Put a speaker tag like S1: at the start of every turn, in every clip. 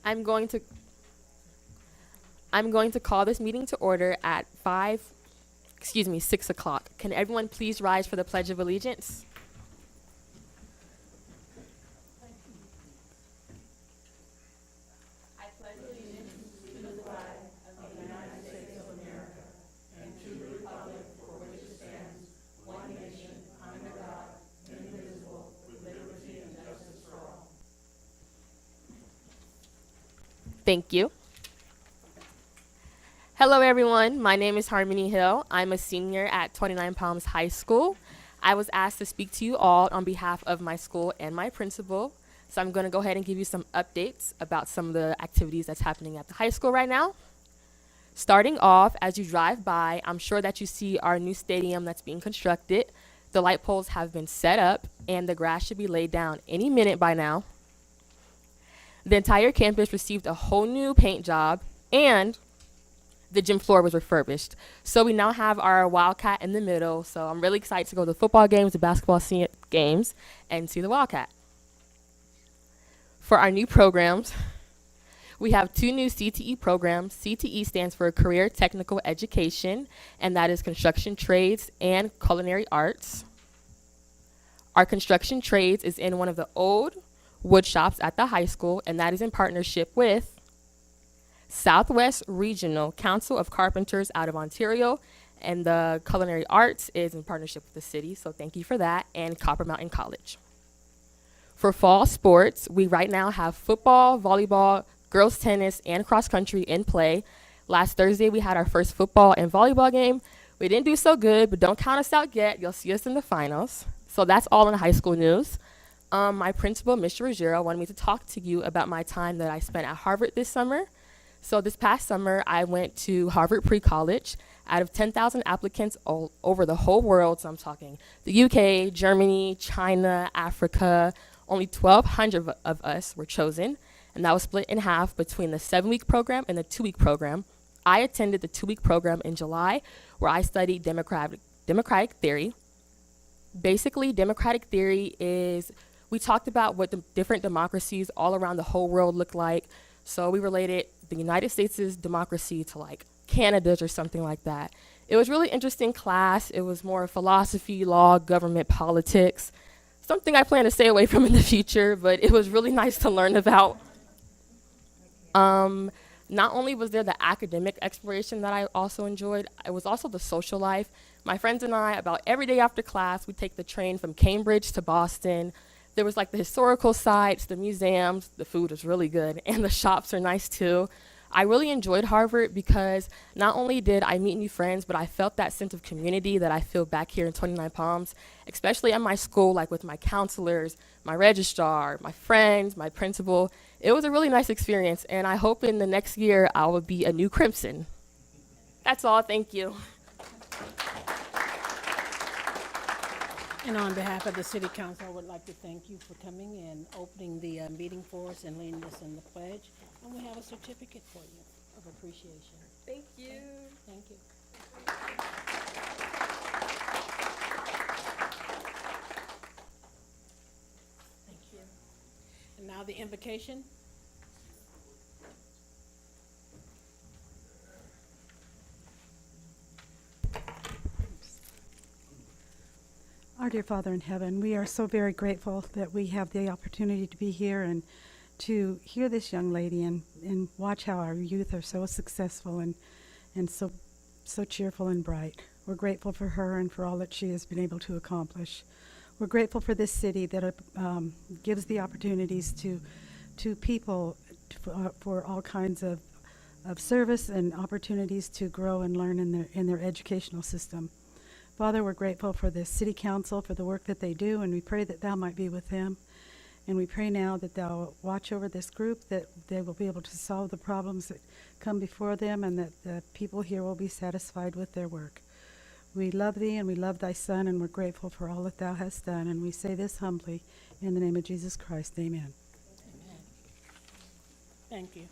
S1: I'm going to I'm going to call this meeting to order at 6 o'clock. Can everyone please rise for the Pledge of Allegiance? Thank you. Hello, everyone. My name is Harmony Hill. I'm a senior at Twentynine Palms High School. I was asked to speak to you all on behalf of my school and my principal. So I'm going to go ahead and give you some updates about some of the activities that's happening at the high school right now. Starting off, as you drive by, I'm sure that you see our new stadium that's being constructed. The light poles have been set up, and the grass should be laid down any minute by now. The entire campus received a whole new paint job, and the gym floor was refurbished. So we now have our Wildcat in the middle. So I'm really excited to go to the football games, the basketball games, and see the Wildcat. For our new programs, we have 2 new CTE programs. CTE stands for Career Technical Education, and that is Construction Trades and Culinary Arts. Our Construction Trades is in one of the old wood shops at the high school, and that is in partnership with Southwest Regional Council of Carpenters out of Ontario, and the Culinary Arts is in partnership with the city, so thank you for that, and Copper Mountain College. For fall sports, we right now have football, volleyball, girls tennis, and cross country in play. Last Thursday, we had our first football and volleyball game. We didn't do so good, but don't count us out yet. You'll see us in the finals. So that's all in the high school news. My principal, Mr. Ruggiero, wanted me to talk to you about my time that I spent at Harvard this summer. So this past summer, I went to Harvard Pre-College. Out of 10,000 applicants all over the whole world, so I'm talking the UK, Germany, China, Africa, only 1,200 of us were chosen, and that was split in half between the 7-week program and the 2-week program. I attended the 2-week program in July, where I studied democratic theory. Basically, democratic theory is, we talked about what the different democracies all around the whole world look like. So we related the United States' democracy to like Canada's or something like that. It was really interesting class. It was more philosophy, law, government, politics, something I plan to stay away from in the future, but it was really nice to learn about. Not only was there the academic exploration that I also enjoyed, it was also the social life. My friends and I, about every day after class, we'd take the train from Cambridge to Boston. There was like the historical sites, the museums, the food was really good, and the shops are nice too. I really enjoyed Harvard because not only did I meet new friends, but I felt that sense of community that I feel back here in Twentynine Palms, especially at my school, like with my counselors, my registrar, my friends, my principal. It was a really nice experience, and I hope in the next year I will be a new Crimson. That's all, thank you.
S2: And on behalf of the City Council, I would like to thank you for coming and opening the meeting for us and leading us in the pledge. And we have a certificate for you of appreciation.
S1: Thank you.
S2: Thank you. Thank you. And now the invocation.
S3: Our dear Father in heaven, we are so very grateful that we have the opportunity to be here and to hear this young lady and watch how our youth are so successful and so cheerful and bright. We're grateful for her and for all that she has been able to accomplish. We're grateful for this city that gives the opportunities to people for all kinds of service and opportunities to grow and learn in their educational system. Father, we're grateful for the City Council, for the work that they do, and we pray that Thou might be with them. And we pray now that Thou watch over this group, that they will be able to solve the problems that come before them, and that the people here will be satisfied with their work. We love Thee, and we love Thy Son, and we're grateful for all that Thou hast done. And we say this humbly, in the name of Jesus Christ, amen.
S2: Amen. Thank you.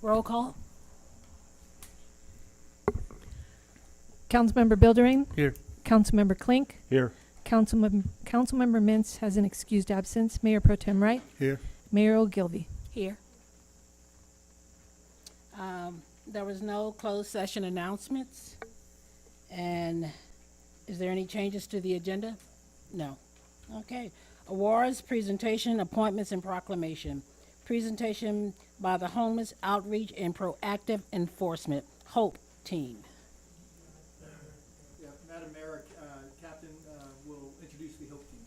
S2: Roll call.
S4: Councilmember Bildering,
S5: Here.
S4: Councilmember Klink,
S5: Here.
S4: Councilmember Mintz has an excused absence. Mayor Pro Tem Wright,
S5: Here.
S4: Mayor Ogilvy.
S1: Here.
S2: There was no closed session announcements. And is there any changes to the agenda? No. Okay. Awards, presentation, appointments, and proclamation. Presentation by the Homeless Outreach and Proactive Enforcement, HOPE team.
S6: Yeah, Madam Mayor, Captain will introduce the HOPE team.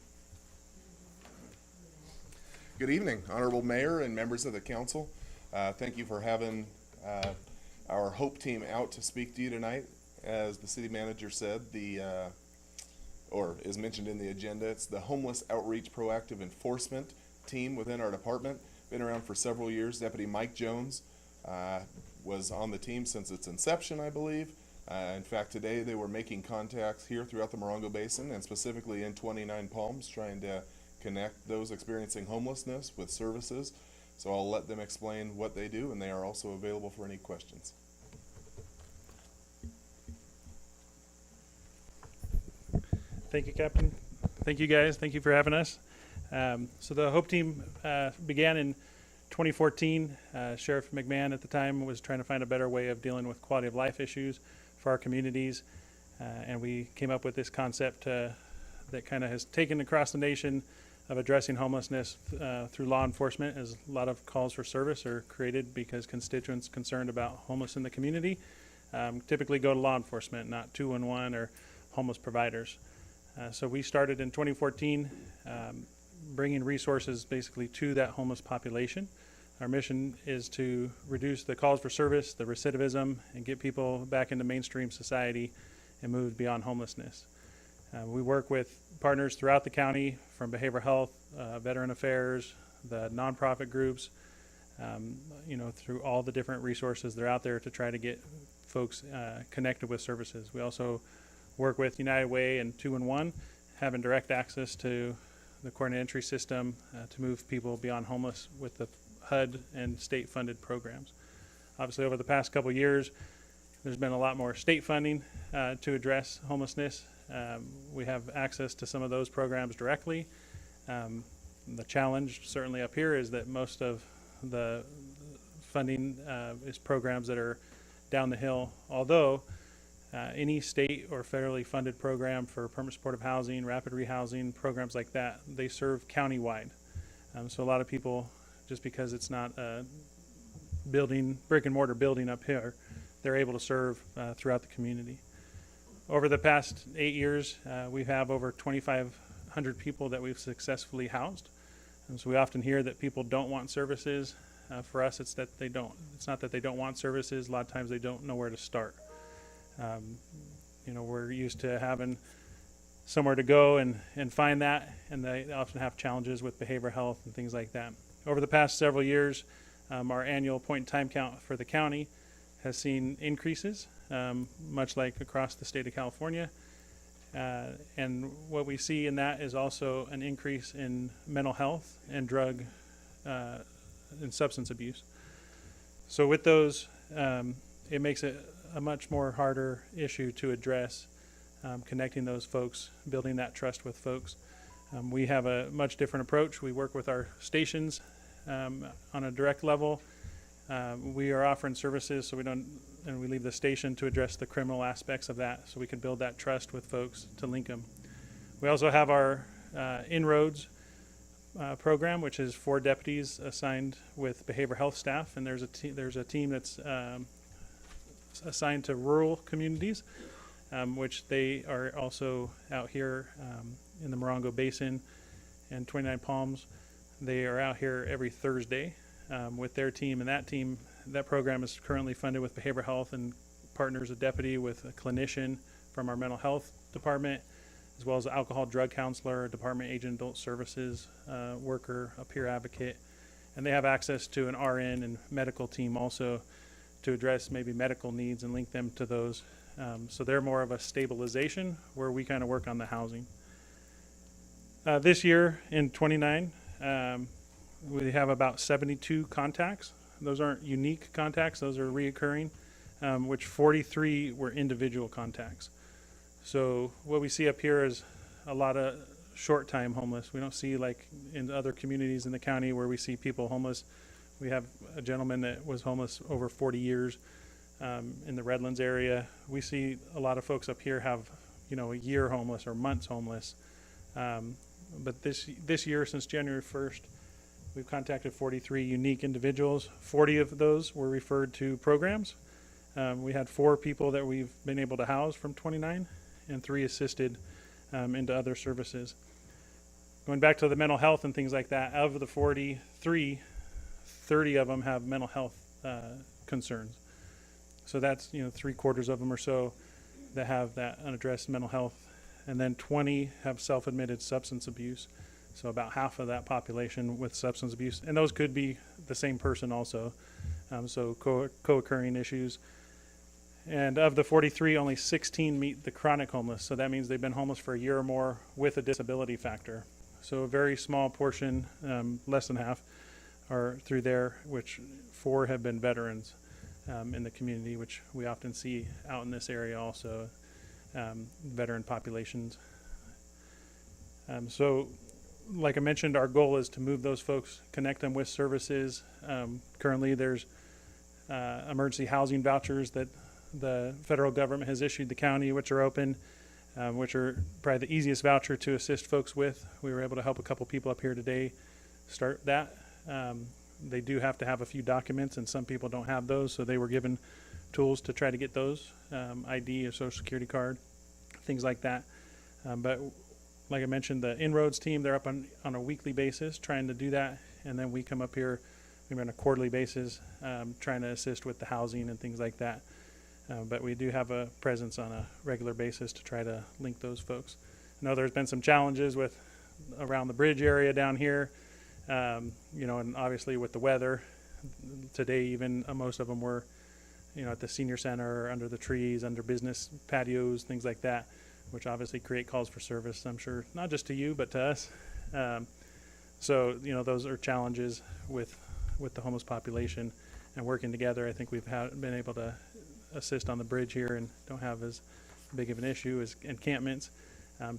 S7: Good evening, Honorable Mayor and members of the council. Thank you for having our HOPE team out to speak to you tonight. As the city manager said, or is mentioned in the agenda, it's the Homeless Outreach Proactive Enforcement team within our department. Been around for several years. Deputy Mike Jones was on the team since its inception, I believe. In fact, today they were making contacts here throughout the Morongo Basin and specifically in Twentynine Palms, trying to connect those experiencing homelessness with services. So I'll let them explain what they do, and they are also available for any questions.
S5: Thank you, Captain. Thank you, guys. Thank you for having us. So the HOPE team began in 2014. Sheriff McMahon at the time was trying to find a better way of dealing with quality of life issues for our communities. And we came up with this concept that kind of has taken across the nation of addressing homelessness through law enforcement, as a lot of calls for service are created because constituents concerned about homeless in the community typically go to law enforcement, not 211 or homeless providers. So we started in 2014 bringing resources basically to that homeless population. Our mission is to reduce the calls for service, the recidivism, and get people back into mainstream society and move beyond homelessness. We work with partners throughout the county, from behavioral health, veteran affairs, the nonprofit groups, through all the different resources that are out there to try to get folks connected with services. We also work with United Way and 211, having direct access to the coordinated entry system to move people beyond homeless with the HUD and state-funded programs. Obviously, over the past couple years, there's been a lot more state funding to address homelessness. We have access to some of those programs directly. The challenge certainly up here is that most of the funding is programs that are down the hill, although any state or federally funded program for permanent supportive housing, rapid rehousing, programs like that, they serve countywide. So a lot of people, just because it's not a brick and mortar building up here, they're able to serve throughout the community. Over the past 8 years, we have over 2,500 people that we've successfully housed. And so we often hear that people don't want services. For us, it's that they don't. It's not that they don't want services. A lot of times they don't know where to start. We're used to having somewhere to go and find that, and they often have challenges with behavioral health and things like that. Over the past several years, our annual point-in-time count for the county has seen increases, much like across the state of California. And what we see in that is also an increase in mental health and drug and substance abuse. So with those, it makes it a much more harder issue to address, connecting those folks, building that trust with folks. We have a much different approach. We work with our stations on a direct level. We are offering services, so we leave the station to address the criminal aspects of that, so we can build that trust with folks to link them. We also have our Inroads program, which is 4 deputies assigned with behavioral health staff, and there's a team that's assigned to rural communities, which they are also out here in the Morongo Basin and Twentynine Palms. They are out here every Thursday with their team, and that program is currently funded with behavioral health and partners a deputy with a clinician from our mental health department, as well as an alcohol drug counselor, a department agent adult services worker, a peer advocate, and they have access to an RN and medical team also to address maybe medical needs and link them to those. So they're more of a stabilization where we kind of work on the housing. This year in 29, we have about 72 contacts. Those aren't unique contacts, those are reoccurring, which 43 were individual contacts. So what we see up here is a lot of short-time homeless. We don't see like in other communities in the county where we see people homeless. We have a gentleman that was homeless over 40 years in the Redlands area. We see a lot of folks up here have, a year homeless or months homeless. But this year, since January 1st, we've contacted 43 unique individuals. 40 of those were referred to programs. We had 4 people that we've been able to house from Twentynine, and 3 assisted into other services. Going back to the mental health and things like that, of the 43, 30 of them have mental health concerns. So that's, 3/4 of them or so that have that unaddressed mental health. And then 20 have self-admitted substance abuse. So about half of that population with substance abuse. And those could be the same person also. So co-occurring issues. And of the 43, only 16 meet the chronic homeless. So that means they've been homeless for a year or more with a disability factor. So a very small portion, less than half, are through there, which 4 have been veterans in the community, which we often see out in this area also, veteran populations. So like I mentioned, our goal is to move those folks, connect them with services. Currently there's emergency housing vouchers that the federal government has issued the county, which are open, which are probably the easiest voucher to assist folks with. We were able to help a couple people up here today start that. They do have to have a few documents, and some people don't have those, so they were given tools to try to get those, ID, a social security card, things like that. But like I mentioned, the Inroads team, they're up on a weekly basis trying to do that, and then we come up here maybe on a quarterly basis trying to assist with the housing and things like that. But we do have a presence on a regular basis to try to link those folks. I know there's been some challenges with around the bridge area down here, and obviously with the weather. Today even most of them were, at the senior center, under the trees, under business patios, things like that, which obviously create calls for service, I'm sure, not just to you, but to us. So those are challenges with the homeless population, and working together, I think we've been able to assist on the bridge here and don't have as big of an issue as encampments,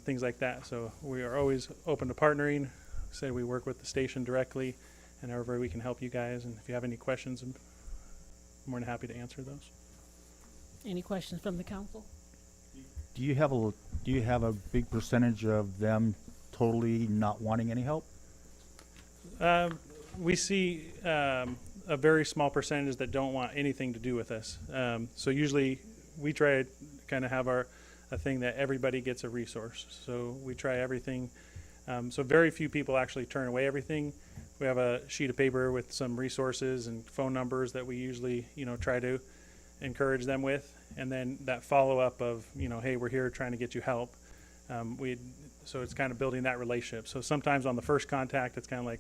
S5: things like that. So we are always open to partnering. Say we work with the station directly, and however we can help you guys. And if you have any questions, I'm more than happy to answer those.
S2: Any questions from the council?
S8: Do you have a big percentage of them totally not wanting any help?
S5: We see a very small percentage that don't want anything to do with us. So usually we try to kind of have a thing that everybody gets a resource. So we try everything. So very few people actually turn away everything. We have a sheet of paper with some resources and phone numbers that we usually, try to encourage them with. And then that follow-up of, hey, we're here trying to get you help. So it's kind of building that relationship. So sometimes on the first contact, it's kind of like,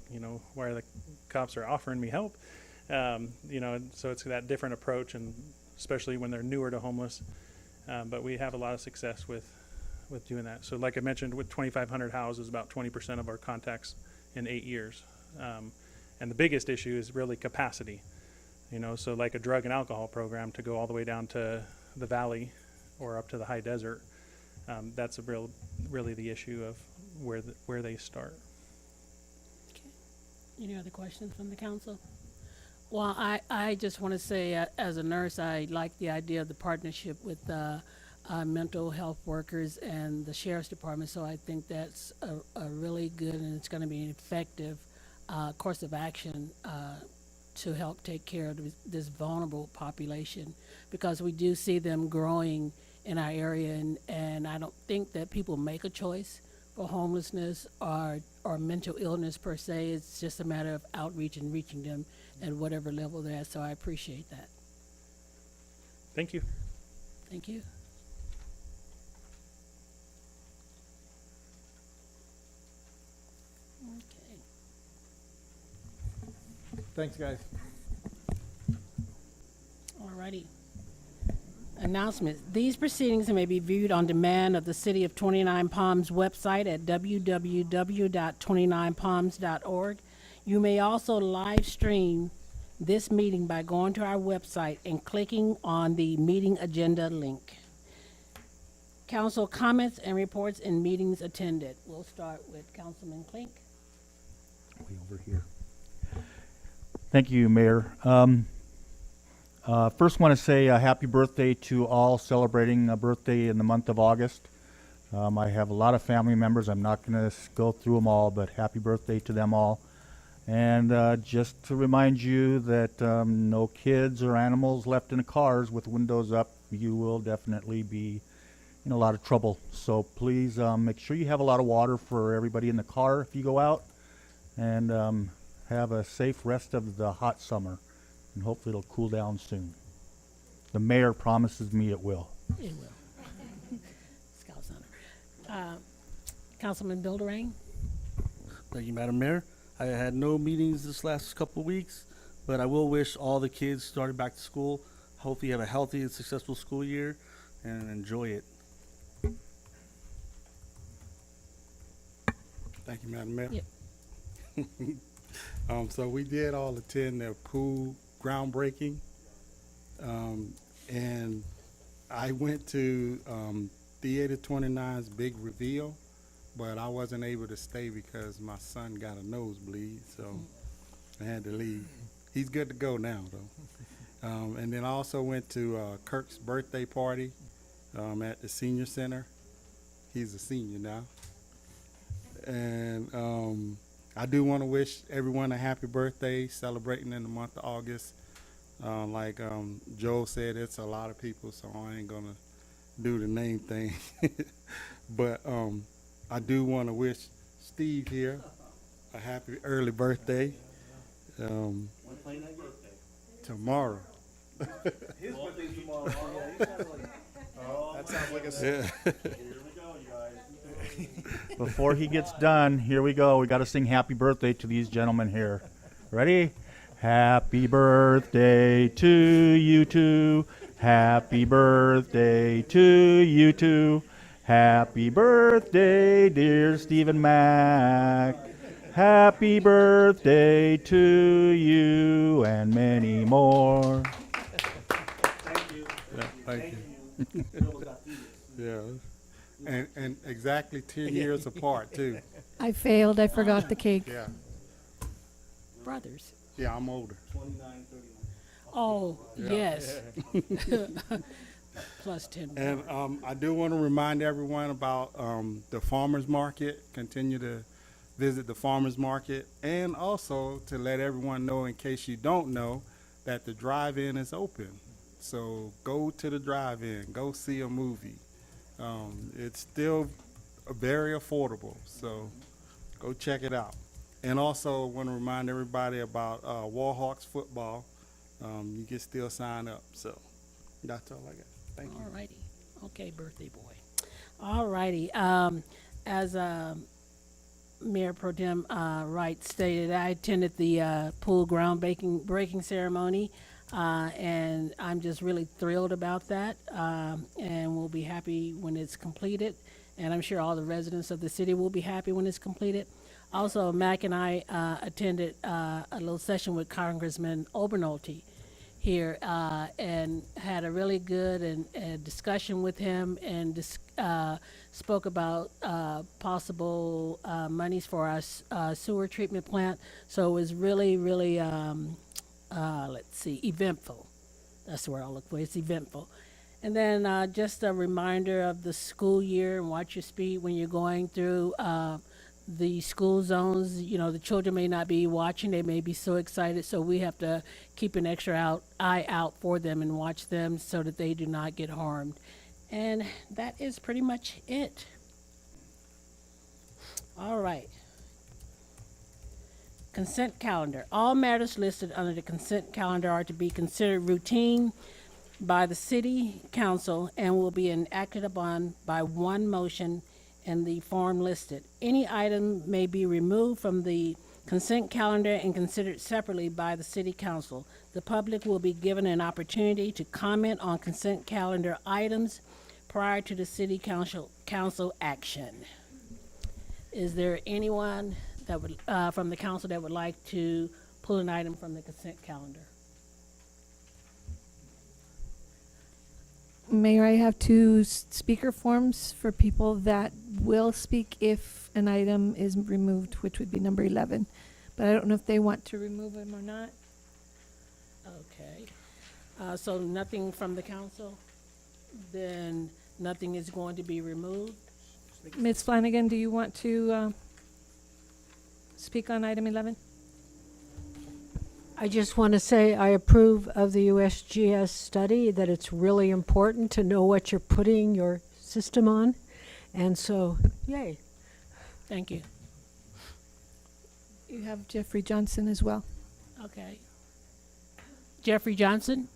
S5: why are the cops are offering me help? So it's that different approach, and especially when they're newer to homeless. But we have a lot of success with doing that. So like I mentioned, with 2,500 houses, about 20% of our contacts in 8 years. And the biggest issue is really capacity. So like a drug and alcohol program to go all the way down to the valley or up to the high desert. That's really the issue of where they start.
S2: Any other questions from the council? Well, I just want to say, as a nurse, I like the idea of the partnership with mental health workers and the sheriff's department. So I think that's a really good, and it's going to be an effective course of action to help take care of this vulnerable population, because we do see them growing in our area, and I don't think that people make a choice for homelessness or mental illness per se. It's just a matter of outreach and reaching them at whatever level they're at. So I appreciate that.
S5: Thank you.
S2: Thank you. Okay.
S6: Thanks, guys.
S2: Alrighty. Announcements. These proceedings may be viewed on demand of the City of Twentynine Palms website at www.twentyninepalms.org. You may also live stream this meeting by going to our website and clicking on the meeting agenda link. Council comments and reports and meetings attended. We'll start with Councilman Klink.
S8: Way over here. Thank you, Mayor. First want to say a happy birthday to all celebrating a birthday in the month of August. I have a lot of family members. I'm not going to go through them all, but happy birthday to them all. And just to remind you that no kids or animals left in the cars with windows up. You will definitely be in a lot of trouble. So please make sure you have a lot of water for everybody in the car if you go out. And have a safe rest of the hot summer. And hopefully it'll cool down soon. The mayor promises me it will.
S2: It will. Scout's honor. Councilman Bilderang.
S6: Thank you, Madam Mayor. I had no meetings this last couple of weeks, but I will wish all the kids starting back to school, hopefully you have a healthy and successful school year and enjoy it.
S9: Thank you, Madam Mayor.
S2: Yep.
S9: So we did all attend the pool groundbreaking, and I went to Theater 29's big reveal, but I wasn't able to stay because my son got a nosebleed, so I had to leave. He's good to go now, though. And then I also went to Kirk's birthday party at the senior center. He's a senior now. And I do want to wish everyone a happy birthday, celebrating in the month of August. Like Joel said, it's a lot of people, so I ain't going to do the name thing. But I do want to wish Steve here a happy early birthday. Tomorrow.
S6: His birthday's tomorrow.
S7: That sounds like a
S9: Yeah.
S8: Before he gets done, here we go. We got to sing happy birthday to these gentlemen here. Ready? Happy birthday to you two. Happy birthday to you two. Happy birthday, dear Stephen Mack. Happy birthday to you and many more.
S9: Yeah, thank you. Yeah. And exactly 10 years apart, too.
S4: I failed. I forgot the cake.
S9: Yeah.
S2: Brothers.
S9: Yeah, I'm older.
S2: Oh,
S9: Yeah.
S2: yes. Plus 10 more.
S9: And I do want to remind everyone about the farmers market. Continue to visit the farmers market, and also to let everyone know, in case you don't know, that the drive-in is open. So go to the drive-in, go see a movie. It's still very affordable, so go check it out. And also want to remind everybody about Warhawks football. You can still sign up. So that's all I got. Thank you.
S2: All righty. Okay, birthday boy. All righty. As Mayor Pro Tem Wright stated, I attended the pool groundbreaking ceremony, and I'm just really thrilled about that, and we'll be happy when it's completed, and I'm sure all the residents of the city will be happy when it's completed. Also, Mac and I attended a little session with Congressman Obernolte here, and had a really good and discussion with him, and spoke about possible monies for our sewer treatment plant. So it was really, really, let's see, eventful. That's the word I'll look for. It's eventful. And then just a reminder of the school year, and watch your speed when you're going through the school zones. You know, the children may not be watching. They may be so excited. So we have to keep an extra eye out for them and watch them so that they do not get harmed. And that is pretty much it. All right. Consent calendar. All matters listed under the consent calendar are to be considered routine by the city council and will be enacted upon by one motion in the form listed. Any item may be removed from the consent calendar and considered separately by the city council. The public will be given an opportunity to comment on consent calendar items prior to the city council action. Is there anyone that would, from the council, that would like to pull an item from the consent calendar?
S4: Mayor, I have two speaker forms for people that will speak if an item is removed, which would be number 11. But I don't know if they want to remove them or not.
S2: Okay. So nothing from the council? Then nothing is going to be removed?
S4: Ms. Flanagan, do you want to speak on item 11?
S10: I just want to say I approve of the USGS study, that it's really important to know what you're putting your system on. And so, yay.
S2: Thank you.
S4: You have Jeffrey Johnson as well.
S2: Okay. Jeffrey Johnson?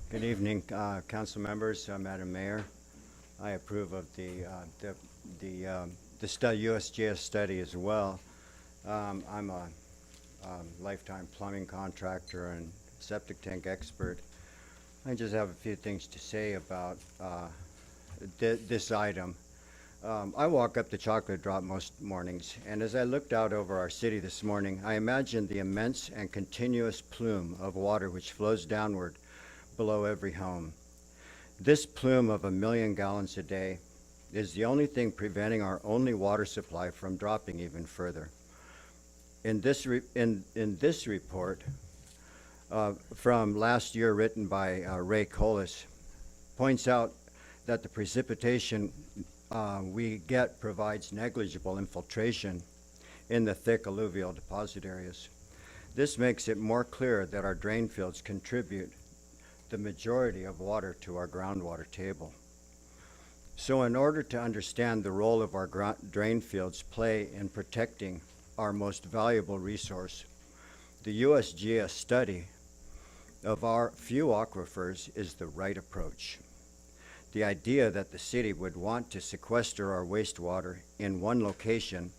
S11: Good evening, council members, Madam Mayor. I approve of the USGS study as well. I'm a lifetime plumbing contractor and septic tank expert. I just have a few things to say about this item. I walk up the Chocolate Drop most mornings, and as I looked out over our city this morning, I imagined the immense and continuous plume of water which flows downward below every home. This plume of 1 million gallons a day is the only thing preventing our only water supply from dropping even further. In this report from last year, written by Ray Colas, points out that the precipitation we get provides negligible infiltration in the thick alluvial deposit areas. This makes it more clear that our drain fields contribute the majority of water to our groundwater table. So in order to understand the role of our drain fields play in protecting our most valuable resource, the USGS study of our few aquifers is the right approach. The idea that the city would want to sequester our wastewater in one location,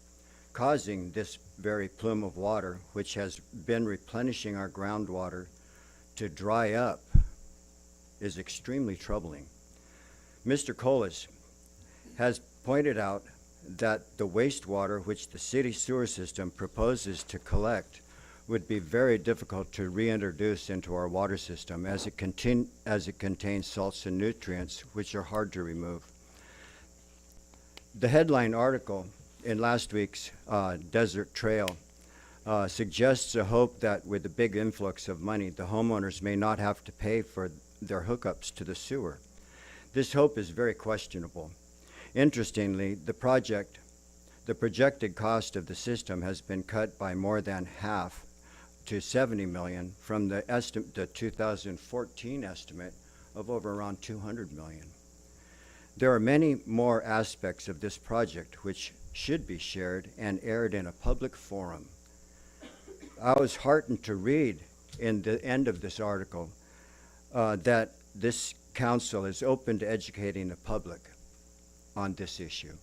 S11: causing this very plume of water, which has been replenishing our groundwater, to dry up, is extremely troubling. Mr. Colas has pointed out that the wastewater which the city sewer system proposes to collect would be very difficult to reintroduce into our water system, as it contains salts and nutrients which are hard to remove. The headline article in last week's Desert Trail suggests a hope that with the big influx of money, the homeowners may not have to pay for their hookups to the sewer. This hope is very questionable. Interestingly, the projected cost of the system has been cut by more than half to $70 million from the 2014 estimate of over around $200 million. There are many more aspects of this project which should be shared and aired in a public forum. I was heartened to read in the end of this article that this council is open to educating the public on this issue.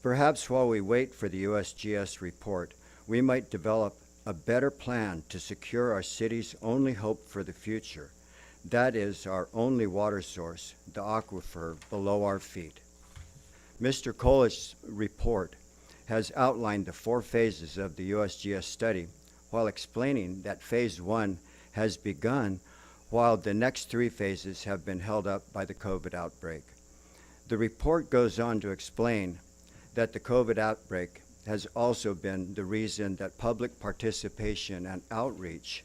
S11: Perhaps while we wait for the USGS report, we might develop a better plan to secure our city's only hope for the future. That is our only water source, the aquifer below our feet. Mr. Colas' report has outlined the 4 phases of the USGS study, while explaining that phase 1 has begun while the next 3 phases have been held up by the COVID outbreak. The report goes on to explain that the COVID outbreak has also been the reason that public participation and outreach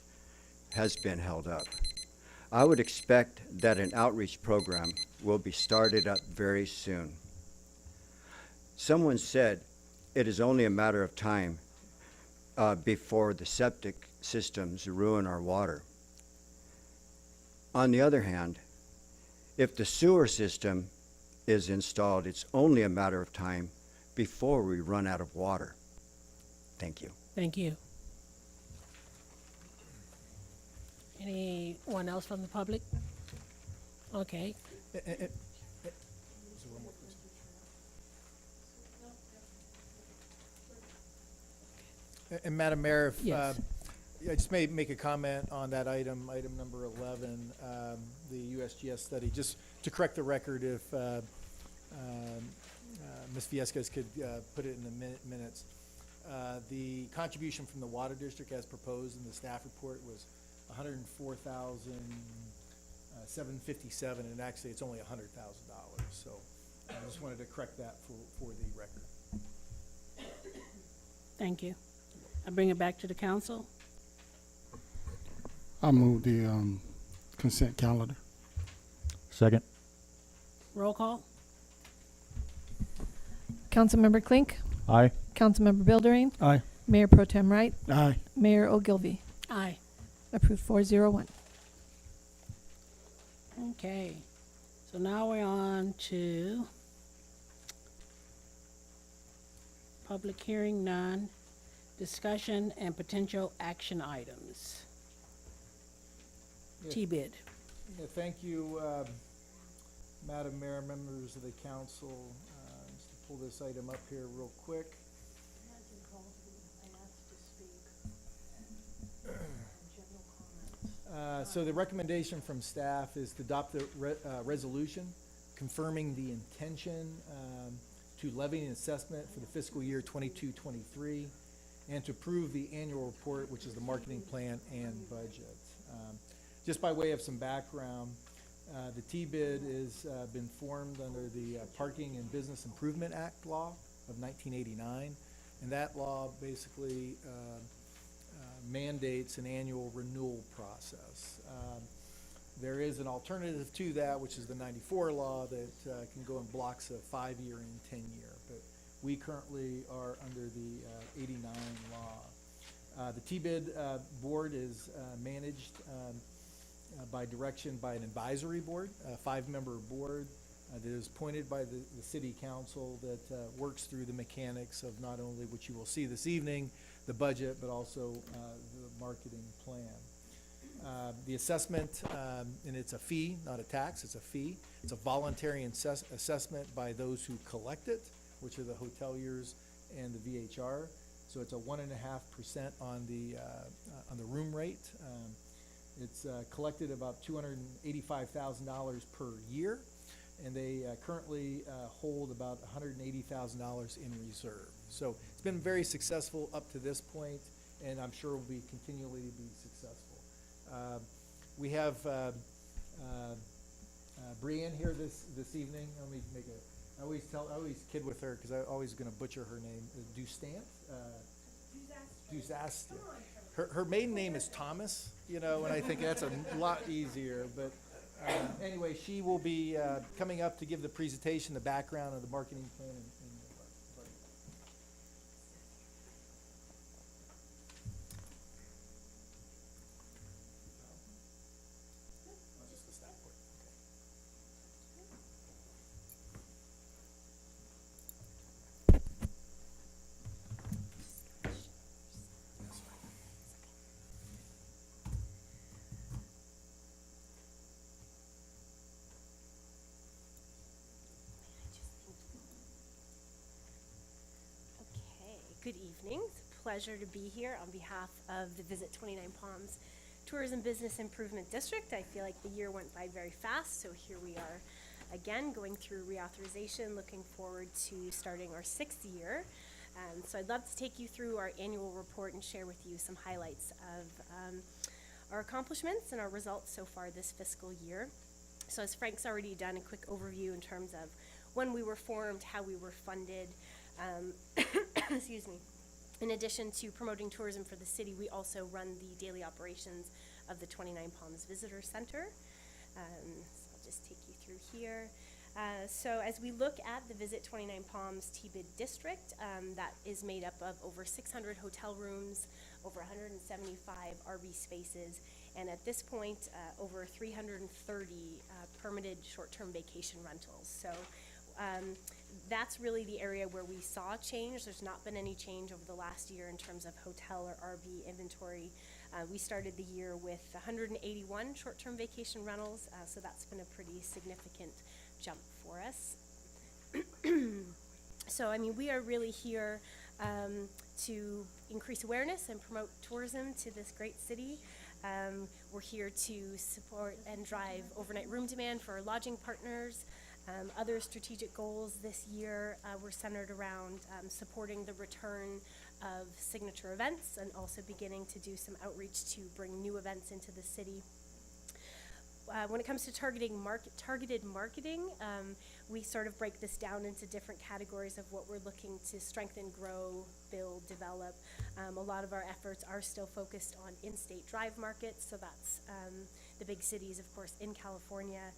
S11: has been held up. I would expect that an outreach program will be started up very soon. Someone said it is only a matter of time before the septic systems ruin our water. On the other hand, if the sewer system is installed, it's only a matter of time before we run out of water. Thank you.
S2: Thank you. Anyone else from the public? Okay.
S12: And Madam Mayor, if,
S2: Yes.
S12: I just may make a comment on that item number 11, the USGS study, just to correct the record if Ms. Viescas could put it in the minutes. The contribution from the water district as proposed in the staff report was $104,757, and actually it's only $100,000. So I just wanted to correct that for the record.
S2: Thank you. I bring it back to the council.
S9: I move the consent calendar.
S8: Second.
S2: Roll call.
S4: Councilmember Klink,
S8: Aye.
S4: Councilmember Bildering,
S6: Aye.
S4: Mayor Pro Tem Wright,
S9: Aye.
S4: Mayor Ogilvy.
S2: Aye.
S4: Approved 401.
S2: Okay. So now we're on to public hearing, none, discussion and potential action items.
S12: Yeah.
S2: T-bid.
S12: Yeah, thank you, Madam Mayor, members of the council. Just to pull this item up here real quick. So the recommendation from staff is to adopt the resolution confirming the intention to levy an assessment for the fiscal year 22-23 and to approve the annual report, which is the marketing plan and budget. Just by way of some background, the T-bid has been formed under the Parking and Business Improvement Act law of 1989, and that law basically mandates an annual renewal process. There is an alternative to that, which is the 94 law that can go in blocks of 5-year and 10-year, but we currently are under the 89 law. The T-bid board is managed by direction by an advisory board, a 5-member board that is appointed by the city council that works through the mechanics of not only what you will see this evening, the budget, but also the marketing plan. The assessment, and it's a fee, not a tax, it's a fee. It's a voluntary assessment by those who collect it, which are the hoteliers and the VHR. So it's a 1.5% on the room rate. It's collected about $285,000 per year, and they currently hold about $180,000 in reserve. So it's been very successful up to this point, and I'm sure will be continually be successful. We have Brianne here this evening. Let me make a. I always kid with her because I'm always going to butcher her name. Dustant. Dusast. Her maiden name is Thomas, you know, and I think that's a lot easier. But anyway, she will be coming up to give the presentation, the background of the marketing plan.
S13: Good evening. It's a pleasure to be here on behalf of the Visit 29 Palms Tourism Business Improvement District. I feel like the year went by very fast, so here we are again going through reauthorization, looking forward to starting our 6th year. So I'd love to take you through our annual report and share with you some highlights of our accomplishments and our results so far this fiscal year. So as Frank's already done a quick overview in terms of when we were formed, how we were funded, excuse me. In addition to promoting tourism for the city, we also run the daily operations of the 29 Palms Visitor Center. So I'll just take you through here. So as we look at the Visit 29 Palms T-bid district, that is made up of over 600 hotel rooms, over 175 RV spaces, and at this point, over 330 permitted short-term vacation rentals. So that's really the area where we saw change. There's not been any change over the last year in terms of hotel or RV inventory. We started the year with 181 short-term vacation rentals, so that's been a pretty significant jump for us. So, I mean, we are really here to increase awareness and promote tourism to this great city. We're here to support and drive overnight room demand for our lodging partners. Other strategic goals this year were centered around supporting the return of signature events and also beginning to do some outreach to bring new events into the city. When it comes to targeted marketing, we sort of break this down into different categories of what we're looking to strengthen, grow, build, develop. A lot of our efforts are still focused on in-state drive markets, so that's the big cities, of course, in California.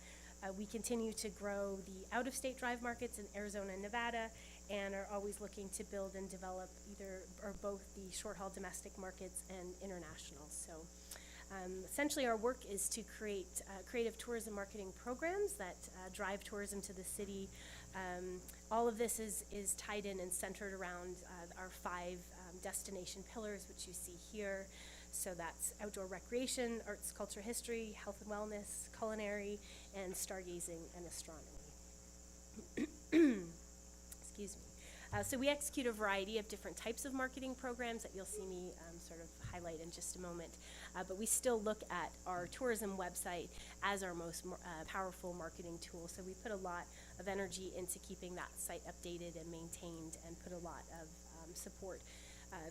S13: We continue to grow the out-of-state drive markets in Arizona and Nevada, and are always looking to build and develop either or both the short-haul domestic markets and international. So essentially our work is to create creative tourism marketing programs that drive tourism to the city. All of this is tied in and centered around our 5 destination pillars, which you see here. So that's outdoor recreation, arts, culture, history, health and wellness, culinary, and stargazing and astronomy. Excuse me. So we execute a variety of different types of marketing programs that you'll see me sort of highlight in just a moment. But we still look at our tourism website as our most powerful marketing tool. So we put a lot of energy into keeping that site updated and maintained, and put a lot of support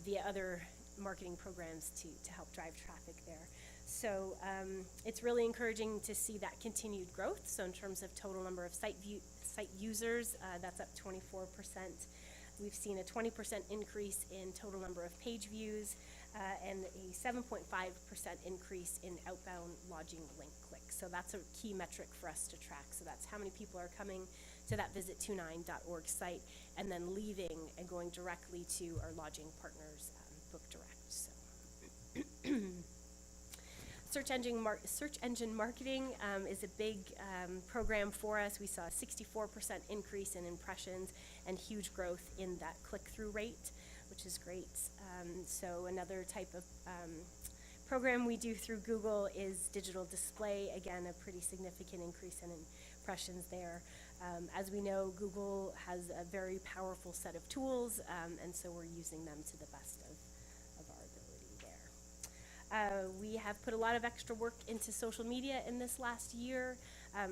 S13: via other marketing programs to help drive traffic there. So it's really encouraging to see that continued growth. So in terms of total number of site users, that's up 24%. We've seen a 20% increase in total number of page views and a 7.5% increase in outbound lodging link clicks. So that's a key metric for us to track. So that's how many people are coming to that visit29.org site and then leaving and going directly to our lodging partners, Book Direct. So. Search engine marketing is a big program for us. We saw a 64% increase in impressions and huge growth in that click-through rate, which is great. So another type of program we do through Google is digital display. Again, a pretty significant increase in impressions there. As we know, Google has a very powerful set of tools, and so we're using them to the best of our ability there. We have put a lot of extra work into social media in this last year,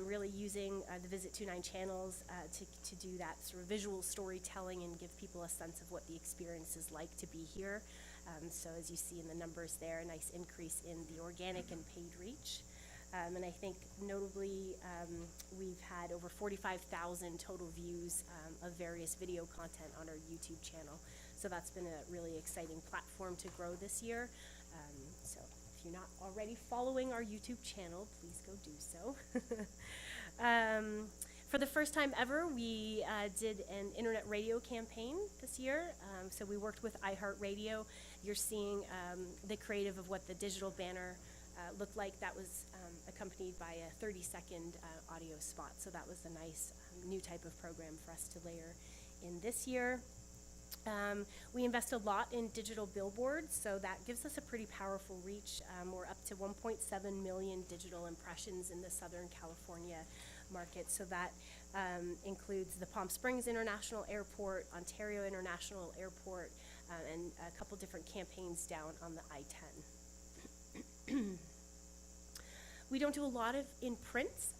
S13: really using the Visit 29 channels to do that sort of visual storytelling and give people a sense of what the experience is like to be here. So as you see in the numbers there, a nice increase in the organic and paid reach. And I think notably, we've had over 45,000 total views of various video content on our YouTube channel. So that's been a really exciting platform to grow this year. So if you're not already following our YouTube channel, please go do so. For the first time ever, we did an internet radio campaign this year. So we worked with iHeartRadio. You're seeing the creative of what the digital banner looked like. That was accompanied by a 30-second audio spot. So that was a nice new type of program for us to layer in this year. We invest a lot in digital billboards, so that gives us a pretty powerful reach. We're up to 1.7 million digital impressions in the Southern California market. So that includes the Palm Springs International Airport, Ontario International Airport, and a couple different campaigns down on the I-10. We don't do a lot of in print,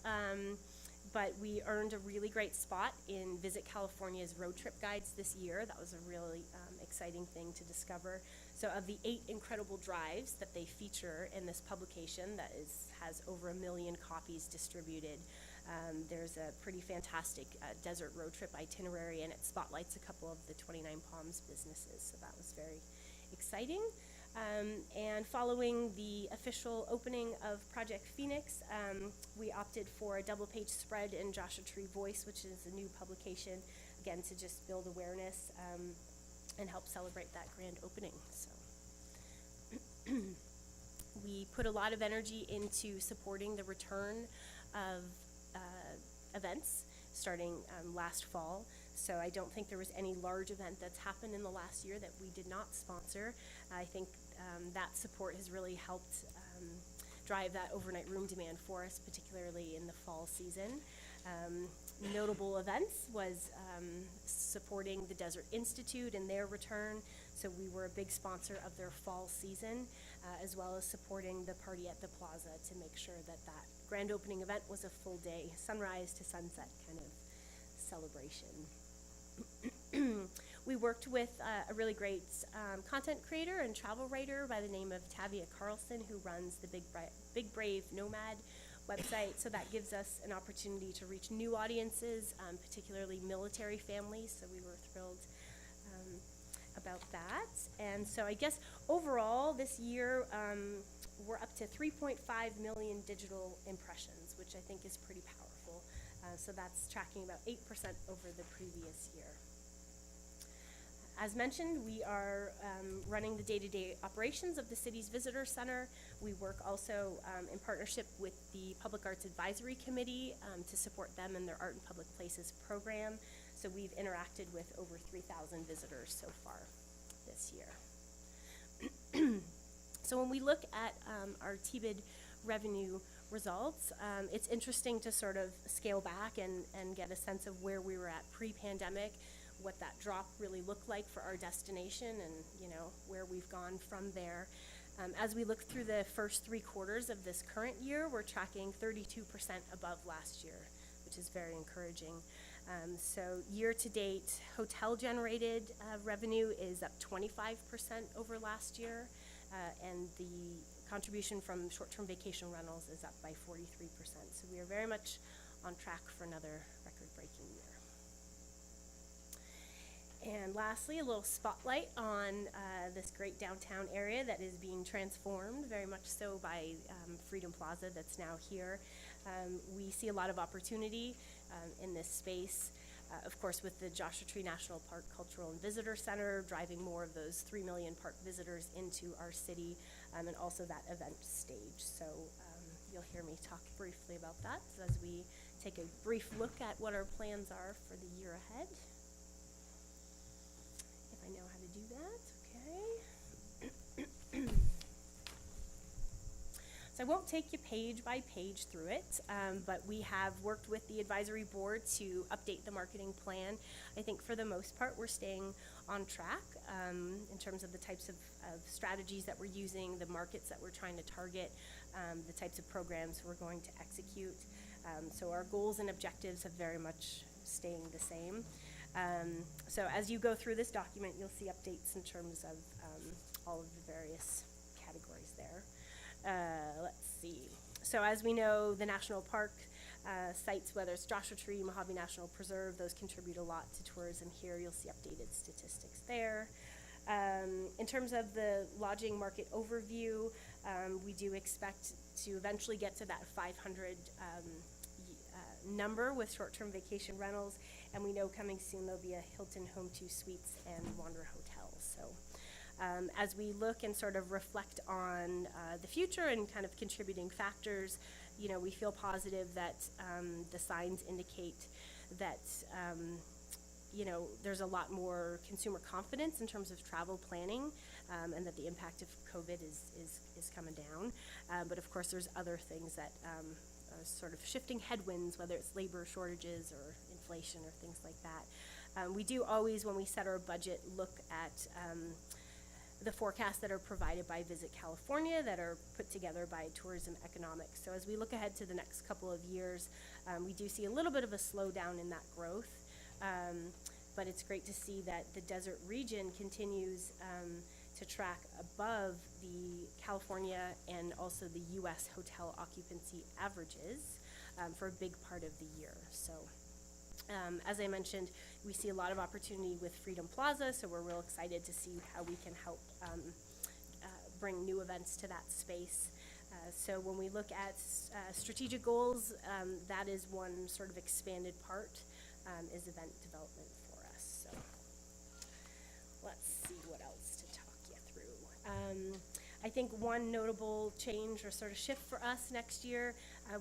S13: but we earned a really great spot in Visit California's road trip guides this year. That was a really exciting thing to discover. So of the 8 incredible drives that they feature in this publication that has over 1 million copies distributed, there's a pretty fantastic desert road trip itinerary, and it spotlights a couple of the 29 Palms businesses. So that was very exciting. And following the official opening of Project Phoenix, we opted for a double-page spread in Joshua Tree Voice, which is a new publication, again, to just build awareness and help celebrate that grand opening. So we put a lot of energy into supporting the return of events starting last fall. So I don't think there was any large event that's happened in the last year that we did not sponsor. I think that support has really helped drive that overnight room demand for us, particularly in the fall season. Notable events was supporting the Desert Institute and their return. So we were a big sponsor of their fall season. as well as supporting the party at the plaza to make sure that that grand opening event was a full day, sunrise to sunset kind of celebration. We worked with a really great content creator and travel writer by the name of Tavia Carlson, who runs the Big Brave Nomad website. So that gives us an opportunity to reach new audiences, particularly military families. So we were thrilled about that. And so I guess overall this year, we're up to 3.5 million digital impressions, which I think is pretty powerful. So that's tracking about 8% over the previous year. As mentioned, we are running the day-to-day operations of the city's visitor center. We work also in partnership with the Public Arts Advisory Committee to support them in their Art in Public Places program. So we've interacted with over 3,000 visitors so far this year. So when we look at our TBID revenue results, it's interesting to sort of scale back and get a sense of where we were at pre-pandemic, what that drop really looked like for our destination, and where we've gone from there. As we look through the first 3 quarters of this current year, we're tracking 32% above last year, which is very encouraging. So year to date, hotel generated revenue is up 25% over last year, and the contribution from short-term vacation rentals is up by 43%. So we are very much on track for another record-breaking year. And lastly, a little spotlight on this great downtown area that is being transformed, very much so by Freedom Plaza that's now here. We see a lot of opportunity in this space. Of course, with the Joshua Tree National Park Cultural and Visitor Center, driving more of those 3 million park visitors into our city, and also that event stage. So you'll hear me talk briefly about that as we take a brief look at what our plans are for the year ahead. I know how to do that, okay. So I won't take you page by page through it, but we have worked with the advisory board to update the marketing plan. I think for the most part we're staying on track in terms of the types of strategies that we're using, the markets that we're trying to target, the types of programs we're going to execute. So our goals and objectives have very much staying the same. So as you go through this document, you'll see updates in terms of all of the various categories there. Let's see. So as we know, the national park sites, whether it's Joshua Tree, Mojave National Preserve, those contribute a lot to tourism here. You'll see updated statistics there. In terms of the lodging market overview, we do expect to eventually get to that 500 number with short-term vacation rentals, and we know coming soon there'll be a Hilton Home 2 Suites and Wanderer Hotels. So as we look and sort of reflect on the future and kind of contributing factors, we feel positive that the signs indicate that there's a lot more consumer confidence in terms of travel planning, and that the impact of COVID is coming down. But of course there's other things that sort of shifting headwinds, whether it's labor shortages or inflation or things like that. We do always, when we set our budget, look at the forecasts that are provided by Visit California, that are put together by Tourism Economics. So as we look ahead to the next couple of years, we do see a little bit of a slowdown in that growth, but it's great to see that the desert region continues to track above the California and also the U.S. hotel occupancy averages for a big part of the year. So as I mentioned, we see a lot of opportunity with Freedom Plaza, so we're real excited to see how we can help bring new events to that space. So when we look at strategic goals, that is one sort of expanded part, is event development for us. So let's see what else to talk you through. I think one notable change or sort of shift for us next year,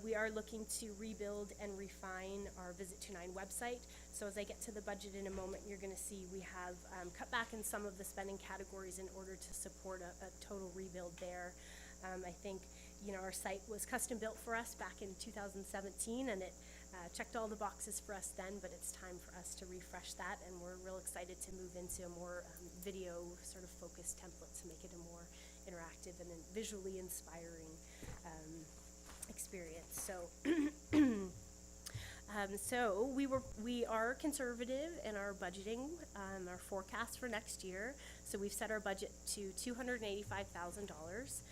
S13: we are looking to rebuild and refine our Visit Twentynine website. So as I get to the budget in a moment, you're going to see we have cut back in some of the spending categories in order to support a total rebuild there. I think our site was custom built for us back in 2017, and it checked all the boxes for us then, but it's time for us to refresh that, and we're real excited to move into a more video sort of focused template to make it a more interactive and visually inspiring experience. So, so we are conservative in our budgeting, our forecast for next year. So we've set our budget to $285,000.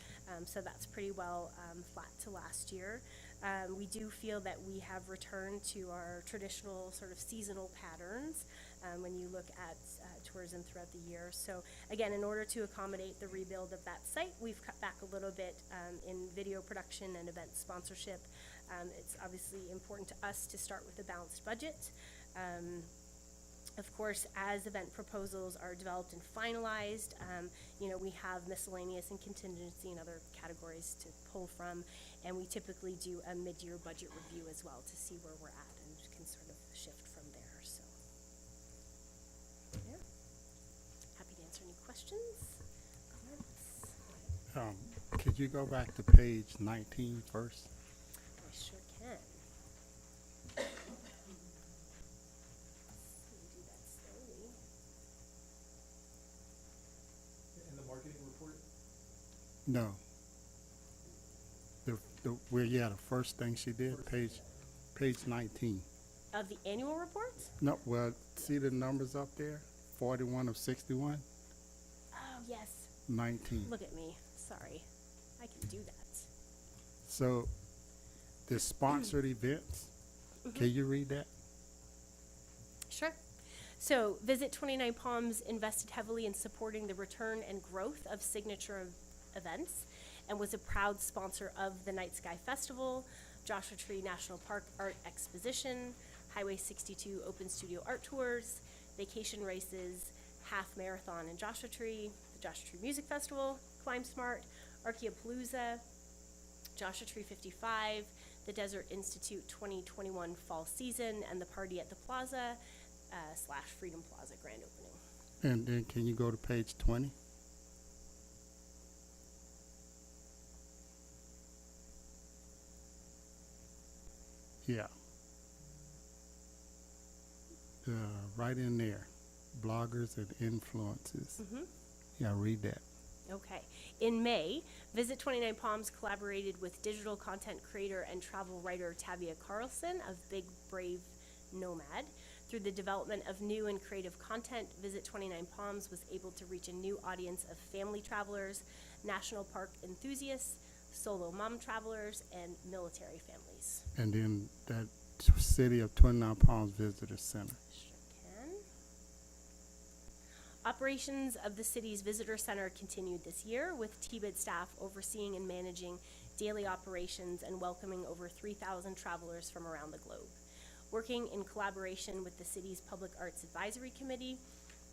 S13: So that's pretty well flat to last year. We do feel that we have returned to our traditional sort of seasonal patterns when you look at tourism throughout the year. So again, in order to accommodate the rebuild of that site, we've cut back a little bit in video production and event sponsorship. It's obviously important to us to start with a balanced budget. Of course, as event proposals are developed and finalized, you know, we have miscellaneous and contingency and other categories to pull from, and we typically do a mid-year budget review as well to see where we're at and can sort of shift from there. So, yeah, happy to answer any questions, comments.
S9: Could you go back to page 19 first?
S13: I sure can. Do that slowly.
S12: In the marketing report?
S9: No. The first thing she did, page 19.
S13: Of the annual report?
S9: No, well, see the numbers up there? 41 of 61,
S13: Oh, yes.
S9: 19.
S13: Look at me. Sorry. I can do that.
S9: So, the sponsored events, can you read that?
S13: Sure. So, Visit 29 Palms invested heavily in supporting the return and growth of signature events and was a proud sponsor of the Night Sky Festival, Joshua Tree National Park Art Exposition, Highway 62 Open Studio Art Tours, vacation races, half marathon in Joshua Tree, the Joshua Tree Music Festival, Climb Smart, Archaeopalooza, Joshua Tree 55, the Desert Institute 2021 Fall Season, and the Party at the Plaza / Freedom Plaza grand opening.
S9: And then can you go to page 20? Yeah. Right in there, bloggers and influences. Yeah, read that.
S13: Okay. In May, Visit 29 Palms collaborated with digital content creator and travel writer Tavia Carlson of Big Brave Nomad. Through the development of new and creative content, Visit 29 Palms was able to reach a new audience of family travelers, national park enthusiasts, solo mom travelers, and military families.
S9: And then that City of Twentynine Palms Visitor Center.
S13: Sure can. Operations of the city's visitor center continued this year, with TBID staff overseeing and managing daily operations and welcoming over 3,000 travelers from around the globe. Working in collaboration with the city's Public Arts Advisory Committee,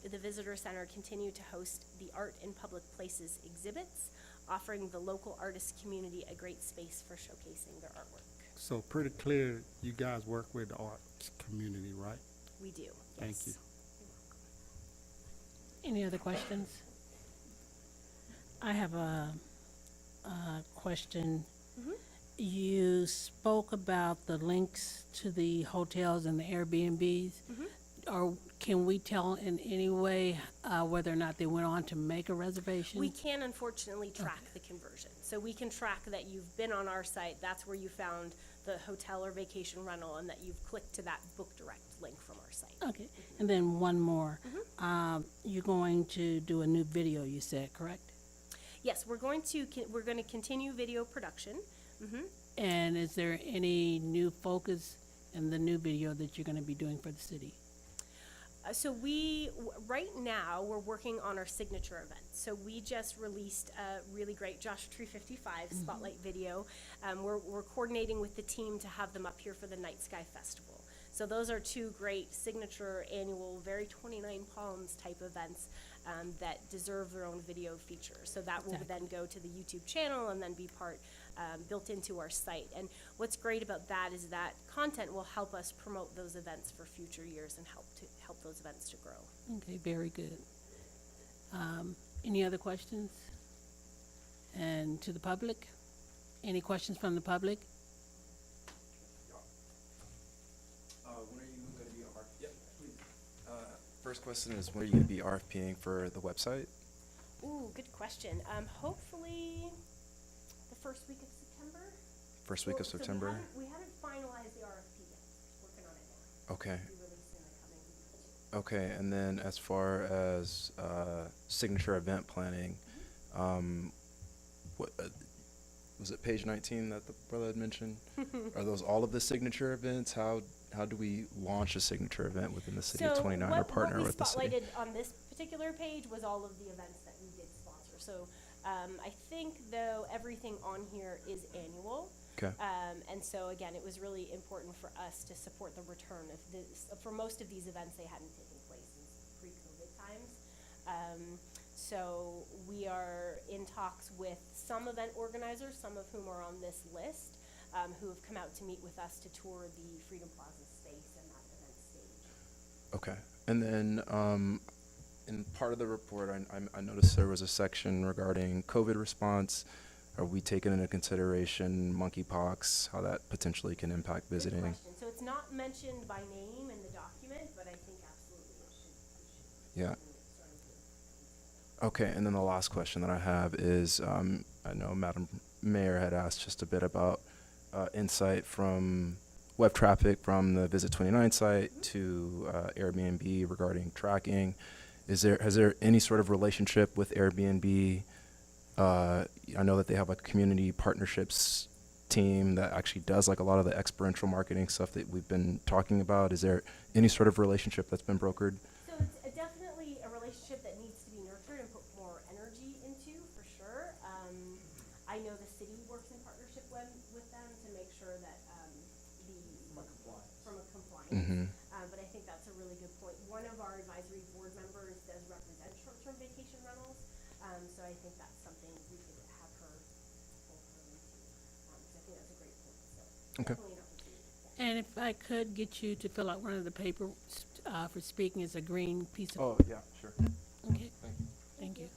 S13: the visitor center continued to host the Art in Public Places exhibits, offering the local artist community a great space for showcasing their artwork.
S9: So pretty clear you guys work with the arts community, right?
S13: We do,
S9: Thank
S13: yes.
S9: you.
S2: Any other questions? I have a question. You spoke about the links to the hotels and the Airbnbs. Or can we tell in any way whether or not they went on to make a reservation?
S13: We can unfortunately track the conversion. So we can track that you've been on our site, that's where you found the hotel or vacation rental, and that you've clicked to that book direct link from our site.
S2: Okay, and then one more. You're going to do a new video, you said, correct?
S13: Yes, we're going to continue video production.
S2: And is there any new focus in the new video that you're going to be doing for the city?
S13: So right now, we're working on our signature event. So we just released a really great Joshua Tree 55 spotlight video. We're coordinating with the team to have them up here for the Night Sky Festival. So those are two great signature annual, very 29 Palms type events that deserve their own video feature. So that will then go to the YouTube channel and then be part built into our site. And what's great about that is that content will help us promote those events for future years and help those events to grow.
S2: Okay, very good. Any other questions? And to the public? Any questions from the public?
S14: When are you going to be Yep, please. First question is, when are you going to be RFPing for the website?
S13: Ooh, good question. Hopefully probably the first week of September.
S15: First week of
S13: So
S15: September?
S13: we haven't finalized the RFP yet. Working on it now.
S15: Okay.
S13: Be released in the coming week or two.
S15: Okay, and then as far as signature event planning, what was it page 19 that the brother had mentioned? Are those all of the signature events? How do we launch a signature event within the city of Twentynine or partner with the city?
S13: What we spotlighted on this particular page was all of the events that we did sponsor. So I think, though, everything on here is annual.
S15: Okay.
S13: And so, again, it was really important for us to support the return of this. For most of these events, they hadn't taken place since pre-COVID times. So we are in talks with some event organizers, some of whom are on this list, who have come out to meet with us to tour the Freedom Plaza space and that event stage.
S15: Okay, and then in part of the report, I noticed there was a section regarding COVID response. Are we taking into consideration monkeypox, how that potentially can impact visiting?
S13: Good question. So it's not mentioned by name in the document, but I think absolutely it should.
S15: Yeah. Okay, and then the last question that I have is, I know Madam Mayor had asked just a bit about insight from web traffic from the Visit 29 site to Airbnb regarding tracking. Has there any sort of relationship with Airbnb? I know that they have a community partnerships team that actually does like a lot of the experiential marketing stuff that we've been talking about. Is there any sort of relationship that's been brokered?
S13: So it's definitely a relationship that needs to be nurtured and put more energy into, for sure. I know the city works in partnership with them to make sure that from a compliance.
S15: Mm-hmm.
S13: But I think that's a really good point. One of our advisory board members does represent short-term vacation rentals, so I think that's something we could have her pull her into. So I think that's a great point. So
S15: Okay.
S13: definitely an opportunity.
S2: And if I could get you to fill out one of the papers for speaking, it's a green piece of.
S15: Oh, yeah, sure.
S2: Okay,
S15: Thank you.
S2: thank you.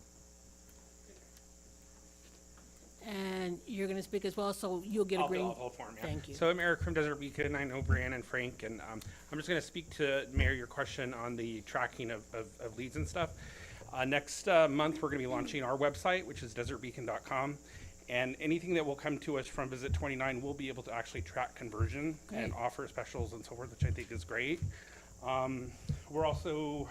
S2: And you're gonna speak as well, so you'll get a green.
S16: I'll form, yeah.
S2: Thank you.
S16: So I'm Eric from Desert Beacon, and I know Brianna and Frank, and I'm just gonna speak to Mayor your question on the tracking of leads and stuff. Next month, we're gonna be launching our website, which is desertbeacon.com. And anything that will come to us from Visit 29 will be able to actually track conversion and offer specials and so forth, which I think is great. We're also,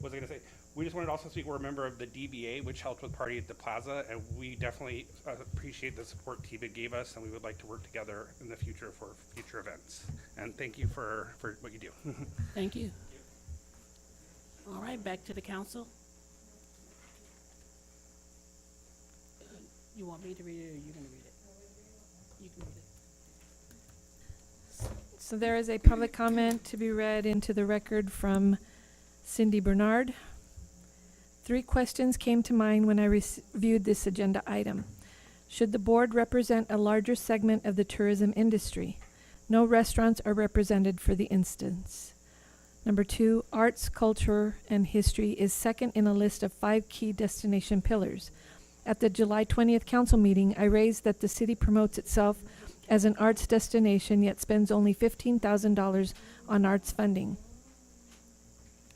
S16: what was I gonna say? We just wanted to also speak, we're a member of the DBA, which helped with Party at the Plaza, and we definitely appreciate the support TBID gave us, and we would like to work together in the future for future events. And thank you for what you do.
S2: Thank you. All right, back to the council. You want me to read it, or you gonna read it? You can read it.
S4: So there is a public comment to be read into the record from Cindy Bernard. 3 questions came to mind when I reviewed this agenda item. Should the board represent a larger segment of the tourism industry? No restaurants are represented for the instance. Number 2, arts, culture, and history is second in a list of 5 key destination pillars. At the July 20th council meeting, I raised that the city promotes itself as an arts destination, yet spends only $15,000 on arts funding.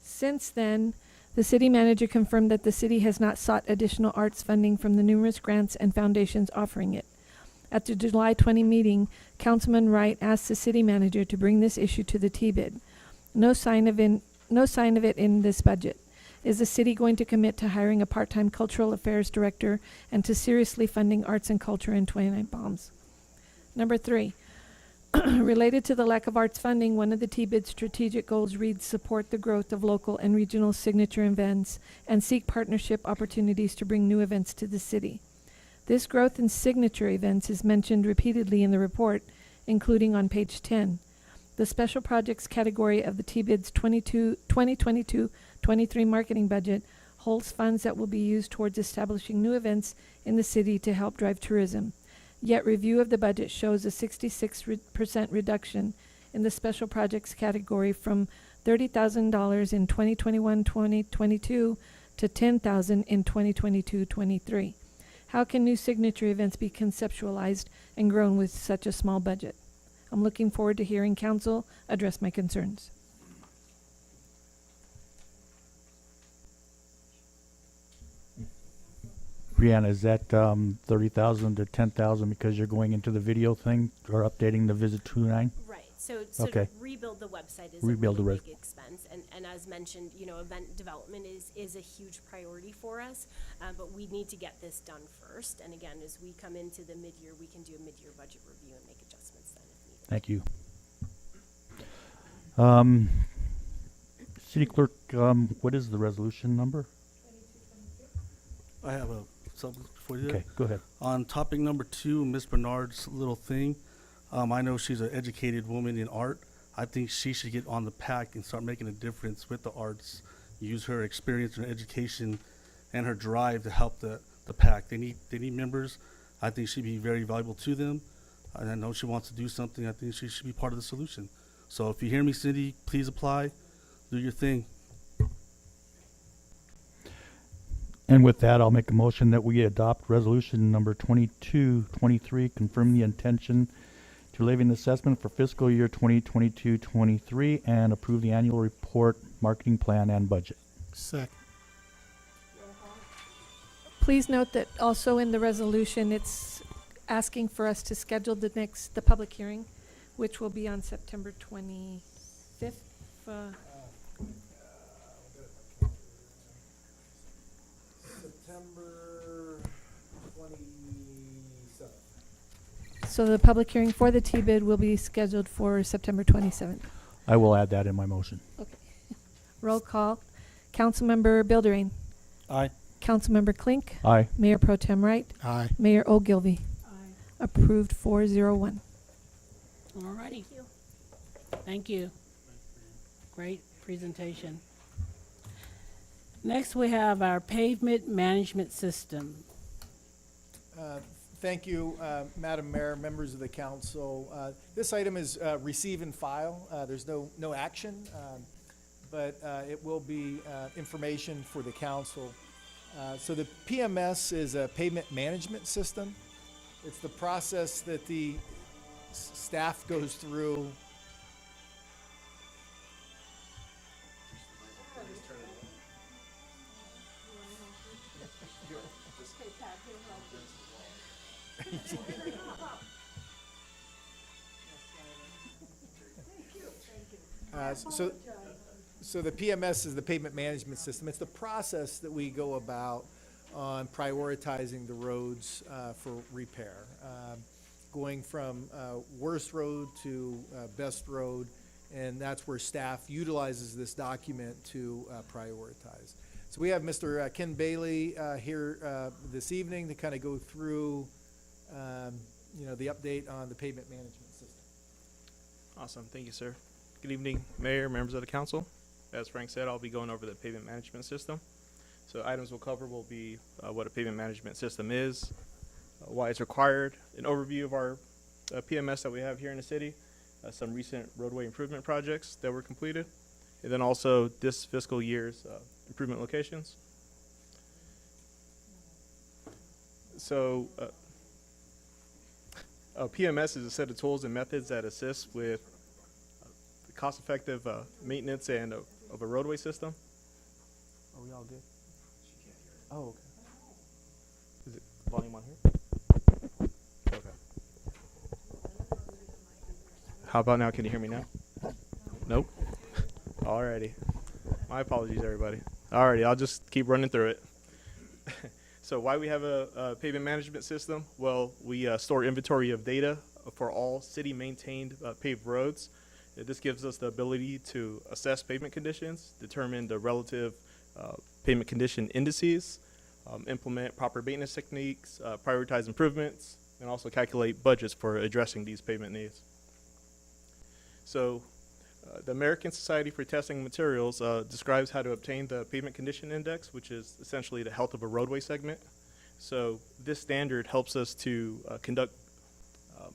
S4: Since then, the city manager confirmed that the city has not sought additional arts funding from the numerous grants and foundations offering it. At the July 20 meeting, Councilman Wright asked the city manager to bring this issue to the TBID. No sign of it in this budget. Is the city going to commit to hiring a part-time cultural affairs director and to seriously funding arts and culture in 29 Palms? Number 3, related to the lack of arts funding, one of the TBID's strategic goals reads support the growth of local and regional signature events and seek partnership opportunities to bring new events to the city. This growth in signature events is mentioned repeatedly in the report, including on page 10. The special projects category of the TBID's 2022-23 marketing budget holds funds that will be used towards establishing new events in the city to help drive tourism. Yet review of the budget shows a 66% reduction in the special projects category from $30,000 in 2021-2022 to $10,000 in 2022-23. How can new signature events be conceptualized and grown with such a small budget? I'm looking forward to hearing council address my concerns.
S8: Brianna, is that 30,000 to 10,000 because you're going into the video thing or updating the Visit 29?
S13: Right, so to
S8: Okay.
S13: rebuild the website is
S8: Rebuild
S13: a
S8: the
S13: really
S8: web-
S13: big expense, and as mentioned, you know, event development is a huge priority for us, but we need to get this done first, and again, as we come into the mid-year, we can do a mid-year budget review and make adjustments then if needed.
S8: Thank you. City Clerk, what is the resolution number?
S6: I have something for you.
S8: Okay, go ahead.
S6: On topic number 2, Miss Bernard's little thing, I know she's an educated woman in art. I think she should get on the pack and start making a difference with the arts. Use her experience and education and her drive to help the pack. They need members. I think she'd be very valuable to them. And I know she wants to do something. I think she should be part of the solution. So if you hear me, Cindy, please apply. Do your thing.
S8: And with that, I'll make a motion that we adopt resolution number 2223, confirm the intention to levy an assessment for fiscal year 2022-23 and approve the annual report, marketing plan, and budget.
S9: Second.
S4: Please note that also in the resolution, it's asking for us to schedule the public hearing, which will be on September 25th.
S12: September 27th.
S4: So the public hearing for the T-bid will be scheduled for September 27th.
S8: I will add that in my motion.
S4: Okay. Roll call. Councilmember Bildering.
S6: Aye.
S4: Councilmember Klink.
S8: Aye.
S4: Mayor Pro Tem Wright.
S9: Aye.
S4: Mayor Ogilvy.
S2: Aye.
S4: Approved 401.
S2: All righty. Thank you. Great presentation. Next, we have our pavement management system.
S12: Thank you, Madam Mayor, members of the council. This item is receive and file. There's no action, but it will be information for the council. So the PMS is a pavement management system. It's the process that the staff goes through. So the PMS is the pavement management system. It's the process that we go about on prioritizing the roads for repair, going from worst road to best road, and that's where staff utilizes this document to prioritize. So we have Mr. Ken Bailey here this evening to kind of go through the update on the pavement management system.
S15: Awesome. Thank you, sir. Good evening, Mayor, members of the council. As Frank said, I'll be going over the pavement management system. So items we'll cover will be what a pavement management system is, why it's required, an overview of our PMS that we have here in the city, some recent roadway improvement projects that were completed, and then also this fiscal year's improvement locations. So PMS is a set of tools and methods that assist with cost-effective maintenance and of a roadway system. Are we all good? Oh, okay. Is it volume on here? Okay. How about now? Can you hear me now? Nope. Alrighty. My apologies, everybody. Alrighty, I'll just keep running through it. So why we have a pavement management system? Well, we store inventory of data for all city-maintained paved roads. This gives us the ability to assess pavement conditions, determine the relative pavement condition indices, implement proper maintenance techniques, prioritize improvements, and also calculate budgets for addressing these pavement needs. So the American Society for Testing Materials describes how to obtain the pavement condition index, which is essentially the health of a roadway segment. So this standard helps us to conduct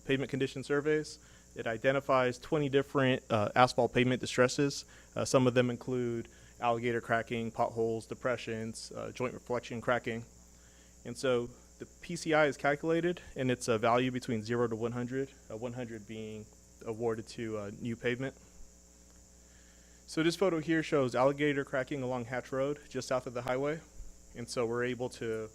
S15: pavement condition surveys. It identifies 20 different asphalt pavement distresses. Some of them include alligator cracking, potholes, depressions, joint reflection cracking. And so the PCI is calculated, and it's a value between 0 to 100, 100 being awarded to new pavement. So this photo here shows alligator cracking along Hatch Road, just south of the highway. And so we're able to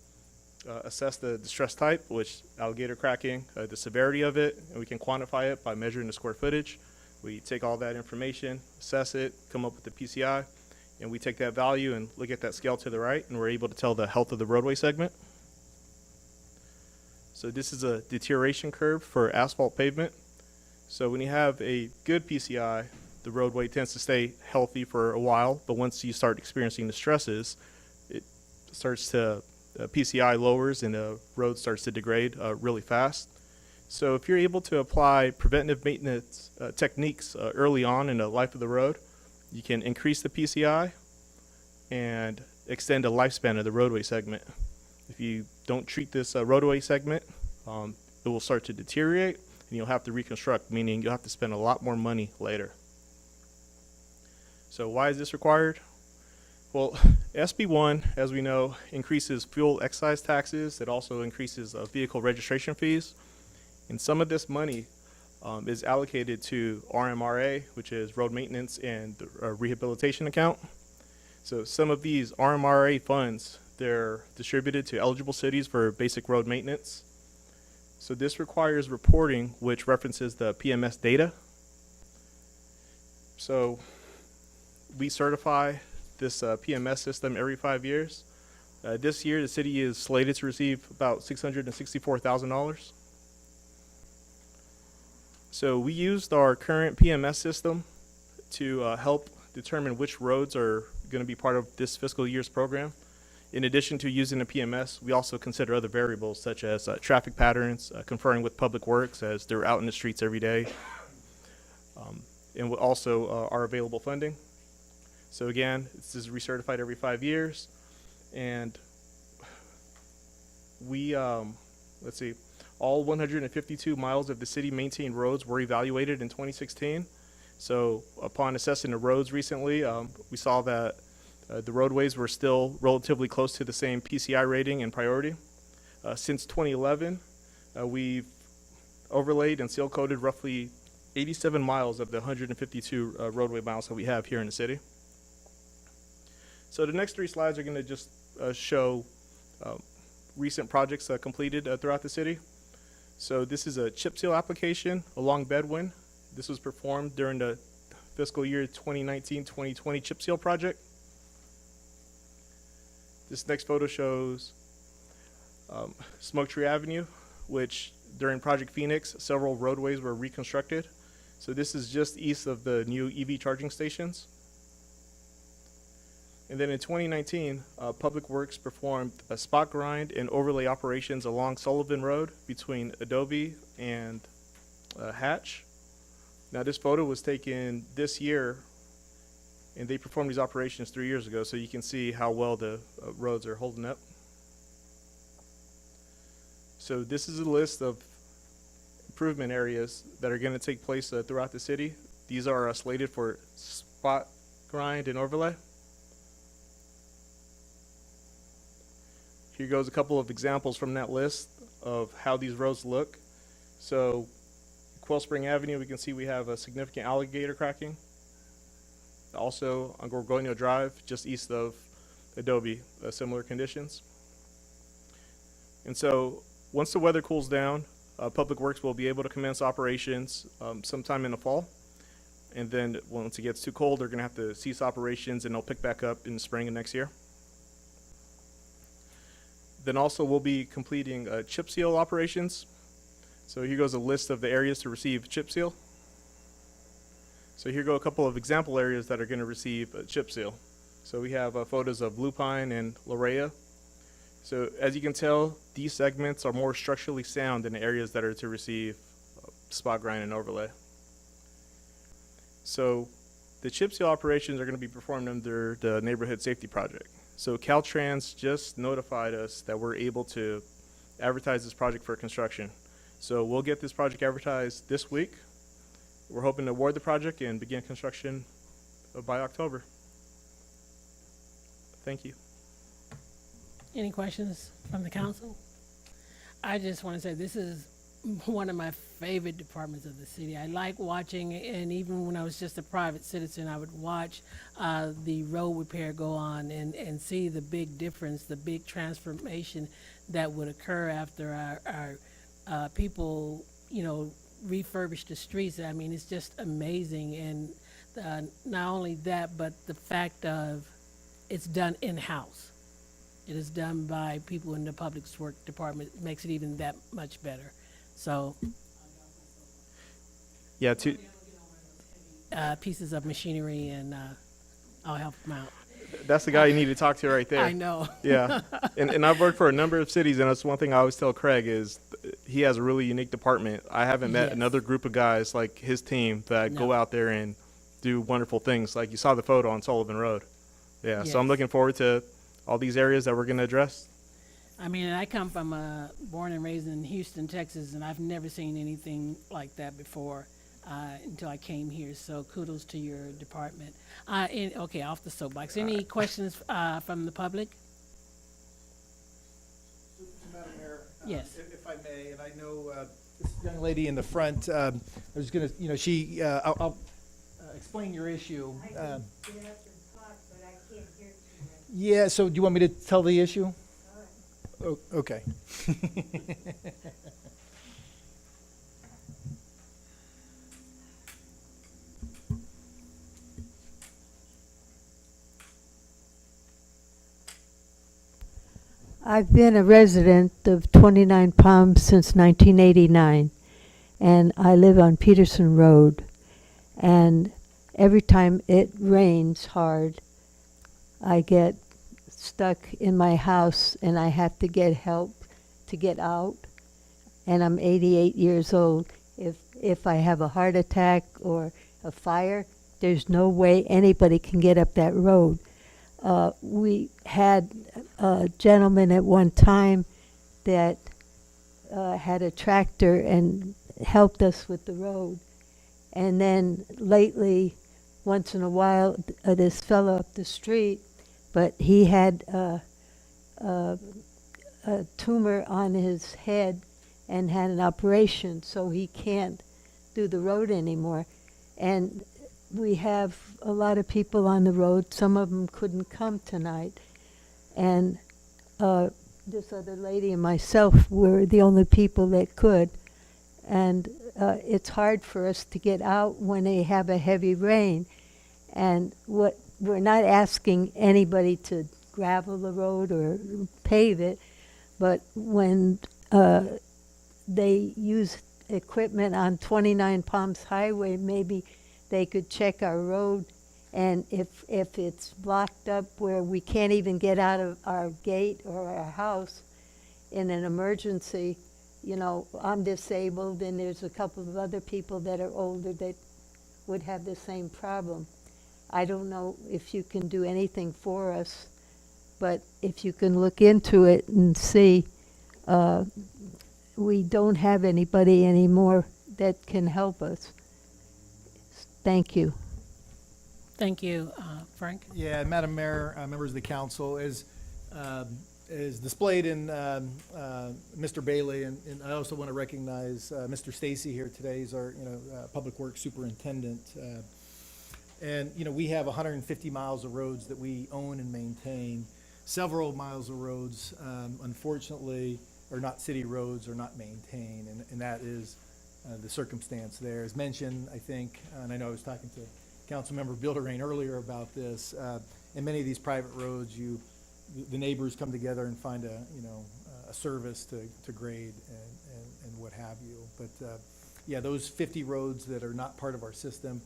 S17: assess the distress type, which alligator cracking, the severity of it, and we can quantify it by measuring the square footage. We take all that information, assess it, come up with the PCI, and we take that value and look at that scale to the right, and we're able to tell the health of the roadway segment. So this is a deterioration curve for asphalt pavement. So when you have a good PCI, the roadway tends to stay healthy for a while, but once you start experiencing the stresses, it starts to, PCI lowers and the road starts to degrade really fast. So if you're able to apply preventive maintenance techniques early on in the life of the road, you can increase the PCI and extend the lifespan of the roadway segment. If you don't treat this roadway segment, it will start to deteriorate and you'll have to reconstruct, meaning you'll have to spend a lot more money later. So why is this required? Well, SB1, as we know, increases fuel excise taxes. It also increases vehicle registration fees. And some of this money is allocated to RMRA, which is road maintenance and rehabilitation account. So some of these RMRA funds, they're distributed to eligible cities for basic road maintenance. So this requires reporting, which references the PMS data. So we certify this PMS system every 5 years. This year, the city is slated to receive about $664,000. So we used our current PMS system to help determine which roads are going to be part of this fiscal year's program. In addition to using the PMS, we also consider other variables such as traffic patterns, conferring with Public Works as they're out in the streets every day, and also our available funding. So again, this is recertified every 5 years, and we, let's see, all 152 miles of the city maintained roads were evaluated in 2016. So upon assessing the roads recently, we saw that the roadways were still relatively close to the same PCI rating and priority. Since 2011, we've overlaid and seal coated roughly 87 miles of the 152 roadway miles that we have here in the city. So the next 3 slides are going to just show recent projects completed throughout the city. So this is a chip seal application along Bedouin. This was performed during the fiscal year 2019-2020 chip seal project. This next photo shows Smoke Tree Avenue, which during Project Phoenix, several roadways were reconstructed. So this is just east of the new EV charging stations. And then in 2019, Public Works performed a spot grind and overlay operations along Sullivan Road between Adobe and Hatch. Now this photo was taken this year, and they performed these operations 3 years ago, so you can see how well the roads are holding up. So this is a list of improvement areas that are going to take place throughout the city. These are slated for spot grind and overlay. Here goes a couple of examples from that list of how these roads look. So Quill Spring Avenue, we can see we have a significant alligator cracking. Also on Gorgonio Drive, just east of Adobe, similar conditions. And so once the weather cools down, Public Works will be able to commence operations sometime in the fall. And then once it gets too cold, they're going to have to cease operations, and they'll pick back up in the spring of next year. Then also we'll be completing chip seal operations. So here goes a list of the areas to receive chip seal. So here go a couple of example areas that are going to receive chip seal. So we have photos of Blue Pine and Lorea. So as you can tell, these segments are more structurally sound than the areas that are to receive spot grind and overlay. So the chip seal operations are going to be performed under the Neighborhood Safety Project. So Caltrans just notified us that we're able to advertise this project for construction. So we'll get this project advertised this week. We're hoping to award the project and begin construction by October. Thank you.
S2: Any questions from the council? I just want to say this is one of my favorite departments of the city. I like watching, and even when I was just a private citizen, I would watch the road repair go on and see the big difference, the big transformation that would occur after our people, refurbish the streets. I mean, it's just amazing. And not only that, but the fact of it's done in-house. It is done by people in the Public Works Department. It makes it even that much better. So,
S17: Yeah,
S2: pieces of machinery, and I'll help them out.
S17: that's the guy you need to talk to right there.
S2: I know.
S17: Yeah, and I've worked for a number of cities, and that's one thing I always tell Craig is he has a really unique department. I haven't met
S2: Yes.
S17: another group of guys like his team that
S2: No.
S17: go out there and do wonderful things. Like you saw the photo on Sullivan Road. Yeah, so I'm
S2: Yes.
S17: looking forward to all these areas that we're going to address.
S2: I mean, I come from born and raised in Houston, Texas, and I've never seen anything like that before until I came here. So kudos to your department. Okay, off the soapbox. Any questions from the public?
S12: Madam Mayor?
S2: Yes.
S12: If I may, and I know this young lady in the front, I was going to, I'll explain your issue. Yeah, so do you want me to tell the issue? Oh, okay.
S10: I've been a resident of 29 Palms since 1989, and I live on Peterson Road. And every time it rains hard, I get stuck in my house and I have to get help to get out. And I'm 88 years old. If I have a heart attack or a fire, there's no way anybody can get up that road. We had a gentleman at one time that had a tractor and helped us with the road. And then lately, once in a while, this fellow up the street, but he had a tumor on his head and had an operation, so he can't do the road anymore. And we have a lot of people on the road. Some of them couldn't come tonight. And this other lady and myself were the only people that could. And it's hard for us to get out when they have a heavy rain. And we're not asking anybody to gravel the road or pave it, but when they use equipment on 29 Palms Highway, maybe they could check our road, and if it's blocked up where we can't even get out of our gate or our house in an emergency, I'm disabled and there's a couple of other people that are older that would have the same problem. I don't know if you can do anything for us, but if you can look into it and see, we don't have anybody anymore that can help us. Thank you.
S2: Thank you, Frank.
S12: Yeah, Madam Mayor, members of the council, as is displayed in Mr. Bailey, and I also want to recognize Mr. Stacy here today. He's our Public Works Superintendent. And we have 150 miles of roads that we own and maintain. Several miles of roads, unfortunately, are not city roads, or not maintained, and that is the circumstance there. As mentioned, I think, and I know I was talking to Councilmember Bilderain earlier about this, in many of these private roads, the neighbors come together and find a service to grade and what have you. But yeah, those 50 roads that are not part of our system,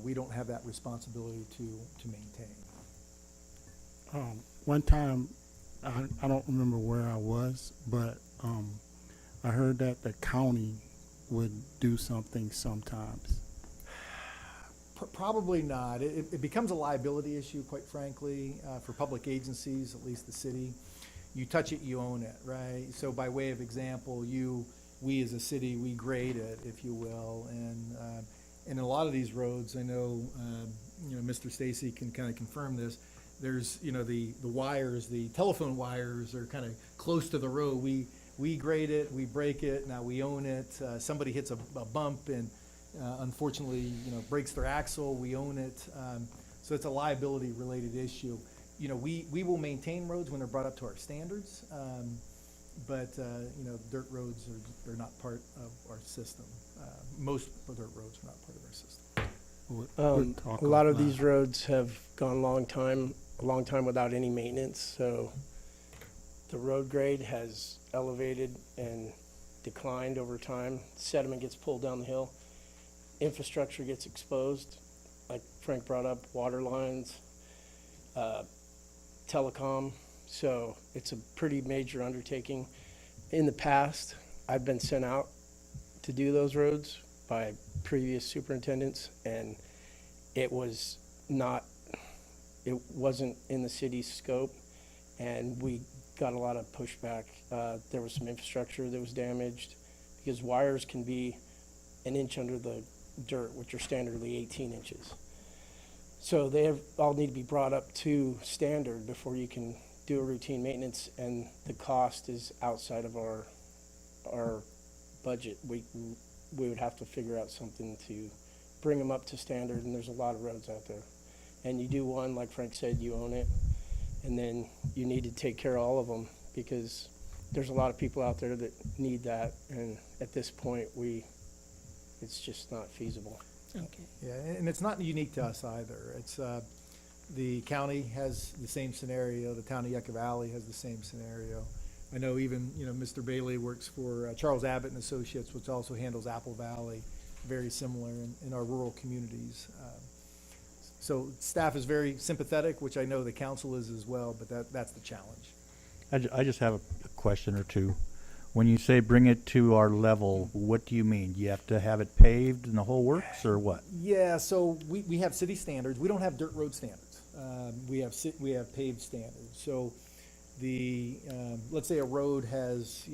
S12: we don't have that responsibility to maintain.
S9: One time, I don't remember where I was, but I heard that the county would do something sometimes.
S12: Probably not. It becomes a liability issue, quite frankly, for public agencies, at least the city. You touch it, you own it, right? So by way of example, we as a city, we grade it, if you will, and in a lot of these roads, I know, Mr. Stacy can kind of confirm this. There's, the wires, the telephone wires are kind of close to the road. We grade it, we break it, now we own it. Somebody hits a bump and unfortunately, breaks their axle, we own it. So it's a liability related issue. We will maintain roads when they're brought up to our standards. but, dirt roads are not part of our system. Most dirt roads are not part of our system.
S18: A lot of these roads have gone a long time without any maintenance, so the road grade has elevated and declined over time. Sediment gets pulled down the hill. Infrastructure gets exposed, like Frank brought up, water lines, telecom. So it's a pretty major undertaking. In the past, I've been sent out to do those roads by previous superintendents, and it wasn't in the city's scope, and we got a lot of pushback. There was some infrastructure that was damaged because wires can be an inch under the dirt, which are standardly 18 inches. So they all need to be brought up to standard before you can do a routine maintenance, and the cost is outside of our budget. We would have to figure out something to bring them up to standard, and there's a lot of roads out there. And you do one, like Frank said, you own it, and then you need to take care of all of them because there's a lot of people out there that need that, and at this point, it's just not feasible.
S2: Okay.
S12: Yeah, and it's not unique to us either. It's, the county has the same scenario, the town of Yucca Valley has the same scenario. I know even, Mr. Bailey works for Charles Abbott and Associates, which also handles Apple Valley, very similar in our rural communities. So staff is very sympathetic, which I know the council is as well, but that's the challenge.
S8: I just have a question or two. When you say bring it to our level, what do you mean? You have to have it paved and the whole works, or what?
S12: Yeah, so we have city standards. We don't have dirt road standards. We have paved standards. So let's say a road has,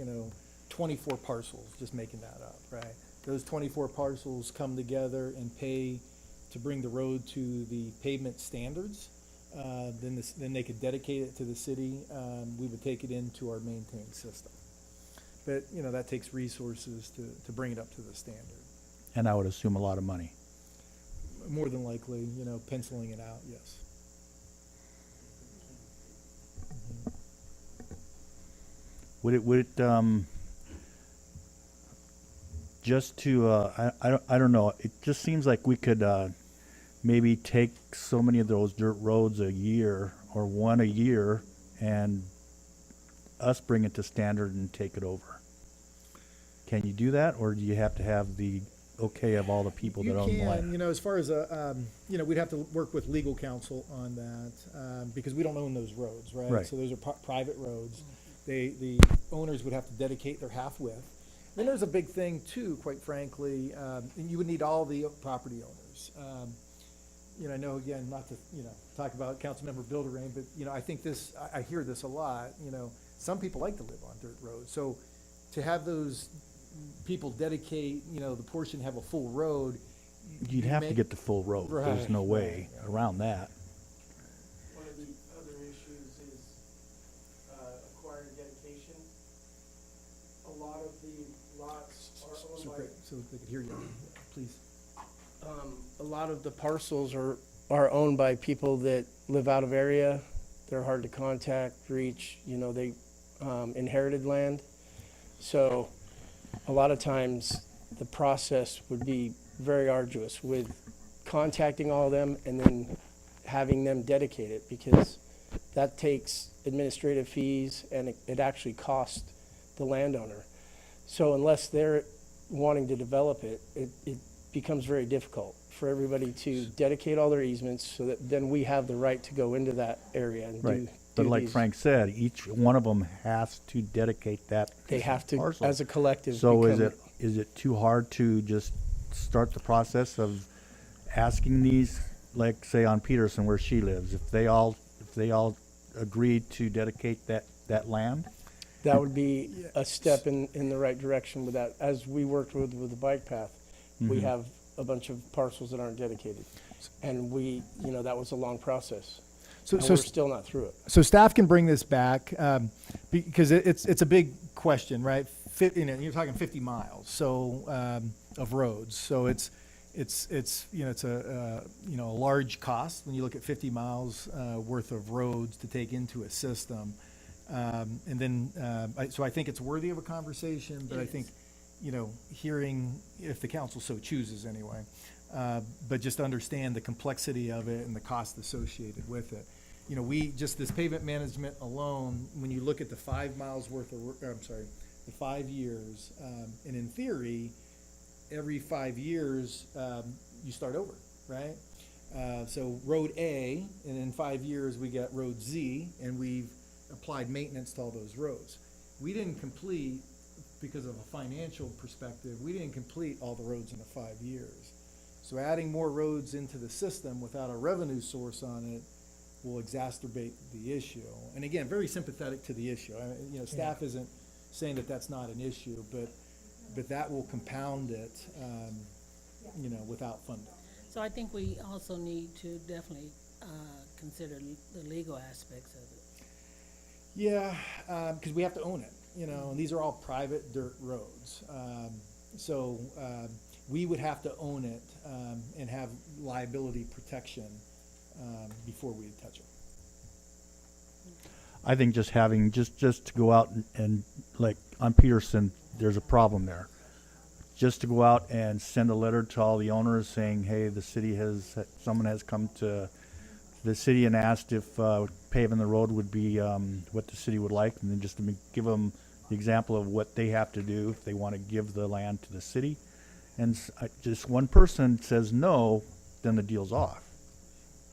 S12: 24 parcels, just making that up, right? Those 24 parcels come together and pay to bring the road to the pavement standards. Then they could dedicate it to the city. We would take it into our maintained system. But, that takes resources to bring it up to the standard.
S8: And I would assume a lot of money.
S12: More than likely, penciling it out, yes.
S8: Would it just to I don't know, it just seems like we could maybe take so many of those dirt roads a year or one a year and us bring it to standard and take it over. Can you do that, or do you have to have the okay of all the people that own the land?
S12: You can, as far as we'd have to work with legal counsel on that because we don't own those roads, right?
S8: Right.
S12: So those are private roads. The owners would have to dedicate their half width. Then there's a big thing too, quite frankly, and you would need all the property owners. I know, again, not to, talk about Councilmember Bilderrain, but, I think I hear this a lot, some people like to live on dirt roads. So to have those people dedicate, the portion, have a full road.
S8: You'd have to get the full road.
S12: Right,
S8: There's no way around that.
S18: One of the other issues is acquired dedication. A lot of the lots are owned by...
S12: So they could hear you, please.
S18: A lot of the parcels are owned by people that live out of area. They're hard to contact, reach, they inherited land. So a lot of times the process would be very arduous with contacting all of them and then having them dedicate it, because that takes administrative fees and it actually costs the landowner. So unless they're wanting to develop it, it becomes very difficult for everybody to dedicate all their easements so that then we have the right to go into that area and
S8: Right.
S18: do
S8: But like
S18: these.
S8: Frank said, each one of them has to dedicate that.
S18: They have to,
S8: parcel.
S18: as a collective.
S8: So
S18: become-
S8: is it too hard to just start the process of asking these, like say on Peterson where she lives, if they all agreed to dedicate that land?
S18: That would be a step in the right direction with that. As we worked with the bike path, we
S8: Mhm.
S18: have a bunch of parcels that aren't dedicated. And that was a long process.
S12: So
S18: We're still not through it.
S12: So staff can bring this back because it's a big question, right? You're talking 50 miles of roads. So it's a large cost when you look at 50 miles worth of roads to take into a system. And then, so I think it's worthy of a conversation, but I think, hearing, if the council so chooses anyway, but just understand the complexity of it and the cost associated with it. This pavement management alone, when you look at the 5 miles worth of, the 5 years, and in theory, every 5 years, you start over, right? So Road A, and in 5 years, we got Road Z, and we've applied maintenance to all those roads. We didn't complete, because of a financial perspective, we didn't complete all the roads in the 5 years. So adding more roads into the system without a revenue source on it will exacerbate the issue. And again, very sympathetic to the issue. Staff isn't saying that that's not an issue, but that will compound it, without funding.
S2: So I think we also need to definitely consider the legal aspects of it.
S12: Yeah, because we have to own it, and these are all private dirt roads. So we would have to own it and have liability protection before we touch it.
S8: I think just having, just to go out and like on Peterson, there's a problem there. Just to go out and send a letter to all the owners saying, hey, someone has come to the city and asked if paving the road would be what the city would like, and then just to give them the example of what they have to do if they want to give the land to the city. And just one person says no, then the deal's off.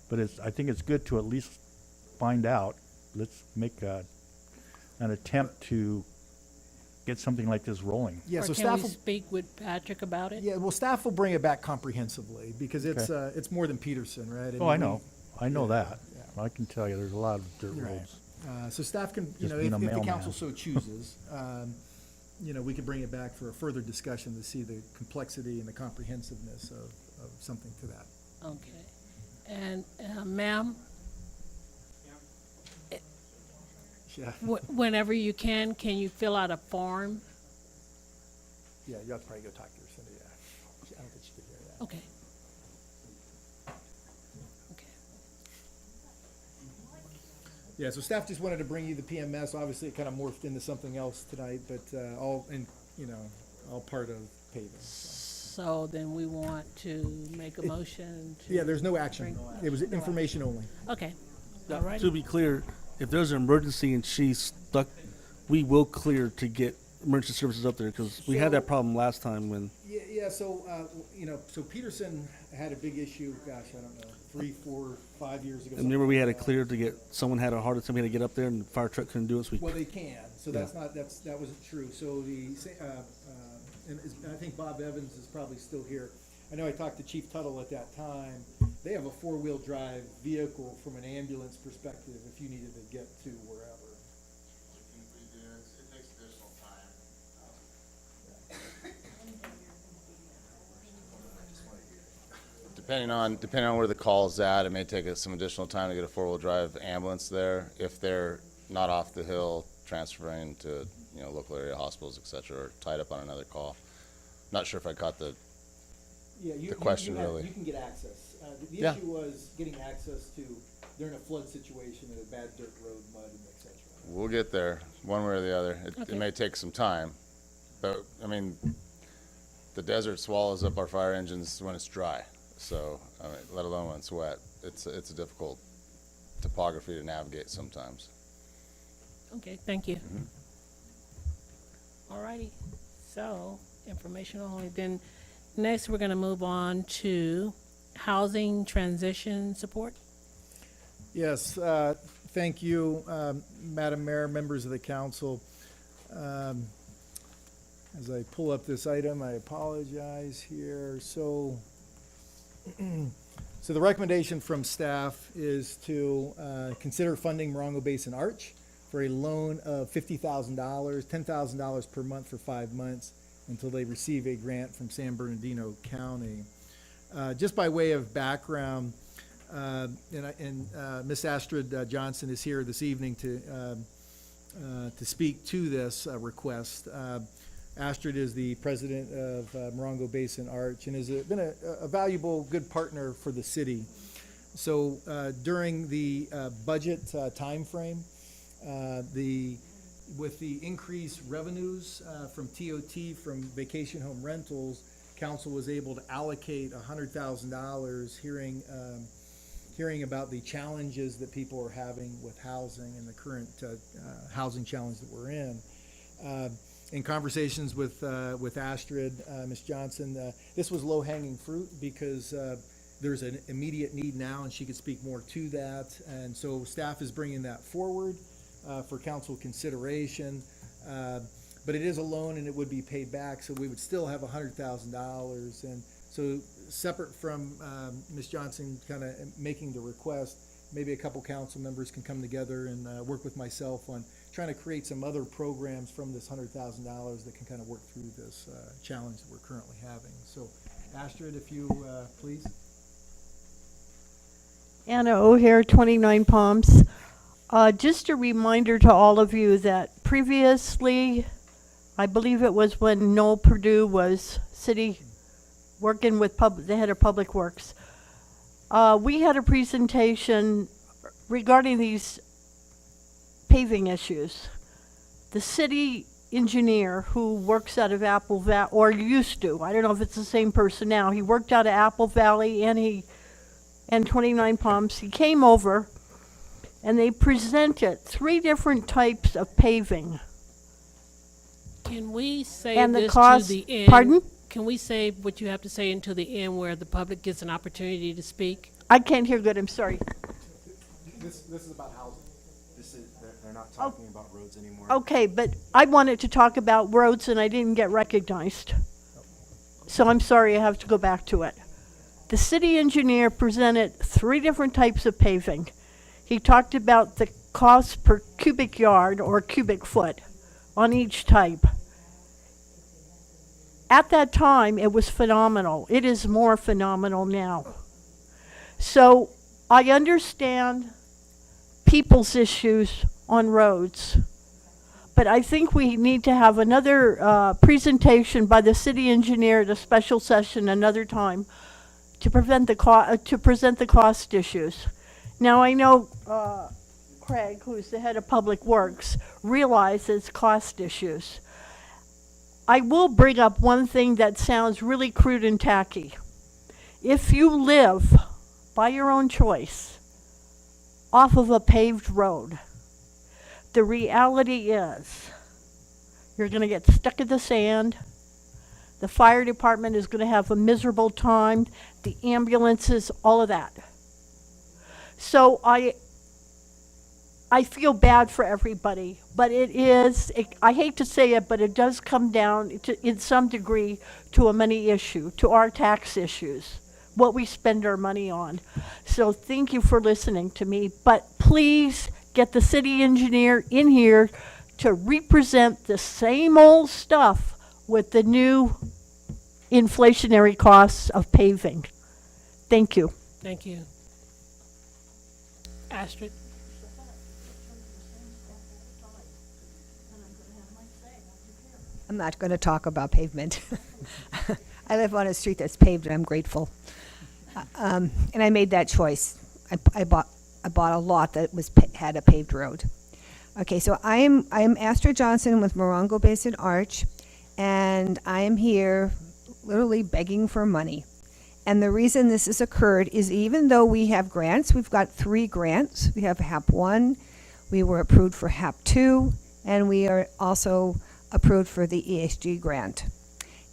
S8: But I think it's good to at least find out. Let's make an attempt to get something like this rolling.
S12: Yeah, so
S2: Or can
S12: staff
S2: we
S12: will,
S2: speak with Patrick about it?
S12: yeah, well, staff will bring it back comprehensively because it's more than Peterson, right?
S8: I know that.
S12: Yeah.
S8: I can tell you, there's a lot of dirt
S12: Right.
S8: roads.
S12: So staff can,
S8: Just
S12: if
S8: being a
S12: the
S8: mailman.
S12: council so chooses, we could bring it back for a further discussion to see the complexity and the comprehensiveness of something to that.
S2: Okay. And, ma'am,
S12: Yeah,
S2: whenever you can you fill out a form?
S12: yeah, you have to probably go talk to her, Cindy, yeah. I don't think she could hear that.
S2: Okay. Okay.
S12: Yeah, so staff just wanted to bring you the PMS. Obviously, it kind of morphed into something else tonight, but all part of paving.
S2: So then we want to make a motion to.
S12: Yeah, there's no action.
S2: bring-
S12: It was information only.
S2: Okay.
S6: Now,
S2: All right.
S6: to be clear, if there's an emergency and she's stuck, we will clear to get emergency services up there, because we had that problem last time when.
S12: Yeah, so, so Peterson had a big issue, gosh, I don't know, 3, 4, 5 years ago.
S6: And remember, we had it
S12: something like
S6: cleared to get, someone had a heart attack, we had to get up there and the fire truck couldn't do it, so we.
S12: Well, they can, so
S6: Yeah.
S12: that wasn't true. So and I think Bob Evans is probably still here. I know I talked to Chief Tuttle at that time. They have a 4-wheel drive vehicle from an ambulance perspective if you needed to get to wherever.
S19: It takes additional time. Depending on where the call's at, it may take us some additional time to get a 4-wheel drive ambulance there. If they're not off the hill, transferring to, local area hospitals, et cetera, or tied up on another call. Not sure if I caught the question really.
S12: You can get access. The
S19: Yeah.
S12: issue was getting access to, they're in a flood situation in a bad dirt road, mud, and et cetera.
S19: We'll get there, one way or the other. It
S2: Okay.
S19: may take some time, but, the desert swallows up our fire engines when it's dry, so, let alone when it's wet. It's a difficult topography to navigate sometimes.
S2: Okay, thank you. All righty. So, information only. Then next, we're going to move on to housing transition support.
S12: Yes, thank you, Madam Mayor, members of the council. As I pull up this item, I apologize here. So the recommendation from staff is to consider funding Morongo Basin Arch for a loan of $50,000, $10,000 per month for 5 months until they receive a grant from San Bernardino County. Just by way of background, Miss Astrid Johnson is here this evening to speak to this request. Astrid is the president of Morongo Basin Arch and has been a valuable, good partner for the city. So during the budget timeframe, With the increased revenues from TOT, from vacation home rentals, council was able to allocate $100,000, hearing about the challenges that people are having with housing and the current housing challenge that we're in. In conversations with Astrid, Ms. Johnson, this was low-hanging fruit because there's an immediate need now, and she could speak more to that. And so staff is bringing that forward for council consideration. But it is a loan and it would be paid back, so we would still have $100,000. And so separate from Ms. Johnson kind of making the request, maybe a couple council members can come together and work with myself on trying to create some other programs from this $100,000 that can kind of work through this challenge that we're currently having. So Astrid, if you please.
S10: Anna O'Hare, 29 Palms. Just a reminder to all of you that previously, I believe it was when Noel Perdue was city working with the head of Public Works. We had a presentation regarding these paving issues. The city engineer who works out of Apple Valley, or used to, I don't know if it's the same person now, he worked out of Apple Valley and 29 Palms. He came over and they presented 3 different types of paving.
S2: Can we save
S10: And the
S2: this
S10: cost-
S2: to the end?
S10: Pardon?
S2: Can we save what you have to say until the end where the public gets an opportunity to speak?
S10: I can't hear good, I'm sorry.
S12: This is about housing.
S15: They're not talking about roads anymore.
S10: Okay, but I wanted to talk about roads and I didn't get recognized. So I'm sorry, I have to go back to it. The city engineer presented 3 different types of paving. He talked about the cost per cubic yard or cubic foot on each type. At that time, it was phenomenal. It is more phenomenal now. So I understand people's issues on roads, but I think we need to have another presentation by the city engineer at a special session another time to present the cost issues. Now I know Craig, who's the head of Public Works, realizes cost issues. I will bring up one thing that sounds really crude and tacky. If you live by your own choice off of a paved road, the reality is you're going to get stuck in the sand. The fire department is going to have a miserable time. The ambulances, all of that. So I feel bad for everybody, but I hate to say it, but it does come down to, in some degree, to a money issue, to our tax issues, what we spend our money on. So thank you for listening to me, but please get the city engineer in here to represent the same old stuff with the new inflationary costs of paving. Thank you.
S2: Thank you. Astrid?
S20: I'm not going to talk about pavement. I live on a street that's paved, and I'm grateful. And I made that choice. I bought a lot that had a paved road. Okay, so I'm Astrid Johnson with Morongo Basin Arch, and I am here literally begging for money. And the reason this has occurred is even though we have grants, we've got 3 grants. We have HAP1, we were approved for HAP2, and we are also approved for the ESG grant.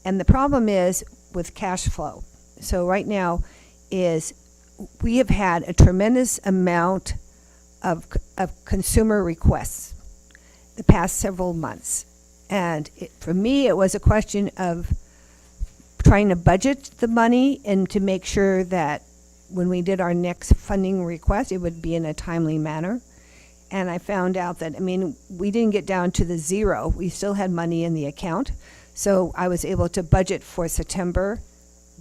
S20: And the problem is with cash flow. So right now is we have had a tremendous amount of consumer requests the past several months. And for me, it was a question of trying to budget the money and to make sure that when we did our next funding request, it would be in a timely manner. And I found out that, we didn't get down to the 0. We still had money in the account. So I was able to budget for September.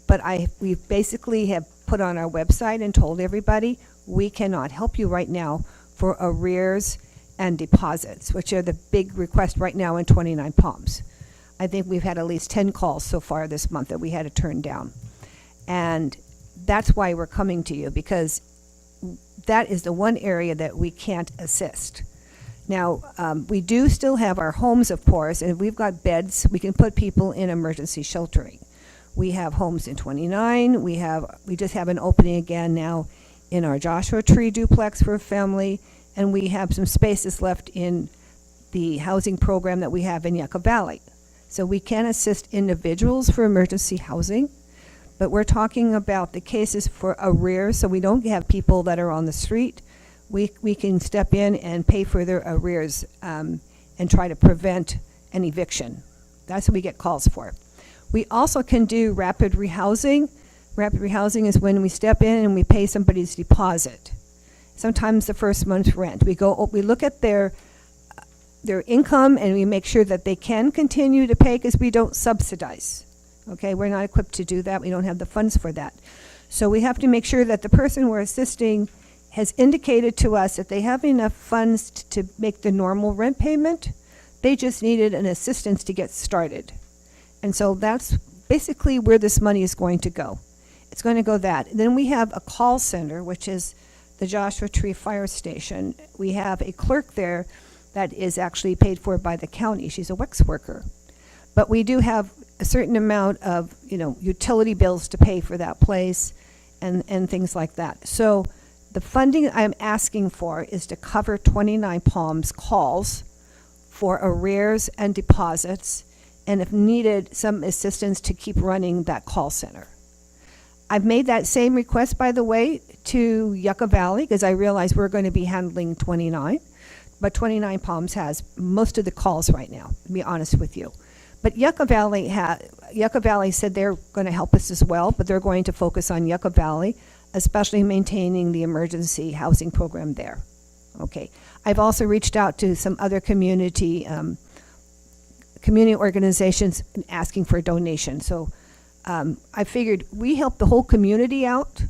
S20: But we basically have put on our website and told everybody, we cannot help you right now for arrears and deposits, which are the big request right now in 29 Palms. I think we've had at least 10 calls so far this month that we had to turn down. And that's why we're coming to you, because that is the one area that we can't assist. Now, we do still have our homes, of course, and we've got beds. We can put people in emergency sheltering. We have homes in 29. We just have an opening again now in our Joshua Tree duplex for a family, and we have some spaces left in the housing program that we have in Yucca Valley. So we can assist individuals for emergency housing, but we're talking about the cases for arrears, so we don't have people that are on the street. We can step in and pay for their arrears and try to prevent an eviction. That's what we get calls for. We also can do rapid rehousing. Rapid rehousing is when we step in and we pay somebody's deposit. Sometimes the first month's rent. We look at their income and we make sure that they can continue to pay because we don't subsidize. Okay, we're not equipped to do that. We don't have the funds for that. So we have to make sure that the person we're assisting has indicated to us that they have enough funds to make the normal rent payment. They just needed an assistance to get started. And so that's basically where this money is going to go. It's going to go that. Then we have a call center, which is the Joshua Tree Fire Station. We have a clerk there that is actually paid for by the county. She's a WEX worker. But we do have a certain amount of, utility bills to pay for that place and things like that. So the funding I'm asking for is to cover 29 Palms calls for arrears and deposits, and if needed, some assistance to keep running that call center. I've made that same request, by the way, to Yucca Valley, because I realize we're going to be handling 29, but 29 Palms has most of the calls right now, to be honest with you. But Yucca Valley said they're going to help us as well, but they're going to focus on Yucca Valley, especially maintaining the emergency housing program there. Okay. I've also reached out to some other community organizations asking for a donation. So I figured we help the whole community out.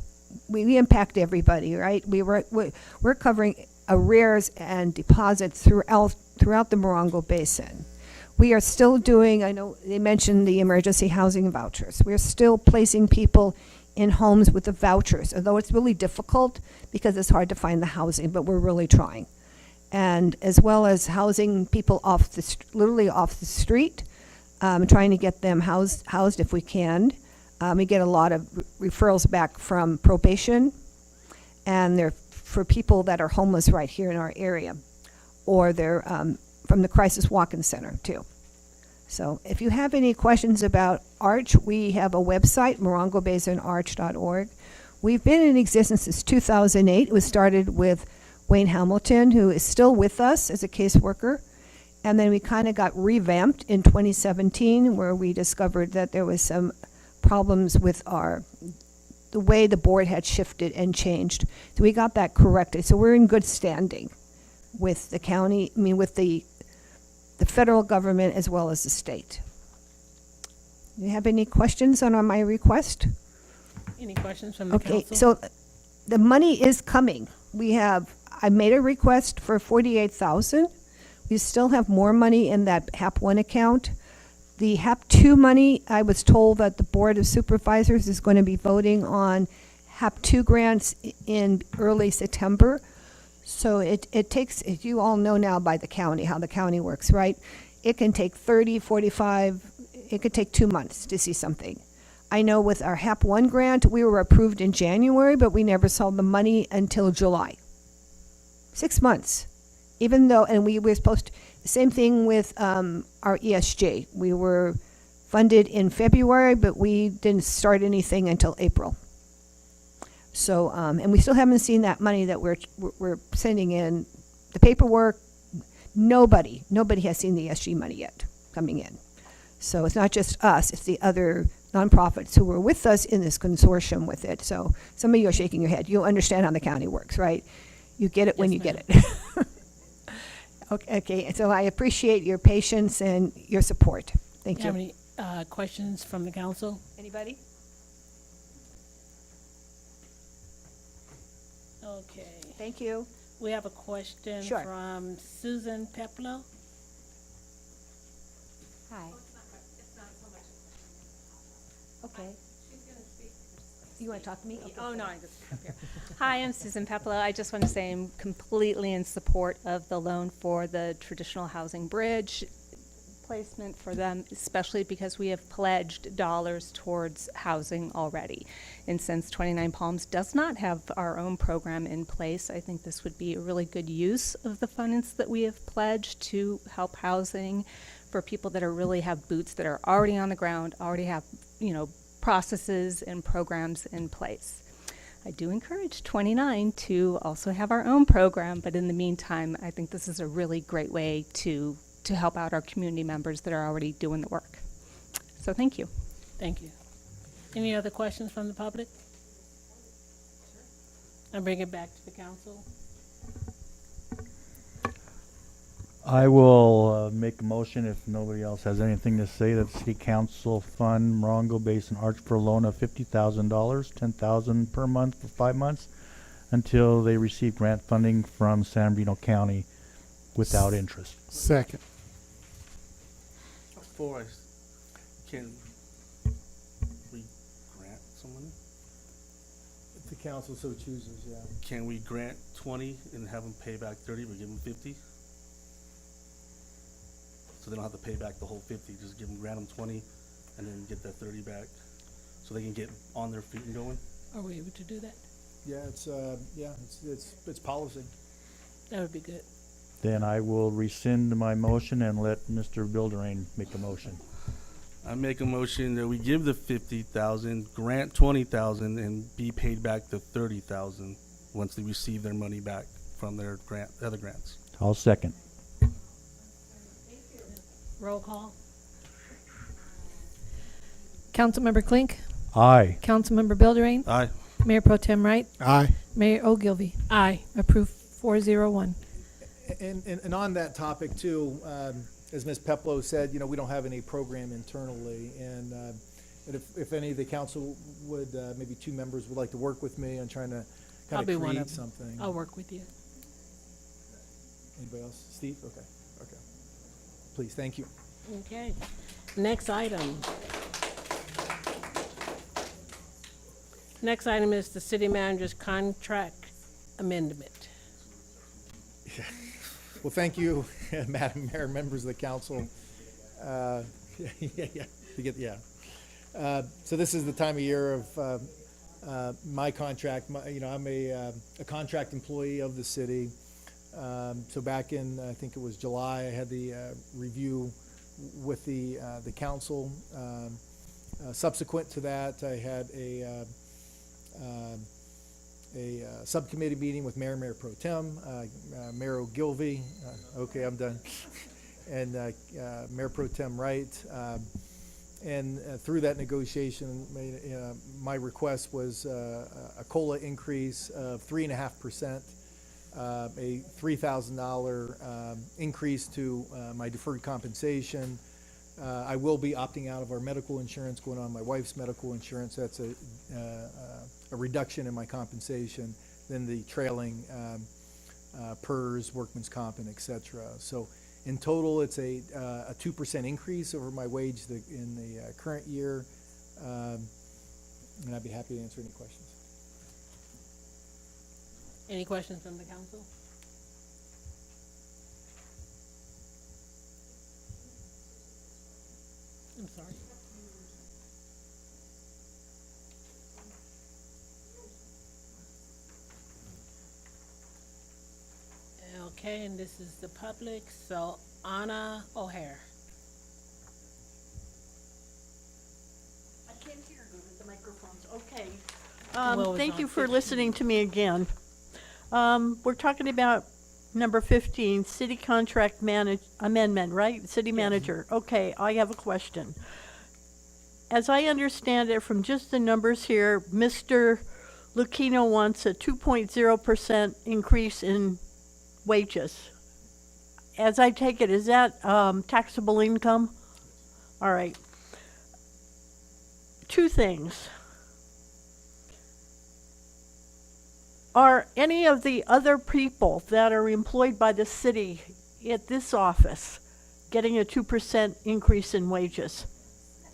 S20: We impact everybody, right? We're covering arrears and deposits throughout the Morongo Basin. We are still doing, I know they mentioned the emergency housing vouchers. We're still placing people in homes with the vouchers, although it's really difficult because it's hard to find the housing, but we're really trying. And as well as housing people literally off the street, trying to get them housed if we can. We get a lot of referrals back from probation, and they're for people that are homeless right here in our area, or they're from the Crisis Walk-in Center too. So if you have any questions about Arch, we have a website, morongobasinarch.org. We've been in existence since 2008. It was started with Wayne Hamilton, who is still with us as a caseworker. And then we kind of got revamped in 2017, where we discovered that there was some problems with the way the board had shifted and changed. So we got that corrected. So we're in good standing with the county, with the federal government as well as the state. Do you have any questions on my request?
S2: Any questions from the council?
S20: Okay, so the money is coming. I made a request for $48,000. We still have more money in that HAP1 account. The HAP2 money, I was told that the Board of Supervisors is going to be voting on HAP2 grants in early September. So it takes, as you all know now by the county, how the county works, right? It can take 30, 45, it could take 2 months to see something. I know with our HAP1 grant, we were approved in January, but we never saw the money until July. 6 months. Even though, and we were supposed to, the same thing with our ESG. We were funded in February, but we didn't start anything until April. So, and we still haven't seen that money that we're sending in, the paperwork. Nobody has seen the ESG money yet coming in. So it's not just us, it's the other nonprofits who were with us in this consortium with it. So some of you are shaking your head. You understand how the county works, right? You get it when you get it. Okay, so I appreciate your patience and your support. Thank you.
S2: Do you have any questions from the council?
S20: Anybody?
S2: Okay.
S20: Thank you.
S2: We have a question
S20: Sure.
S2: from Susan Peplo.
S20: Hi. Okay. You want to talk to me?
S21: Oh, no, I just up here. Hi, I'm Susan Pepolo. I just want to say I'm completely in support of the loan for the traditional housing bridge placement for them, especially because we have pledged dollars towards housing already. And since 29 Palms does not have our own program in place, I think this would be a really good use of the funds that we have pledged to help housing for people that are really have boots that are already on the ground, already have, processes and programs in place. I do encourage 29 to also have our own program, but in the meantime, I think this is a really great way to help out our community members that are already doing the work. So thank you.
S2: Thank you. Any other questions from the public? I bring it back to the council.
S8: I will make a motion if nobody else has anything to say that the City Council fund Morongo Basin Arch for a loan of $50,000, $10,000 per month for 5 months until they receive grant funding from San Bernardino County without interest.
S9: Second.
S6: Before can we grant someone?
S12: If the council so chooses, yeah.
S6: Can we grant 20 and have them pay back 30, but give them 50? So they don't have to pay back the whole 50, just grant them 20 and then get that 30 back so they can get on their feet and going?
S2: Are we able to do that?
S12: Yeah, it's policy.
S2: That would be good.
S8: Then I will rescind my motion and let Mr. Bilderain make a motion.
S6: I make a motion that we give the 50,000, grant 20,000, and be paid back the 30,000 once they receive their money back from their other grants.
S8: I'll second.
S2: Roll call.
S4: Councilmember Klink,
S8: Aye.
S4: Councilmember Bilderain,
S6: Aye.
S4: Mayor Pro Tem Wright,
S9: Aye.
S4: Mayor Ogilvy.
S2: Aye.
S4: Approved 401.
S12: And on that topic too, as Ms. Peplo said, we don't have any program internally, and if any of the council would, maybe 2 members would like to work with me on trying to
S2: I'll
S12: kind
S2: be
S12: of
S2: one
S12: create
S2: of them.
S12: something.
S2: I'll work with you.
S12: Anybody else? Steve? Okay. Please, thank you.
S2: Okay. Next item. Next item is the city manager's contract amendment.
S12: Well, thank you, Madam Mayor, members of the council. So this is the time of year of my contract. I'm a contract employee of the city. So back in, I think it was July, I had the review with the council. Subsequent to that, I had a subcommittee meeting with Mayor Pro Tem, Mayor Ogilvy. Okay, I'm done. And Mayor Pro Tem Wright. And through that negotiation, my request was a COLA increase of 3.5%. A $3,000 increase to my deferred compensation. I will be opting out of our medical insurance, going on my wife's medical insurance. That's a reduction in my compensation. Then the trailing PERS, workman's comp, and et cetera. So in total, it's a 2% increase over my wage in the current year. And I'd be happy to answer any questions.
S2: Any questions from the council? I'm sorry. Okay, and this is the public, so Anna O'Hare.
S22: I can't hear you with the microphones. Okay.
S2: Well,
S22: Thank
S2: it's
S22: you
S2: on
S22: for
S2: 15.
S22: listening to me again. We're talking about number 15, city contract amendment, right? City manager. Okay, I have a question. As I understand it from just the numbers here, Mr. Lucchino wants a 2.0% increase in wages. As I take it, is that taxable income? All right. 2 things. Are any of the other people that are employed by the city at this office getting a 2% increase in wages?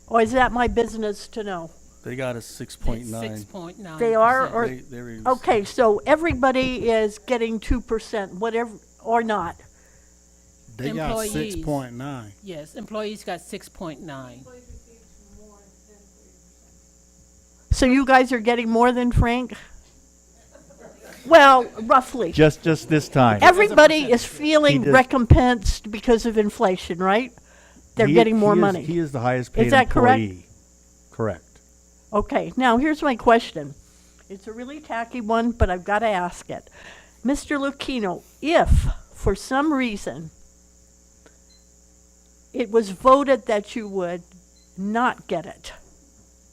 S22: Or is that my business to know?
S6: They got a 6.9.
S2: 6.9%.
S22: They are, or,
S6: They were-
S22: okay, so everybody is getting 2%, whatever, or not?
S9: They got
S2: Employees.
S9: 6.9.
S2: Yes, employees got 6.9.
S22: So you guys are getting more than Frank? Well, roughly.
S8: Just this time.
S22: Everybody is feeling
S8: He did-
S22: recompensed because of inflation, right? They're
S8: He-
S22: getting more
S8: he is-
S22: money.
S8: He is the highest paid
S22: Is that correct?
S8: employee. Correct.
S22: Okay, now here's my question. It's a really tacky one, but I've got to ask it. Mr. Lucchino, if for some reason it was voted that you would not get it,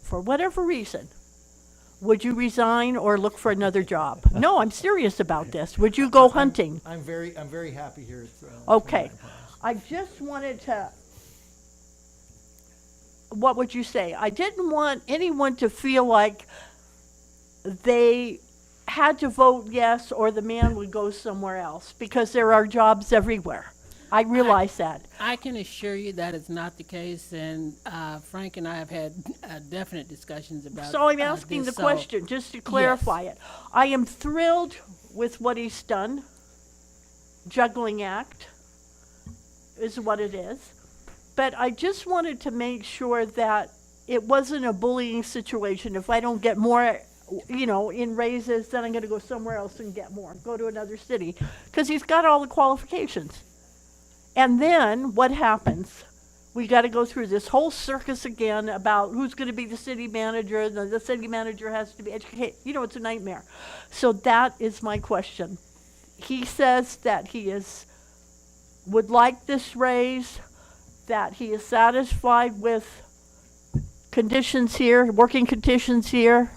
S22: for whatever reason, would you resign or look for another job? No, I'm serious about this. Would you go hunting?
S12: I'm very happy here.
S22: Okay. I just wanted to, what would you say? I didn't want anyone to feel like they had to vote yes or the man would go somewhere else, because there are jobs everywhere. I realize that.
S2: I can assure you that is not the case, and Frank and I have had definite discussions about
S22: So I'm asking the
S2: this,
S22: question, just to clarify it. I am thrilled with what he's done. Juggling act is what it is. But I just wanted to make sure that it wasn't a bullying situation. If I don't get more, in raises, then I'm going to go somewhere else and get more, go to another city, because he's got all the qualifications. And then what happens? We got to go through this whole circus again about who's going to be the city manager, and the city manager has to be educated. It's a nightmare. So that is my question. He says that he would like this raise, that he is satisfied with conditions here, working conditions here,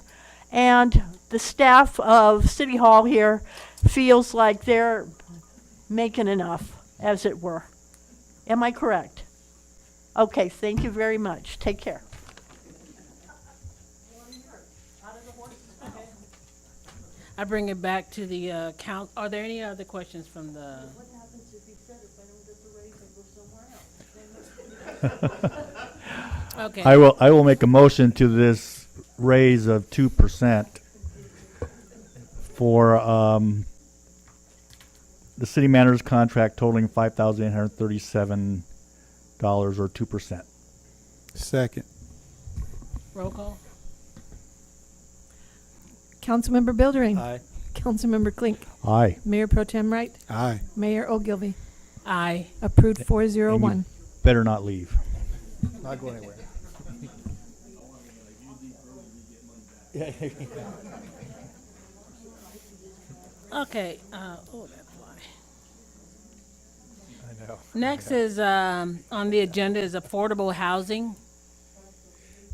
S22: and the staff of City Hall here feels like they're making enough, as it were. Am I correct? Okay, thank you very much. Take care.
S2: I bring it back to the count. Are there any other questions from the?
S22: What happens if he said if I don't get the raise, I go somewhere else?
S2: Okay.
S8: I will make a motion to this raise of 2% for the city manager's contract totaling $5,837 or 2%.
S9: Second.
S2: Roll call.
S4: Councilmember Bildering.
S12: Aye.
S4: Councilmember Klink.
S8: Aye.
S4: Mayor Pro Tem Wright.
S9: Aye.
S4: Mayor Ogilvy.
S2: Aye.
S4: Approved
S8: And
S4: 401.
S8: you better not leave.
S12: Not going anywhere.
S2: Okay. Oh, that fly.
S12: I know.
S2: Next is on the agenda is affordable housing.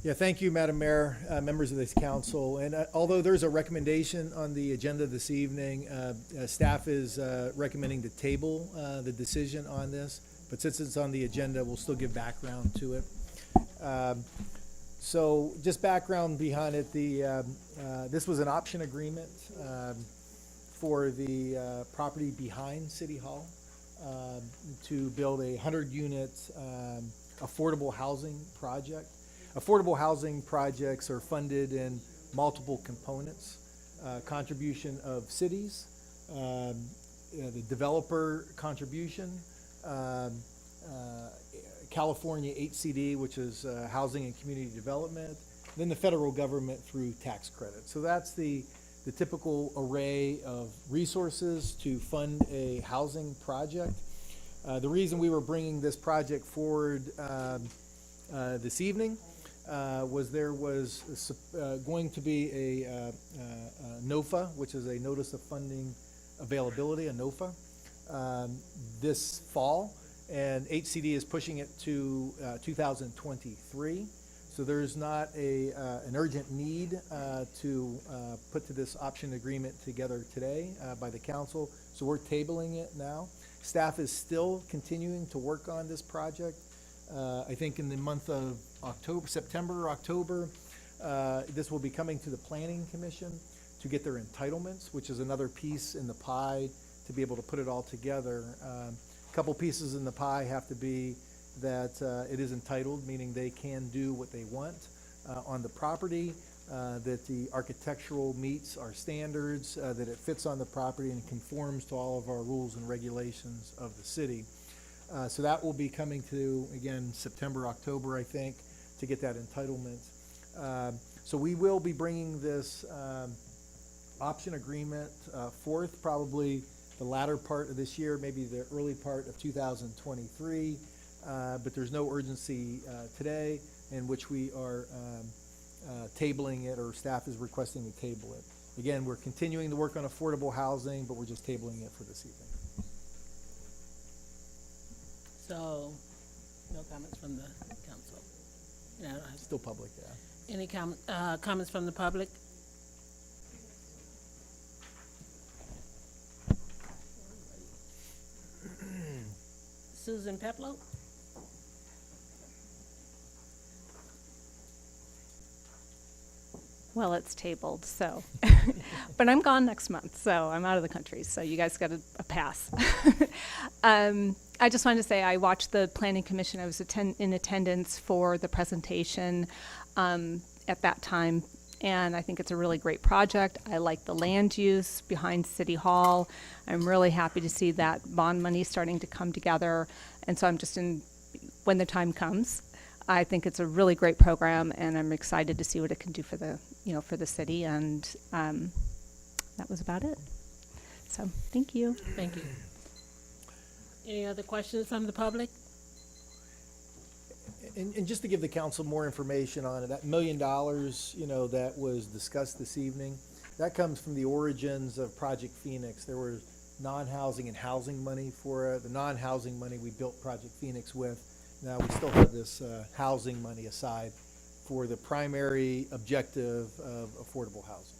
S12: Yeah, thank you, Madam Mayor, members of this council. And although there's a recommendation on the agenda this evening, staff is recommending to table the decision on this. But since it's on the agenda, we'll still give background to it. So just background behind it, this was an option agreement for the property behind City Hall to build a 100-unit affordable housing project. Affordable housing projects are funded in multiple components. Contribution of cities, the developer contribution, California HCD, which is Housing and Community Development, then the federal government through tax credit. So that's the typical array of resources to fund a housing project. The reason we were bringing this project forward this evening was there was going to be a NOFA, which is a Notice of Funding Availability, a NOFA, this fall, and HCD is pushing it to 2023. So there's not an urgent need to put to this option agreement together today by the council, so we're tabling it now. Staff is still continuing to work on this project. I think in the month of September, October, this will be coming to the Planning Commission to get their entitlements, which is another piece in the pie to be able to put it all together. A couple pieces in the pie have to be that it is entitled, meaning they can do what they want. on the property, that the architectural meets our standards, that it fits on the property and conforms to all of our rules and regulations of the city. So that will be coming to, again, September, October, I think, to get that entitlement. So we will be bringing this option agreement forth probably the latter part of this year, maybe the early part of 2023. But there's no urgency today in which we are tabling it, or staff is requesting to table it. Again, we're continuing to work on affordable housing, but we're just tabling it for this evening.
S2: So, no comments from the council? Yeah,
S12: Still public, yeah.
S2: any comments from the public? Susan Peplow?
S21: Well, it's tabled, so. But I'm gone next month, so I'm out of the country, so you guys got a pass. I just wanted to say I watched the Planning Commission. I was in attendance for the presentation at that time, and I think it's a really great project. I like the land use behind City Hall. I'm really happy to see that bond money starting to come together, and so I'm just when the time comes, I think it's a really great program, and I'm excited to see what it can do for the, for the city, and that was about it. So, thank you.
S2: Thank you. Any other questions from the public?
S12: And just to give the council more information on it, that $1 million, that was discussed this evening, that comes from the origins of Project Phoenix. There was non-housing and housing money for it. The non-housing money we built Project Phoenix with. Now we still have this housing money aside for the primary objective of affordable housing.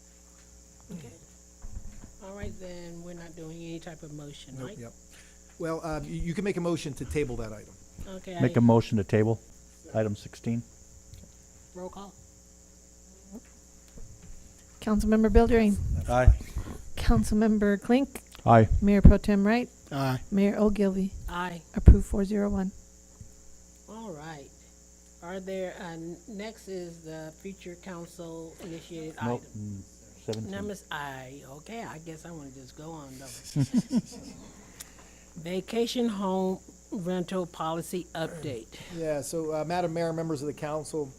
S2: Okay. All right, then, we're not doing any type of motion,
S12: Nope,
S2: right?
S12: yep. Well, you can make a motion to table that item.
S2: Okay.
S8: Make a motion to table, item 16.
S2: Roll call.
S4: Councilmember Bilgering.
S8: Aye.
S4: Councilmember Klink.
S8: Aye.
S4: Mayor Pro Tem Wright.
S9: Aye.
S4: Mayor Ogilvy.
S2: Aye.
S4: Approved 401.
S2: All right. Are there, next is the future council initiated
S8: Nope.
S2: item.
S8: 17.
S2: Numbers, okay, I guess I want to just go on, though. Vacation home rental policy update.
S12: Yeah, so Madam Mayor, members of the council,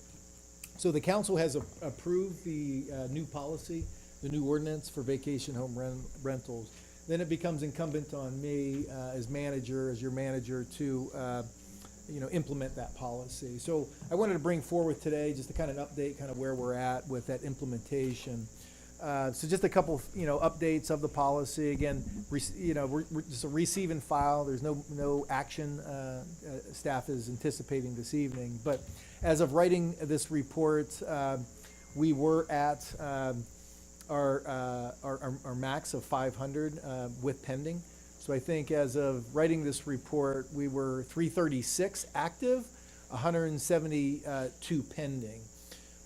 S12: so the council has approved the new policy, the new ordinance for vacation home rentals. Then it becomes incumbent on me as your manager to implement that policy. So I wanted to bring forward today just to kind of update kind of where we're at with that implementation. So just a couple, updates of the policy. Again, we're just a receive and file. There's no action staff is anticipating this evening. But as of writing this report, we were at our max of 500 with pending. So I think as of writing this report, we were 336 active, 172 pending.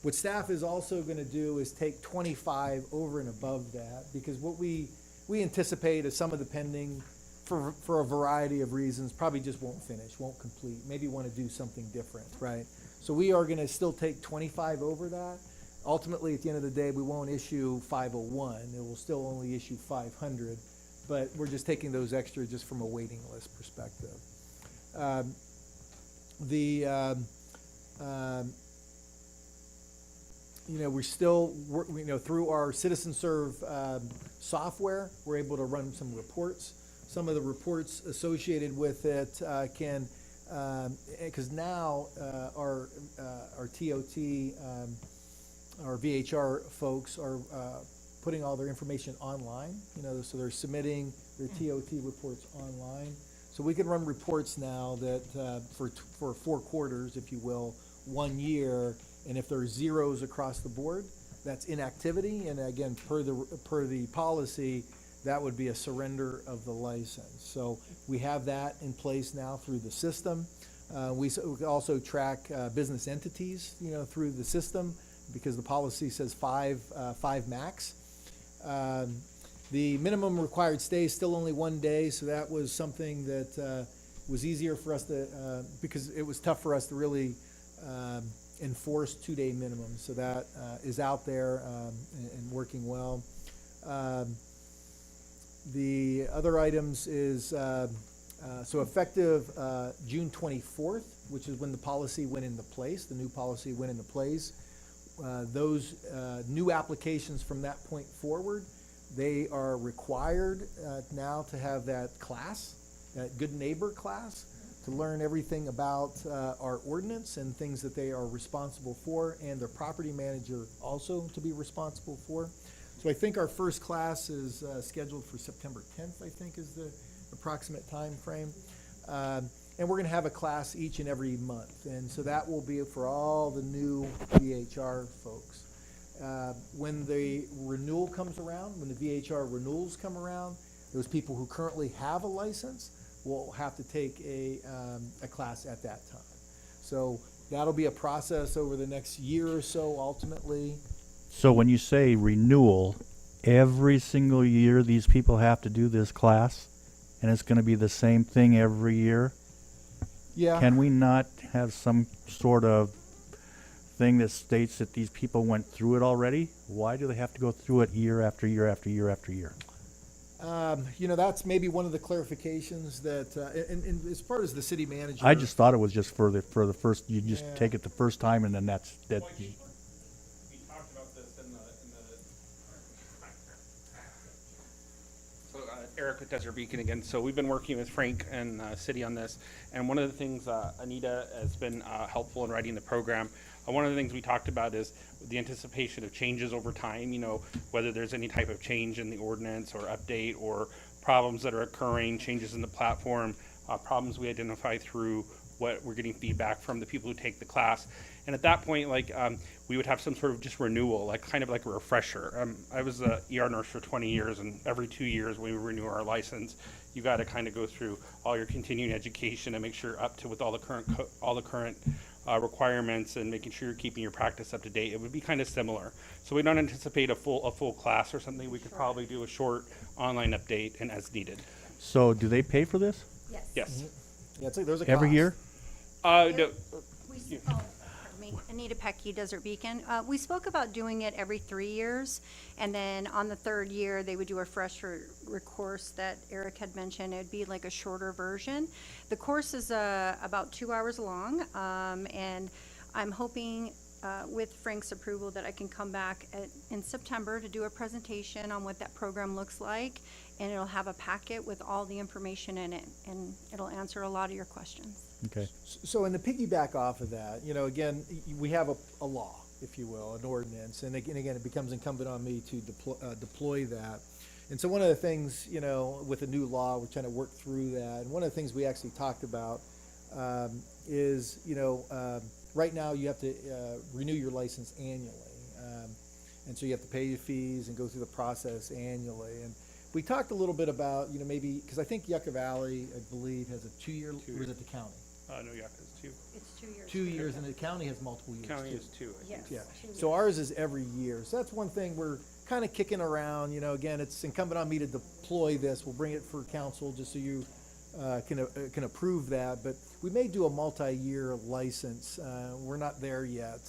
S12: What staff is also going to do is take 25 over and above that, because what we anticipate is some of the pending, for a variety of reasons, probably just won't finish, won't complete, maybe want to do something different, right? So we are going to still take 25 over that. Ultimately, at the end of the day, we won't issue 501. It will still only issue 500, but we're just taking those extra just from a waiting list perspective. We're still, through our Citizen Serve software, we're able to run some reports. Some of the reports associated with it can, because now our TOT, our VHR folks are putting all their information online, so they're submitting their TOT reports online. So we can run reports now that for 4 quarters, if you will, 1 year. And if there's zeros across the board, that's inactivity. And again, per the policy, that would be a surrender of the license. So we have that in place now through the system. We also track business entities, through the system, because the policy says five max. The minimum required stay is still only 1 day, so that was something that was easier for us to, because it was tough for us to really enforced 2-day minimum. So that is out there and working well. The other items is so effective June 24th, which is when the policy went into place, the new policy went into place. Those new applications from that point forward, they are required now to have that class, that good neighbor class, to learn everything about our ordinance and things that they are responsible for, and their property manager also to be responsible for. So I think our first class is scheduled for September 10th, I think is the approximate time frame. And we're gonna have a class each and every month. And so that will be for all the new VHR folks. When the renewal comes around, when the VHR renewals come around, those people who currently have a license will have to take a class at that time. So that'll be a process over the next year or so ultimately.
S8: So when you say renewal, every single year these people have to do this class, and it's gonna be the same thing every year?
S12: Yeah.
S8: Can we not have some sort of thing that states that these people went through it already? Why do they have to go through it year after year after year after year?
S12: You know, that's maybe one of the clarifications that, and as far as the city manager.
S8: I just thought it was just for the first, you just take it the first time and then that's, that.
S16: We talked about this in the so Eric with Desert Beacon again. So we've been working with Frank and City on this, and one of the things Anita has been helpful in writing the program. One of the things we talked about is the anticipation of changes over time, you know, whether there's any type of change in the ordinance or update or problems that are occurring, changes in the platform, problems we identify through what we're getting feedback from the people who take the class. And at that point, like, we would have some sort of just renewal, like kind of like a refresher. I was a ER nurse for 20 years, and every 2 years when we renew our license, you got to kind of go through all your continuing education and make sure you're up to with all the current requirements and making sure you're keeping your practice up to date. It would be kind of similar. So we don't anticipate a full class or something. We could probably do a short online update and as needed.
S8: So do they pay for this?
S13: Yes.
S16: Yes.
S12: Yeah, it's like there's a
S8: Every
S12: cost.
S8: year?
S16: No.
S1: Pardon me, Anita Pecky, Desert Beacon. We spoke about doing it every 3 years, and then on the 3rd year, they would do a refresher course that Eric had mentioned. It would be like a shorter version. The course is about 2 hours long, and I'm hoping with Frank's approval that I can come back in September to do a presentation on what that program looks like, and it'll have a packet with all the information in it, and it'll answer a lot of your questions.
S8: Okay.
S12: So in the piggyback off of that, you know, again, we have a law, if you will, an ordinance, and again, it becomes incumbent on me to deploy that. And so one of the things, you know, with a new law, we're trying to work through that. And one of the things we actually talked about is, you know, right now you have to renew your license annually. And so you have to pay your fees and go through the process annually. And we talked a little bit about, you know, maybe, because I think Yucca Valley, I believe, has a 2-year, or is it the county?
S16: No, Yucca is 2.
S1: It's 2 years.
S12: 2 years, and the county has multiple years.
S16: County
S12: too.
S16: is 2. I think.
S12: Yeah, so ours is every year. So that's one thing we're kind of kicking around, you know, again, it's incumbent on me to deploy this. We'll bring it for council just so you can approve that, but we may do a multi-year license. We're not there yet.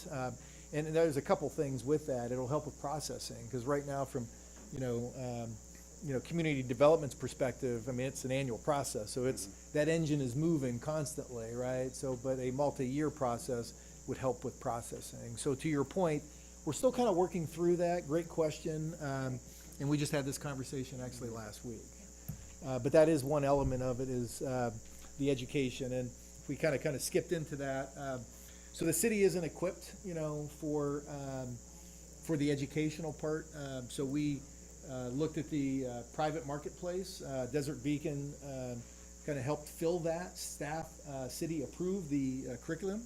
S12: And there's a couple things with that. It'll help with processing, because right now from, you know, community development's perspective, I mean, it's an annual process, so it's, that engine is moving constantly, right? So, but a multi-year process would help with processing. So to your point, we're still kind of working through that. Great question. And we just had this conversation actually last week. But that is one element of it, is the education. And we kind of skipped into that. So the city isn't equipped, you know, for the educational part. So we looked at the private marketplace. Desert Beacon kind of helped fill that. Staff, city approved the curriculum.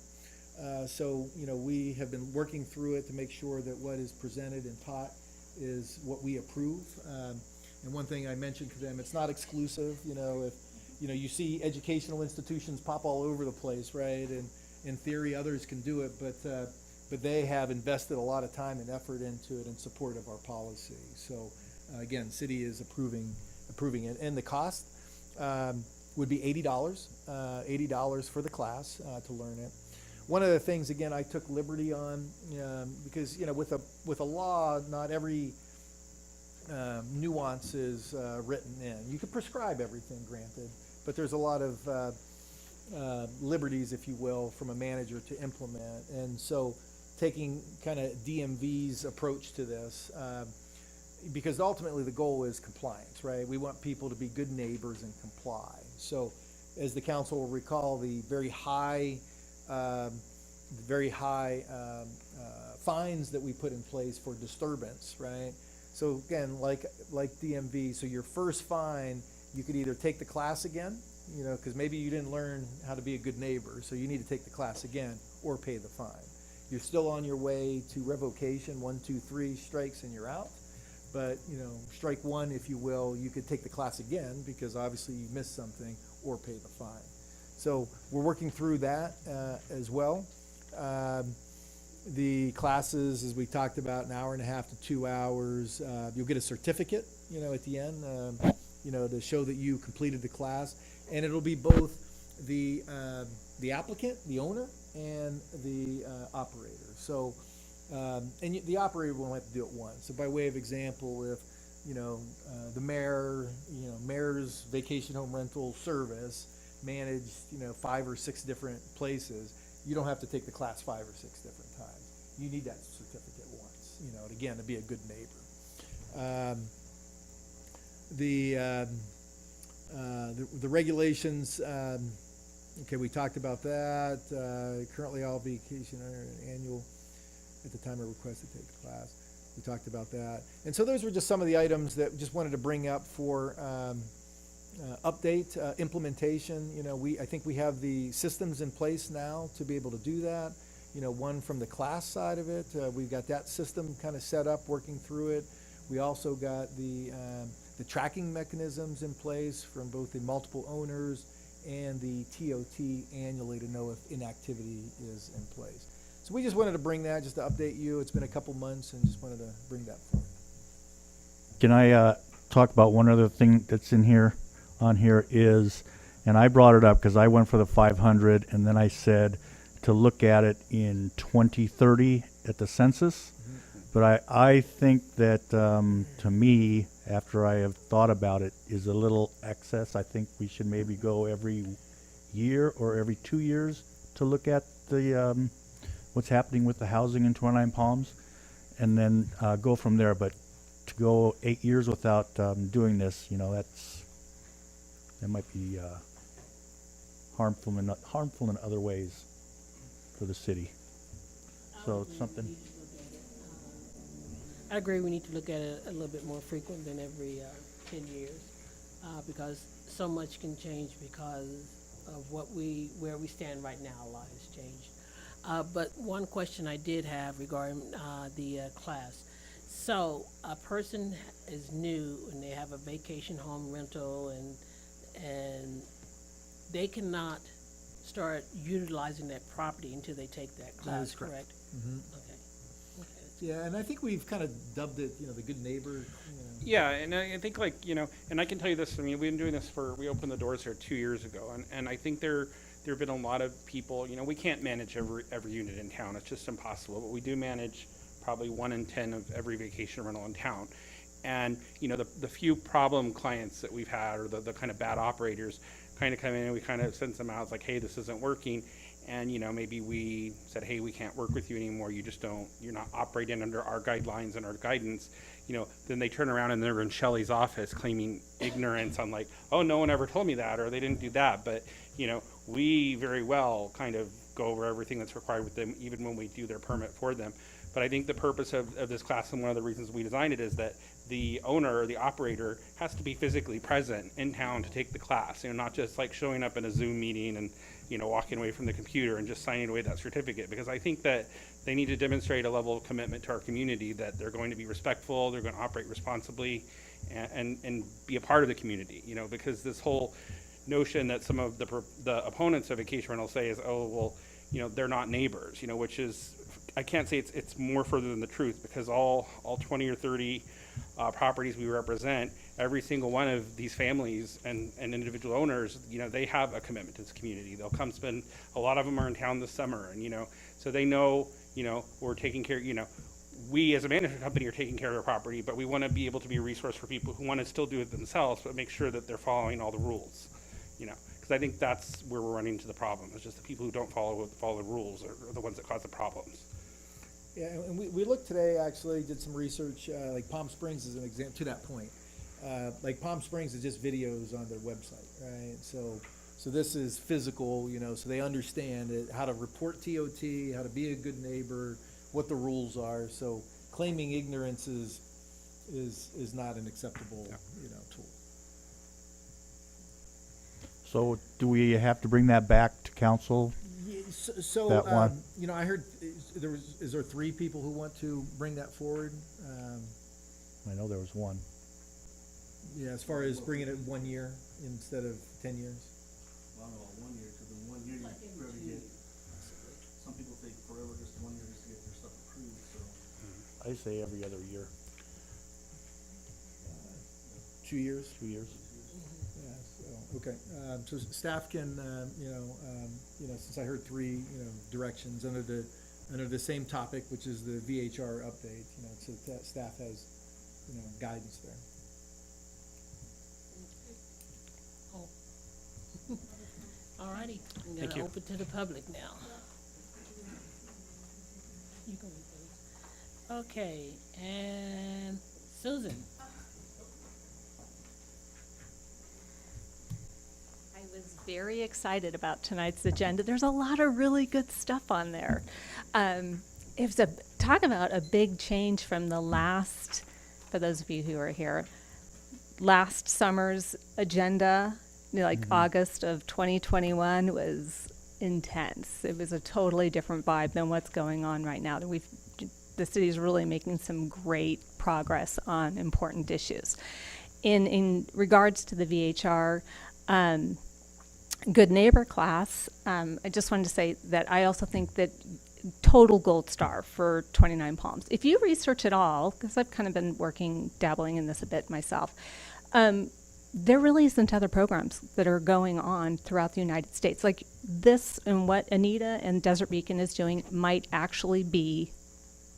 S12: So, you know, we have been working through it to make sure that what is presented and taught is what we approve. And one thing I mentioned to them, it's not exclusive. You know, if, you know, you see educational institutions pop all over the place, right? And in theory, others can do it, but they have invested a lot of time and effort into it in support of our policy. So, again, city is approving it. And the cost would be $80 for the class to learn it. one of the things, again, I took liberty on, because, with a law, not every nuance is written in. You can prescribe everything, granted, but there's a lot of liberties, if you will, from a manager to implement. And so taking kind of DMV's approach to this, because ultimately the goal is compliance, right? We want people to be good neighbors and comply. So as the council will recall, the very high fines that we put in place for disturbance, right? So again, like DMV, so your first fine, you could either take the class again, because maybe you didn't learn how to be a good neighbor, so you need to take the class again or pay the fine. You're still on your way to revocation, 1, 2, 3 strikes and you're out. But, strike one, if you will, you could take the class again because obviously you missed something, or pay the fine. So we're working through that as well. The classes, as we talked about, 1.5 hours to 2 hours. You'll get a certificate, at the end, to show that you completed the class. And it'll be both the applicant, the owner, and the operator. So, the operator won't have to do it once. So by way of example, if, the mayor's vacation home rental service managed, 5 or 6 different places, you don't have to take the class 5 or 6 different times. You need that certificate once, again, to be a good neighbor. The regulations, okay, we talked about that. Currently, all vacation annual at the time of request to take the class. We talked about that. And so those were just some of the items that just wanted to bring up for update, implementation. I think we have the systems in place now to be able to do that. One from the class side of it, we've got that system kind of set up, working through it. We also got the tracking mechanisms in place from both the multiple owners and the TOT annually to know if inactivity is in place. So we just wanted to bring that, just to update you. It's been a couple months and just wanted to bring that forward.
S8: Can I talk about one other thing that's in here, on here is, and I brought it up because I went for the 500 and then I said to look at it in 2030 at the census. But I think that, to me, after I have thought about it, is a little excess. I think we should maybe go every year or every 2 years to look at the what's happening with the housing in Twentynine Palms, and then go from there. But to go 8 years without doing this, that might be harmful in other ways for the city. So it's something.
S2: I agree, we need to look at it a little bit more frequent than every 10 years, because so much can change because of where we stand right now. A lot has changed. But one question I did have regarding the class. So a person is new and they have a vacation home rental and they cannot start utilizing that property until they take that class,
S12: That is correct. Mm-hmm.
S2: Okay.
S12: Yeah, and I think we've kind of dubbed it, the good neighbor.
S16: Yeah, and I think and I can tell you this, we've been doing this we opened the doors here 2 years ago, and I think there have been a lot of people, we can't manage every unit in town, it's just impossible, but we do manage probably 1 in 10 of every vacation rental in town. And, the few problem clients that we've had, or the kind of bad operators, kind of come in and we kind of send them out, it's like, hey, this isn't working. And, maybe we said, hey, we can't work with you anymore. You're not operating under our guidelines and our guidance. Then they turn around and they're in Shelley's office claiming ignorance on oh, no one ever told me that, or they didn't do that. But, we very well kind of go over everything that's required with them, even when we do their permit for them. But I think the purpose of this class, and one of the reasons we designed it, is that the owner or the operator has to be physically present in town to take the class, not just showing up in a Zoom meeting and walking away from the computer and just signing away that certificate. Because I think that they need to demonstrate a level of commitment to our community, that they're going to be respectful, they're going to operate responsibly, and be a part of the community. Because this whole notion that some of the opponents of vacation rental say is, oh, well, they're not neighbors, which is, I can't say it's more further than the truth, because all 20 or 30 properties we represent, every single one of these families and individual owners, you know, they have a commitment to this community. They'll come spend, a lot of them are in town this summer, and, you know, so they know, you know, we're taking care, you know, we as a management company are taking care of their property, but we want to be able to be a resource for people who want to still do it themselves, but make sure that they're following all the rules, you know, because I think that's where we're running into the problem. It's just the people who don't follow the rules are the ones that cause the problems.
S12: Yeah, and we looked today, actually, did some research, like Palm Springs is an example, to that point. Like Palm Springs is just videos on their website, right? So this is physical, you know, so they understand it, how to report TOT, how to be a good neighbor, what the rules are. So claiming ignorance is not an acceptable, you know, tool.
S8: So do we have to bring that back to council?
S12: So
S8: That one?
S12: you know, I heard is there 3 people who want to bring that forward?
S8: I know there was one.
S12: Yeah, as far as bringing it 1 year instead of 10 years.
S6: Well, no, 1 year, because in 1 year you barely get, some people take forever, just 1 year just to get their stuff approved, so.
S8: I say every other year.
S12: 2 years?
S8: 2 years.
S12: Yeah, so, okay. So staff can, you know, since I heard 3, you know, directions under the same topic, which is the VHR update, you know, so that staff has, you know, guidance there.
S2: All righty, I'm
S16: Thank
S2: gonna
S16: you.
S2: open to the public now. You go, please. Okay, and Susan.
S21: I was very excited about tonight's agenda. There's a lot of really good stuff on there. It was talk about a big change from the last, for those of you who are here, last summer's agenda, you know, like August of 2021 was intense. It was a totally different vibe than what's going on right now. The city is really making some great progress on important issues. In regards to the VHR, Good Neighbor class, I just wanted to say that I also think that total gold star for 29 Palms. If you research it all, because I've kind of been dabbling in this a bit myself, there really isn't other programs that are going on throughout the United States. Like this and what Anita and Desert Beacon is doing might actually be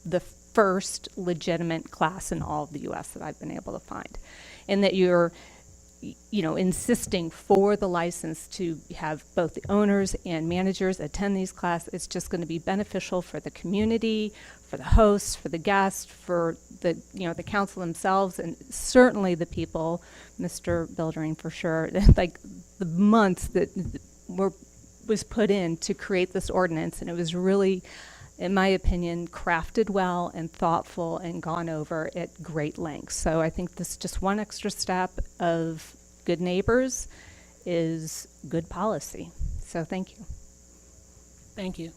S21: the first legitimate class in all of the U.S. that I've been able to find. And that you're, you know, insisting for the license to have both the owners and managers attend these classes. It's just going to be beneficial for the community, for the hosts, for the guests, for the, you know, the council themselves, and certainly the people, Mr. Bildering for sure, like the months that was put in to create this ordinance, and it was really, in my opinion, crafted well and thoughtful and gone over at great length. So I think this just one extra step of good neighbors is good policy. So thank you.
S2: Thank you.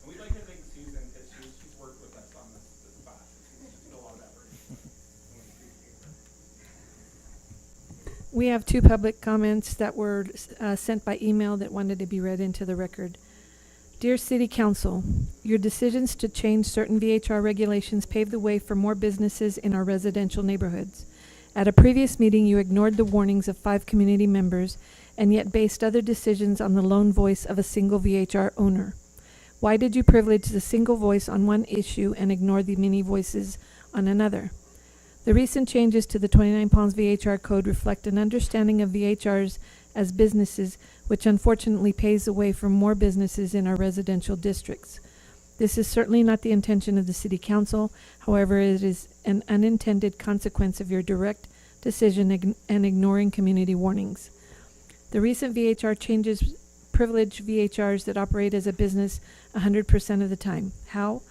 S16: We'd like to thank Susan, because she's worked with us on this class. She's done a lot of effort.
S4: We have 2 public comments that were sent by email that wanted to be read into the record. Dear City Council, your decisions to change certain VHR regulations pave the way for more businesses in our residential neighborhoods. At a previous meeting, you ignored the warnings of 5 community members and yet based other decisions on the lone voice of a single VHR owner. Why did you privilege the single voice on one issue and ignore the many voices on another? The recent changes to the 29 Palms VHR code reflect an understanding of VHRs as businesses, which unfortunately paves the way for more businesses in our residential districts. This is certainly not the intention of the City Council. However, it is an unintended consequence of your direct decision and ignoring community warnings. The recent VHR changes privilege VHRs that operate as a business 100% of the time. How?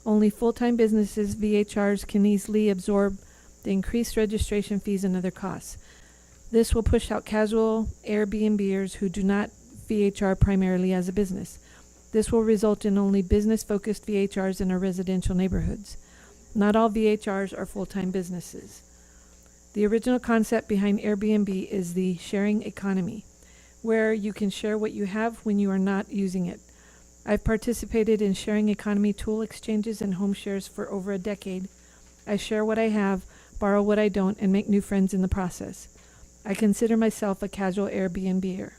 S4: Only full-time businesses VHRs can easily absorb the increased registration fees and other costs. This will push out casual Airbnbers who do not VHR primarily as a business. This will result in only business-focused VHRs in our residential neighborhoods. Not all VHRs are full-time businesses. The original concept behind Airbnb is the sharing economy, where you can share what you have when you are not using it. I've participated in sharing economy tool exchanges and home shares for over a decade. I share what I have, borrow what I don't, and make new friends in the process. I consider myself a casual Airbnb-er.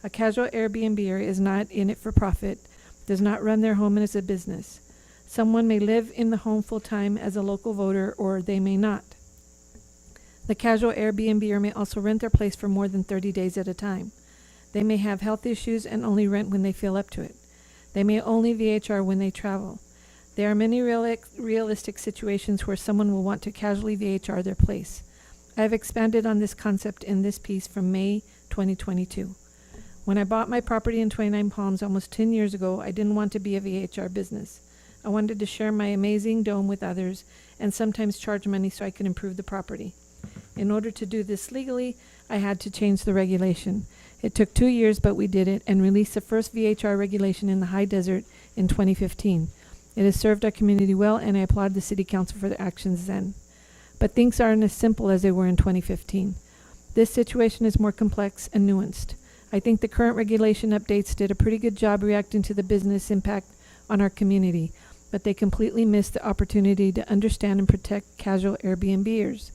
S4: A casual Airbnb-er is not in it for profit, does not run their home as a business. Someone may live in the home full-time as a local voter, or they may not. The casual Airbnb-er may also rent their place for more than 30 days at a time. They may have health issues and only rent when they feel up to it. They may only VHR when they travel. There are many realistic situations where someone will want to casually VHR their place. I have expanded on this concept in this piece from May 2022. When I bought my property in 29 Palms almost 10 years ago, I didn't want to be a VHR business. I wanted to share my amazing dome with others and sometimes charge money so I could improve the property. In order to do this legally, I had to change the regulation. It took 2 years, but we did it and released the first VHR regulation in the high desert in 2015. It has served our community well, and I applaud the City Council for their actions then. But things aren't as simple as they were in 2015. This situation is more complex and nuanced. I think the current regulation updates did a pretty good job reacting to the business impact on our community, but they completely missed the opportunity to understand and protect casual Airbnbers.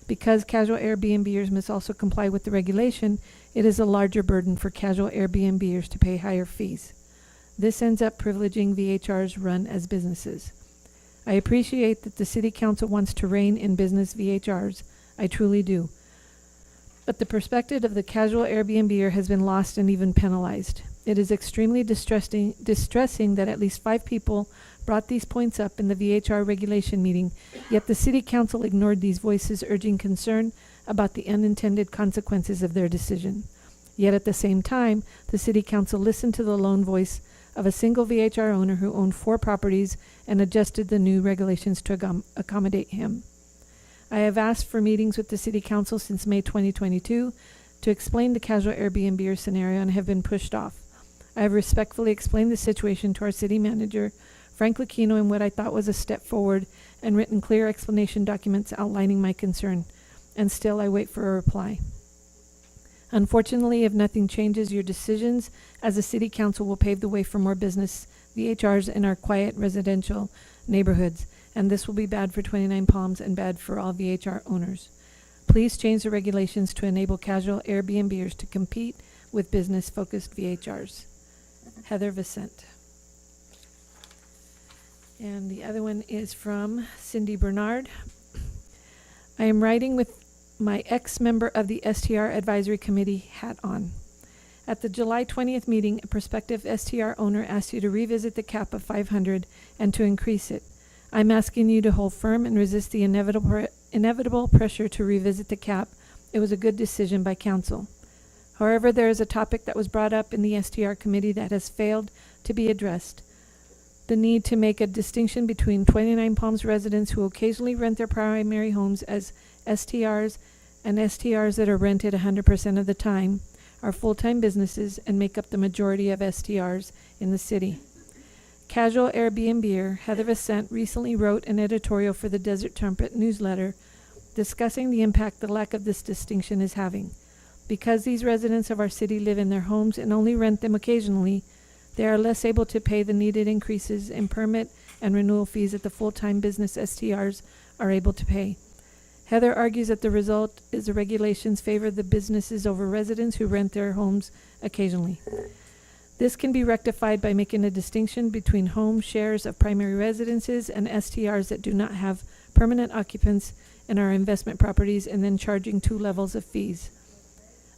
S4: Because casual Airbnbers must also comply with the regulation, it is a larger burden for casual Airbnbers to pay higher fees. This ends up privileging VHRs run as businesses. I appreciate that the City Council wants to rein in business VHRs. I truly do. But the perspective of the casual Airbnber has been lost and even penalized. It is extremely distressing that at least 5 people brought these points up in the VHR regulation meeting, yet the City Council ignored these voices urging concern about the unintended consequences of their decision. Yet at the same time, the City Council listened to the lone voice of a single VHR owner who owned 4 properties and adjusted the new regulations to accommodate him. I have asked for meetings with the City Council since May 2022 to explain the casual Airbnb scenario and have been pushed off. I have respectfully explained the situation to our City Manager, Frank Lucchino, in what I thought was a step forward and written clear explanation documents outlining my concern, and still I wait for a reply. Unfortunately, if nothing changes, your decisions as a City Council will pave the way for more business VHRs in our quiet residential neighborhoods, and this will be bad for 29 Palms and bad for all VHR owners. Please change the regulations to enable casual Airbnbers to compete with business-focused VHRs. Heather Vicente. And the other one is from Cindy Bernard. I am writing with my ex-member of the STR Advisory Committee hat on. At the July 20th meeting, a prospective STR owner asked you to revisit the cap of 500 and to increase it. I'm asking you to hold firm and resist the inevitable pressure to revisit the cap. It was a good decision by council. However, there is a topic that was brought up in the STR committee that has failed to be addressed. The need to make a distinction between 29 Palms residents who occasionally rent their primary homes as STRs and STRs that are rented 100% of the time, are full-time businesses and make up the majority of STRs in the city. Casual Airbnber Heather Vicente recently wrote an editorial for the Desert Trumpet newsletter discussing the impact the lack of this distinction is having. Because these residents of our city live in their homes and only rent them occasionally, they are less able to pay the needed increases in permit and renewal fees that the full-time business STRs are able to pay. Heather argues that the result is the regulations favor the businesses over residents who rent their homes occasionally. This can be rectified by making a distinction between home shares of primary residences and STRs that do not have permanent occupants and are investment properties, and then charging 2 levels of fees.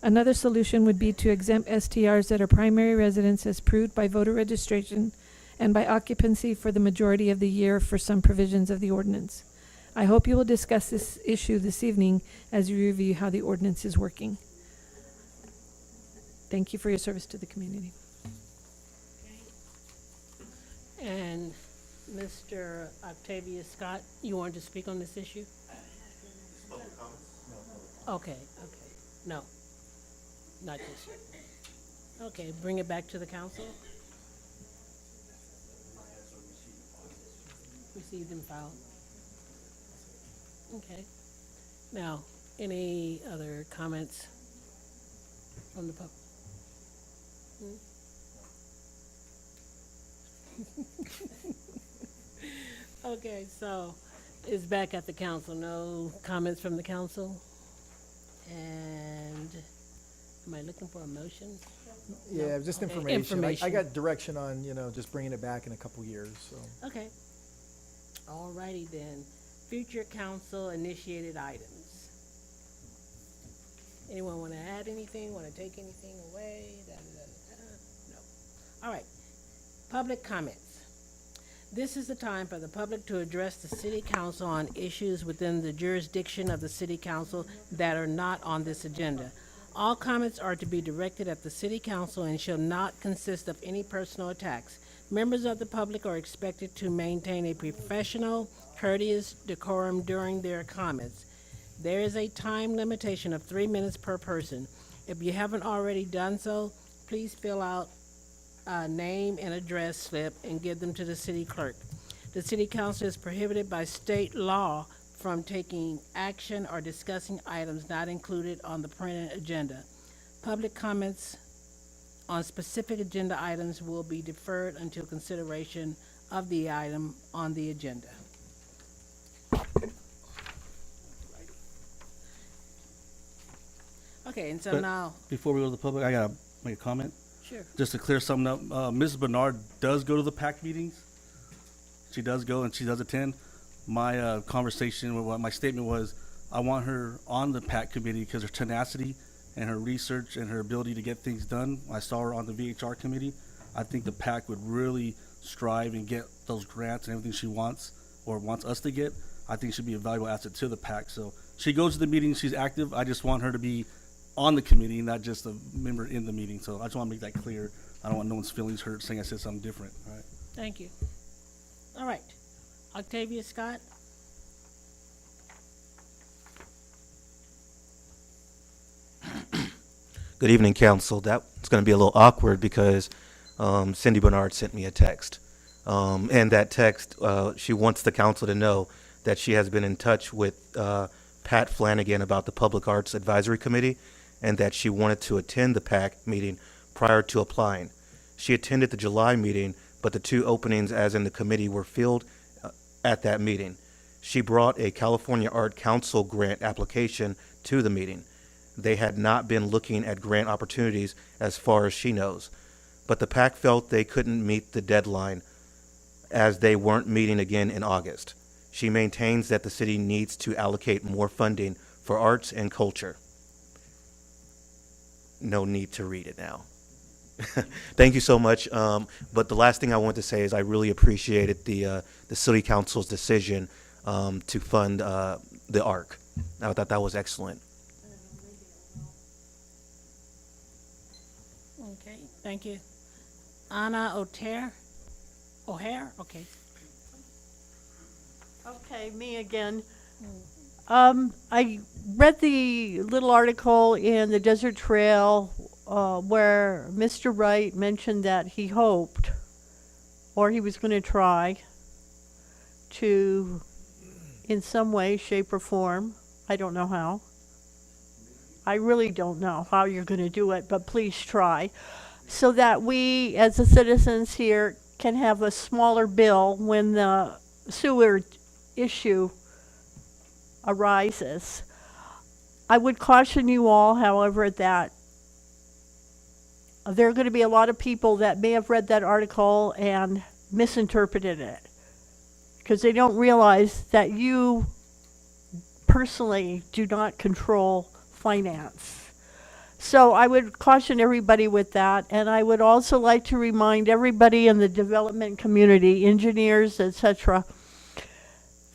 S4: Another solution would be to exempt STRs that are primary residents as proved by voter registration and by occupancy for the majority of the year for some provisions of the ordinance. I hope you will discuss this issue this evening as you review how the ordinance is working. Thank you for your service to the community.
S2: And Mr. Octavia Scott, you wanted to speak on this issue? Okay, no, not this year. Okay, bring it back to the council. Received and filed. Okay. Now, any other comments from the public? Okay, so it's back at the council. No comments from the council? And am I looking for a motion?
S12: Yeah,
S2: No?
S12: just
S2: Okay,
S12: information. I got direction on, just bringing it back in a couple years, so.
S2: Okay. All righty then. Future council initiated items. Anyone want to add anything, want to take anything away? No. All right. Public comments. This is the time for the public to address the city council on issues within the jurisdiction of the city council that are not on this agenda. All comments are to be directed at the city council and shall not consist of any personal attacks. Members of the public are expected to maintain a professional, courteous decorum during their comments. There is a time limitation of 3 minutes per person. If you haven't already done so, please fill out a name and address slip and give them to the city clerk. The city council is prohibited by state law from taking action or discussing items not included on the printed agenda. Public comments on specific agenda items will be deferred until consideration of the item on the agenda. Okay, and so
S6: But
S2: now,
S6: Before we go to the public, I gotta make a comment.
S2: sure.
S6: Just to clear something up, Mrs. Bernard does go to the PAC meetings. She does go and she does attend. My conversation, my statement was, I want her on the PAC committee because her tenacity and her research and her ability to get things done. I saw her on the VHR committee. I think the PAC would really strive and get those grants and everything she wants or wants us to get. I think she'd be a valuable asset to the PAC. So she goes to the meetings, she's active. I just want her to be on the committee, not just a member in the meeting. So I just want to make that clear. I don't want no one's feelings hurt saying I said something different. All right.
S2: Thank you. All right. Octavia Scott?
S14: Good evening, council. That's going to be a little awkward because Cindy Bernard sent me a text. And that text, she wants the council to know that she has been in touch with Pat Flanagan about the Public Arts Advisory Committee and that she wanted to attend the PAC meeting prior to applying. She attended the July meeting, but the 2 openings as in the committee were filled at that meeting. She brought a California Art Council grant application to the meeting. They had not been looking at grant opportunities as far as she knows, but the PAC felt they couldn't meet the deadline as they weren't meeting again in August. She maintains that the city needs to allocate more funding for arts and culture. No need to read it now. Thank you so much. But the last thing I want to say is I really appreciated the city council's decision to fund the ARC. I thought that was excellent.
S2: Okay, thank you. Anna O'Hare? Okay.
S22: Okay, me again. I read the little article in the Desert Trail where Mr. Wright mentioned that he hoped, or he was going to try, to, in some way, shape, or form, I don't know how. I really don't know how you're going to do it, but please try, so that we, as the citizens here, can have a smaller bill when the sewer issue arises. I would caution you all, however, that there are going to be a lot of people that may have read that article and misinterpreted it because they don't realize that you personally do not control finance. So I would caution everybody with that, and I would also like to remind everybody in the development community, engineers, etc.,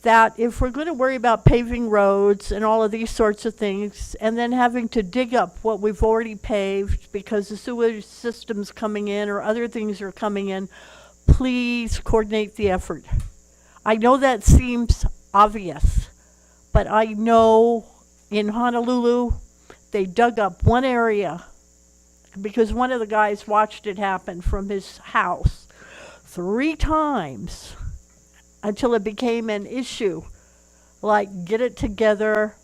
S22: that if we're going to worry about paving roads and all of these sorts of things, and then having to dig up what we've already paved because the sewage system's coming in or other things are coming in, please coordinate the effort. I know that seems obvious, but I know in Honolulu, they dug up one area because one of the guys watched it happen from his house 3 times. Until it became an issue, like, get it together,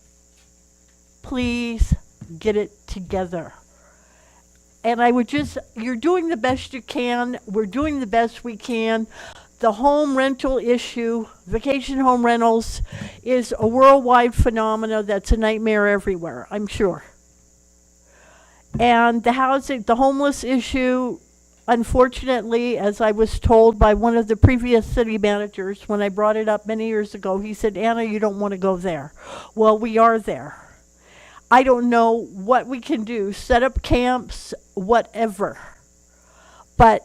S22: please get it together. and I would just, you're doing the best you can. We're doing the best we can. The home rental issue, vacation home rentals, is a worldwide phenomena that's a nightmare everywhere, I'm sure. And the housing, the homeless issue, unfortunately, as I was told by one of the previous city managers when I brought it up many years ago, he said, Anna, you don't want to go there. Well, we are there. I don't know what we can do, set up camps, whatever. But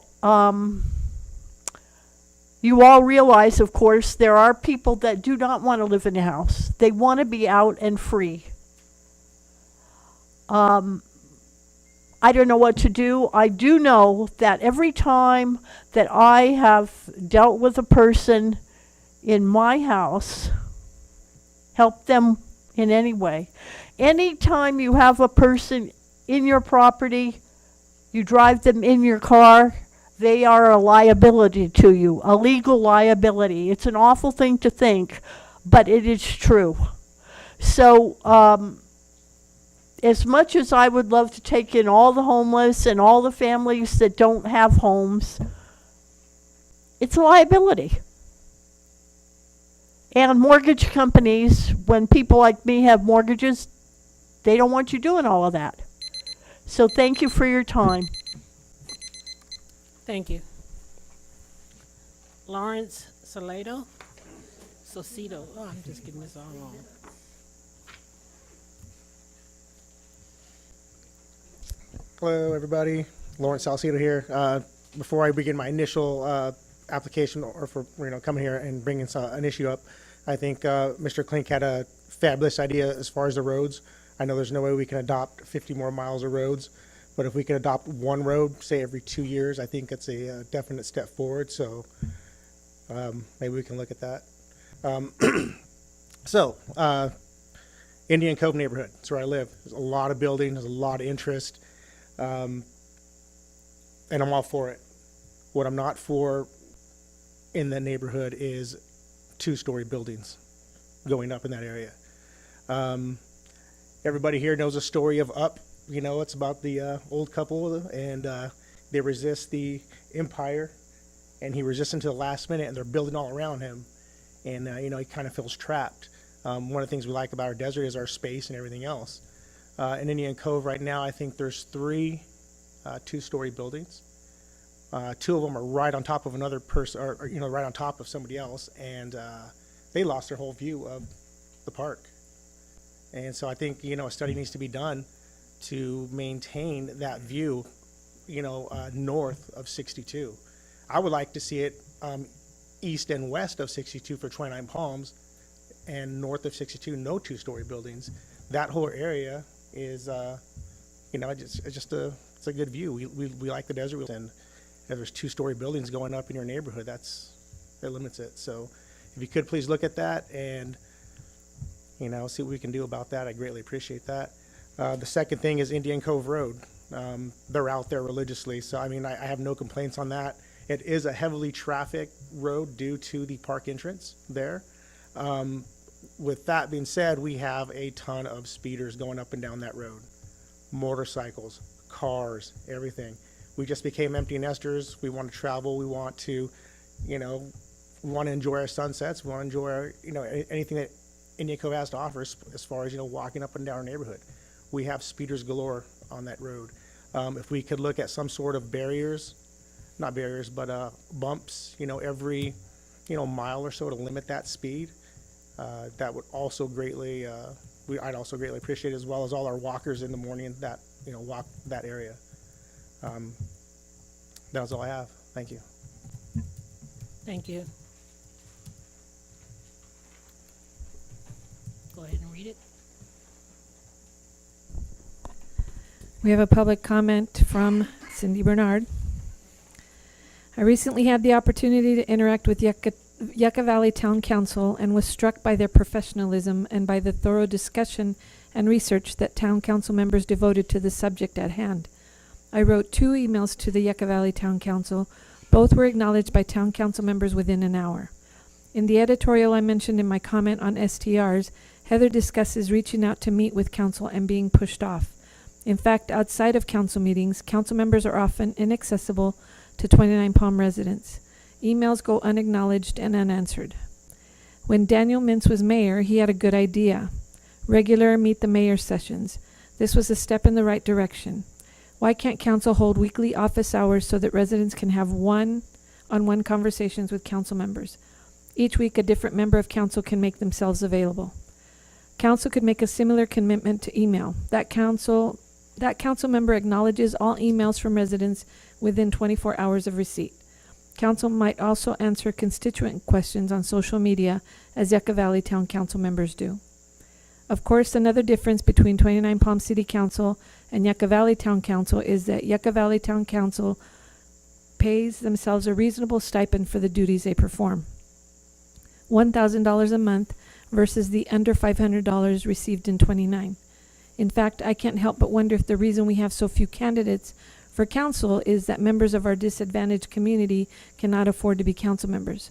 S22: you all realize, of course, there are people that do not want to live in a house. They want to be out and free. I don't know what to do. I do know that every time that I have dealt with a person in my house, helped them in any way, anytime you have a person in your property, you drive them in your car, they are a liability to you, a legal liability. It's an awful thing to think, but it is true. So, as much as I would love to take in all the homeless and all the families that don't have homes, it's a liability. And mortgage companies, when people like me have mortgages, they don't want you doing all of that. So thank you for your time.
S2: Thank you. Lawrence Salado? Socito. Oh, I'm just getting this all wrong.
S3: Hello, everybody. Lawrence Salcedo here. Before I begin my initial application or for coming here and bringing an issue up, I think Mr. Klink had a fabulous idea as far as the roads. I know there's no way we can adopt 50 more miles of roads, but if we could adopt one road, say every 2 years, I think it's a definite step forward. So maybe we can look at that. Indian Cove neighborhood. That's where I live. There's a lot of building. There's a lot of interest. And I'm all for it. What I'm not for in the neighborhood is 2-story buildings going up in that area. Everybody here knows a story of Up. You know, it's about the old couple, and they resist the empire, and he resists until the last minute, and they're building all around him, and he kind of feels trapped. One of the things we like about our desert is our space and everything else. In Indian Cove right now, I think there's 3 2-story buildings. 2 of them are right on top of another person, or right on top of somebody else, and they lost their whole view of the park. And so I think a study needs to be done to maintain that view, north of 62. I would like to see it east and west of 62 for Twentynine Palms, and north of 62, no 2-story buildings. That whole area is, it's a good view. We like the desert, and if there's 2-story buildings going up in your neighborhood, that limits it. So if you could please look at that and, see what we can do about that. I greatly appreciate that. The second thing is Indian Cove Road. They're out there religiously, so I have no complaints on that. It is a heavily trafficked road due to the park entrance there. With that being said, we have a ton of speeders going up and down that road. Motorcycles, cars, everything. We just became empty nesters. We want to travel. We want to, we want to enjoy our sunsets. We want to enjoy our, anything that Indian Cove has to offer as far as, walking up and down our neighborhood. We have speeders galore on that road. If we could look at some sort of barriers, not barriers, but bumps, every, mile or so to limit that speed, that would also greatly, I'd also greatly appreciate it, as well as all our walkers in the morning that, walk that area. That was all I have. Thank you.
S2: Thank you. Go ahead and read it.
S4: We have a public comment from Cindy Bernard. I recently had the opportunity to interact with Yucca Valley Town Council and was struck by their professionalism and by the thorough discussion and research that Town Council members devoted to the subject at hand. I wrote 2 emails to the Yucca Valley Town Council. Both were acknowledged by Town Council members within an hour. In the editorial I mentioned in my comment on STRs, Heather discusses reaching out to meet with council and being pushed off. In fact, outside of council meetings, council members are often inaccessible to 29 Palm residents. Emails go unacknowledged and unanswered. When Daniel Mintz was mayor, he had a good idea. Regular Meet the Mayor sessions. This was a step in the right direction. Why can't council hold weekly office hours so that residents can have one-on-one conversations with council members? Each week, a different member of council can make themselves available. Council could make a similar commitment to email. That council member acknowledges all emails from residents within 24 hours of receipt. Council might also answer constituent questions on social media, as Yucca Valley Town Council members do. Of course, another difference between 29 Palm City Council and Yucca Valley Town Council is that Yucca Valley Town Council pays themselves a reasonable stipend for the duties they perform. $1,000 a month versus the under $500 received in 29. In fact, I can't help but wonder if the reason we have so few candidates for council is that members of our disadvantaged community cannot afford to be council members.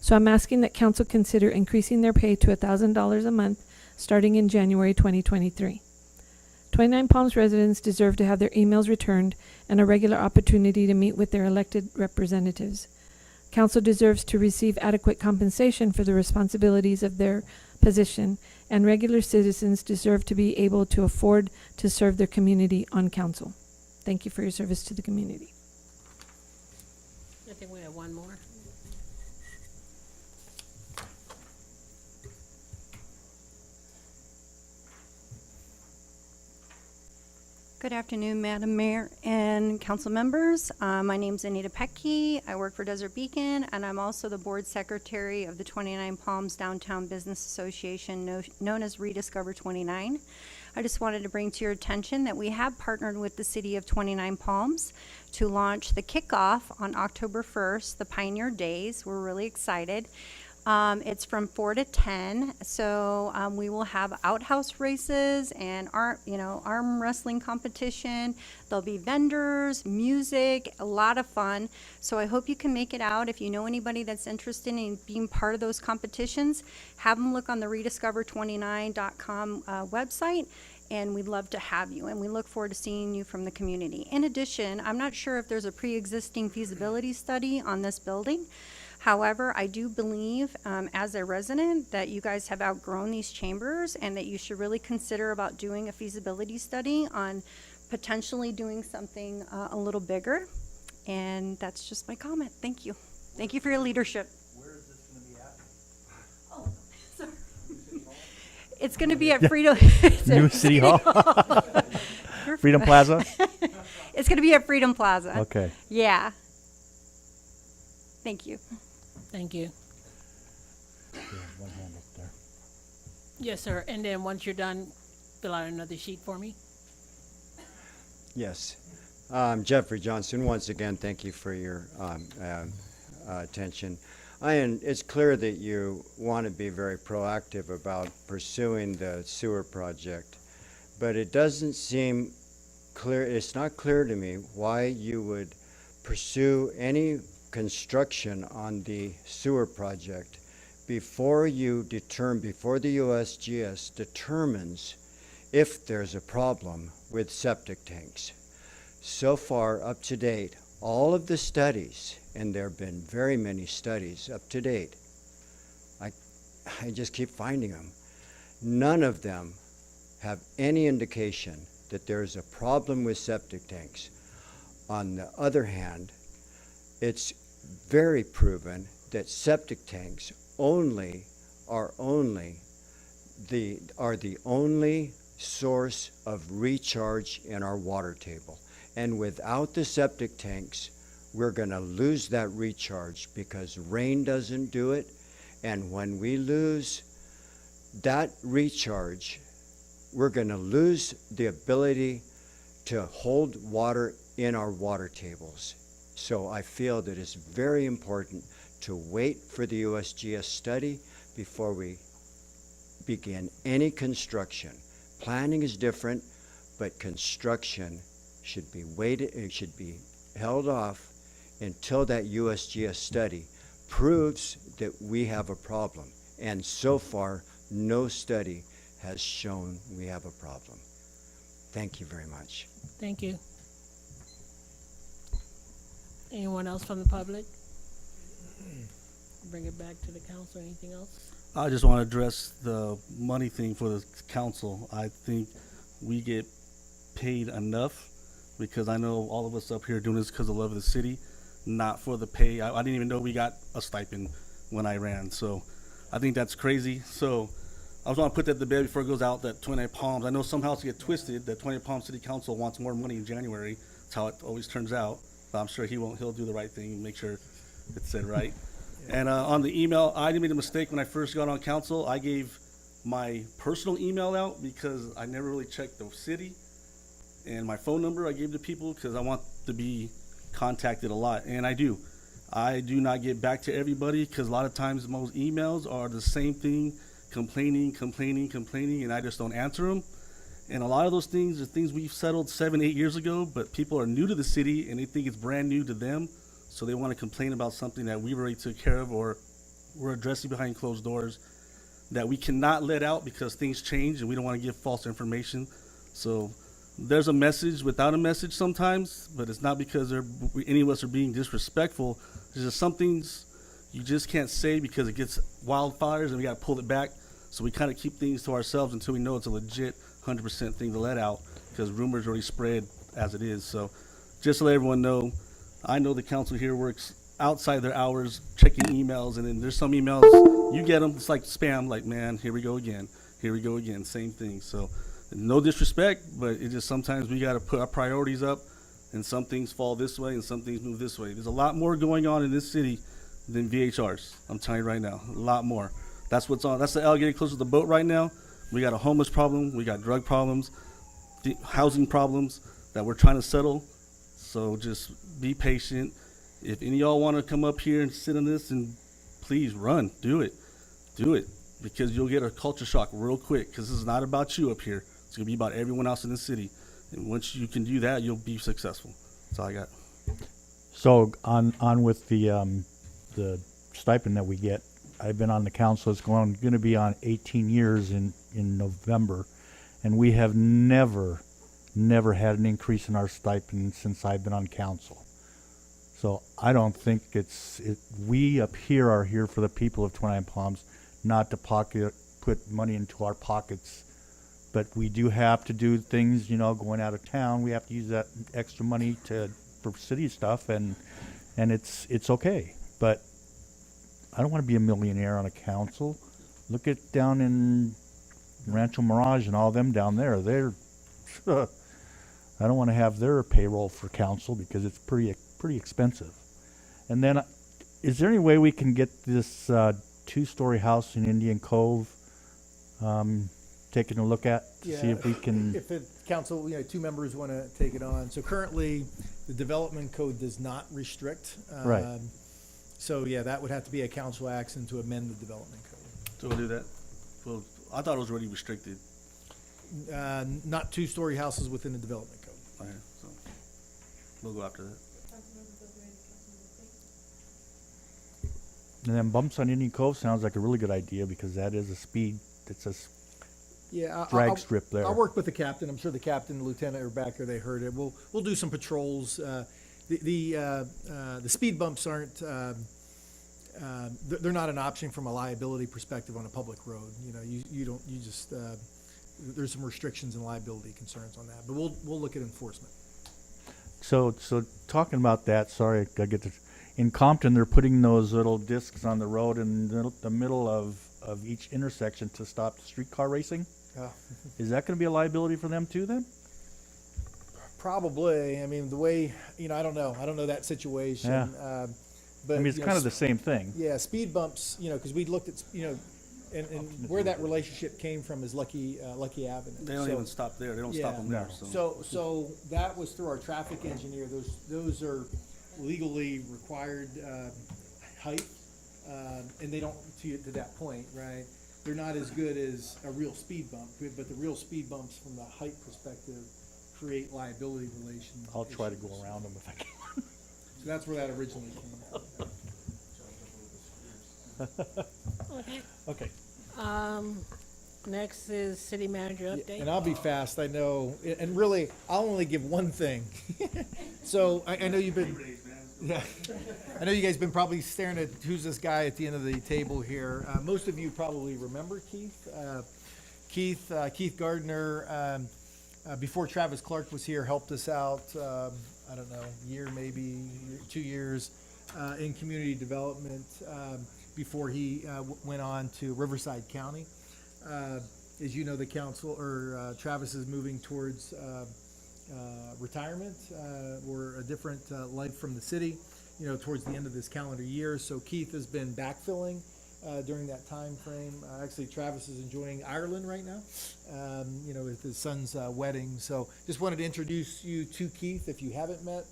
S4: So I'm asking that council consider increasing their pay to $1,000 a month starting in January 2023. 29 Palms residents deserve to have their emails returned and a regular opportunity to meet with their elected representatives. Council deserves to receive adequate compensation for the responsibilities of their position, and regular citizens deserve to be able to afford to serve their community on council. Thank you for your service to the community.
S2: I think we have one more.
S1: Good afternoon, Madam Mayor and council members. My name's Anita Pecky. I work for Desert Beacon, and I'm also the board secretary of the 29 Palms Downtown Business Association, known as Rediscover 29. I just wanted to bring to your attention that we have partnered with the city of 29 Palms to launch the kickoff on October 1st, the Pioneer Days. We're really excited. It's from 4 to 10, so we will have outhouse races and arm wrestling competition. There'll be vendors, music, a lot of fun. So I hope you can make it out. If you know anybody that's interested in being part of those competitions, have them look on the rediscover29.com website, and we'd love to have you. And we look forward to seeing you from the community. In addition, I'm not sure if there's a pre-existing feasibility study on this building. However, I do believe, as a resident, that you guys have outgrown these chambers and that you should really consider about doing a feasibility study on potentially doing something a little bigger. And that's just my comment. Thank you. Thank you for your leadership.
S8: Where is this going to be at?
S1: Oh, sorry. It's going to be at Freedom.
S8: New City Hall? Freedom Plaza?
S1: It's going to be at Freedom Plaza.
S8: Okay.
S1: Yeah. Thank you.
S2: Thank you.
S8: One hand up there.
S2: Yes, sir. And then once you're done, fill out another sheet for me.
S11: Yes. Jeffrey Johnson, once again, thank you for your attention. It's clear that you want to be very proactive about pursuing the sewer project, but it doesn't seem clear, it's not clear to me why you would pursue any construction on the sewer project before the USGS determines if there's a problem with septic tanks. So far, up to date, all of the studies, and there have been very many studies up to date, I just keep finding them, none of them have any indication that there's a problem with septic tanks. On the other hand, it's very proven that septic tanks are the only source of recharge in our water table. And without the septic tanks, we're going to lose that recharge because rain doesn't do it. And when we lose that recharge, we're going to lose the ability to hold water in our water tables. So I feel that it's very important to wait for the USGS study before we begin any construction. Planning is different, but construction should be held off until that USGS study proves that we have a problem. And so far, no study has shown we have a problem. Thank you very much.
S2: Thank you. Anyone else from the public? Bring it back to the council. Anything else?
S6: I just want to address the money thing for the council. I think we get paid enough, because I know all of us up here doing this because of love of the city, not for the pay. I didn't even know we got a stipend when I ran, so I think that's crazy. So I just want to put that to bed before it goes out, that Twentynine Palms, I know somehow it's get twisted, that Twentynine Palms City Council wants more money in January. That's how it always turns out, but I'm sure he'll do the right thing and make sure it's said right. And on the email, I made a mistake when I first got on council. I gave my personal email out because I never really checked the city, and my phone number I gave to people because I want to be contacted a lot, and I do. I do not get back to everybody because a lot of times most emails are the same thing, complaining, and I just don't answer them. And a lot of those things are things we've settled 7-8 years ago, but people are new to the city and they think it's brand new to them. So they want to complain about something that we've already took care of or we're addressing behind closed doors that we cannot let out because things change and we don't want to give false information. So there's a message without a message sometimes, but it's not because any of us are being disrespectful. There's just some things you just can't say because it gets wildfires and we got to pull it back. So we kind of keep things to ourselves until we know it's a legit 100% thing to let out, because rumors already spread as it is. So just to let everyone know, I know the council here works outside their hours checking emails, and then there's some emails, you get them, it's like spam, like, man, here we go again, same thing. So no disrespect, but it just sometimes we got to put our priorities up, and some things fall this way and some things move this way. There's a lot more going on in this city than VHRs, I'm telling you right now, a lot more. That's what's on, that's the alligator close to the boat right now. We got a homeless problem, we got drug problems, housing problems that we're trying to settle. So just be patient. If any of y'all want to come up here and sit on this, and please run, do it, because you'll get a culture shock real quick, because this is not about you up here. It's gonna be about everyone else in the city. And once you can do that, you'll be successful. That's all I got.
S8: So on with the stipend that we get. I've been on the council. It's going to be on 18 years in November, and we have never had an increase in our stipend since I've been on council. So I don't think we up here are here for the people of Twentynine Palms, not to put money into our pockets. But we do have to do things, going out of town. We have to use that extra money for city stuff, and it's okay. But I don't want to be a millionaire on a council. Look at down in Rancho Mirage and all them down there. They're I don't want to have their payroll for council because it's pretty expensive. And then, is there any way we can get this 2-story house in Indian Cove taken a look at to see if we can?
S12: If the council, 2 members want to take it on. So currently, the development code does not restrict.
S8: Right.
S12: So yeah, that would have to be a council action to amend the development code.
S6: So we'll do that. Well, I thought it was already restricted.
S12: Not 2-story houses within the development code.
S6: Okay, so we'll go after that.
S8: And then bumps on Indian Cove sounds like a really good idea, because that is it's a drag strip there.
S12: I'll work with the captain. I'm sure the captain and lieutenant are back there. They heard it. We'll do some patrols. The speed bumps aren't. They're not an option from a liability perspective on a public road. There's some restrictions and liability concerns on that. But we'll look at enforcement.
S8: So talking about that, sorry, I get to. In Compton, they're putting those little discs on the road in the middle of each intersection to stop streetcar racing. Is that going to be a liability for them too then?
S12: Probably. I mean, the way, I don't know. I don't know that situation.
S8: Yeah.
S12: But
S8: I mean, it's kind of the same thing.
S12: Yeah, speed bumps, because we looked at, and where that relationship came from is Lucky Avenue.
S6: They don't even stop there. They don't stop them there.
S12: So that was through our traffic engineer. Those are legally required height, and they don't, to that point, right? They're not as good as a real speed bump, but the real speed bumps from the height perspective create liability relations.
S8: I'll try to go around them if I can.
S12: So that's where that originally came from.
S2: Okay. Next is city manager update.
S12: And I'll be fast, I know, and really, I'll only give one thing. So, I know you've been, yeah, I know you guys been probably staring at who's this guy at the end of the table here. Most of you probably remember Keith. Keith Gardner, before Travis Clark was here, helped us out, I don't know, year, maybe 2 years, in community development, before he went on to Riverside County. As you know, the council, or Travis is moving towards retirement or a different life from the city, you know, towards the end of this calendar year. So Keith has been backfilling during that time frame. Actually, Travis is enjoying Ireland right now, you know, with his son's wedding. So just wanted to introduce you to Keith if you haven't met.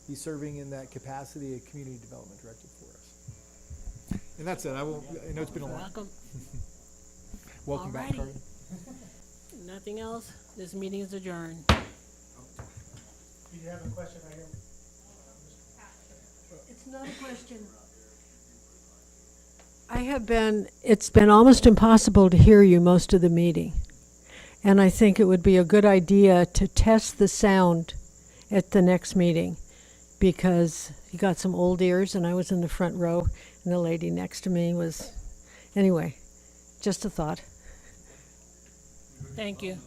S12: He's serving in that capacity of community development director for us. And that's it. I know it's been a while.
S2: Welcome.
S12: Welcome back,
S2: Alrighty.
S12: Carter.
S2: Nothing else? This meeting is adjourned.
S3: Do you have a question right here?
S10: It's not a question. It's been almost impossible to hear you most of the meeting. And I think it would be a good idea to test the sound at the next meeting, because you got some old ears and I was in the front row and the lady next to me was, anyway, just a thought.
S2: Thank you.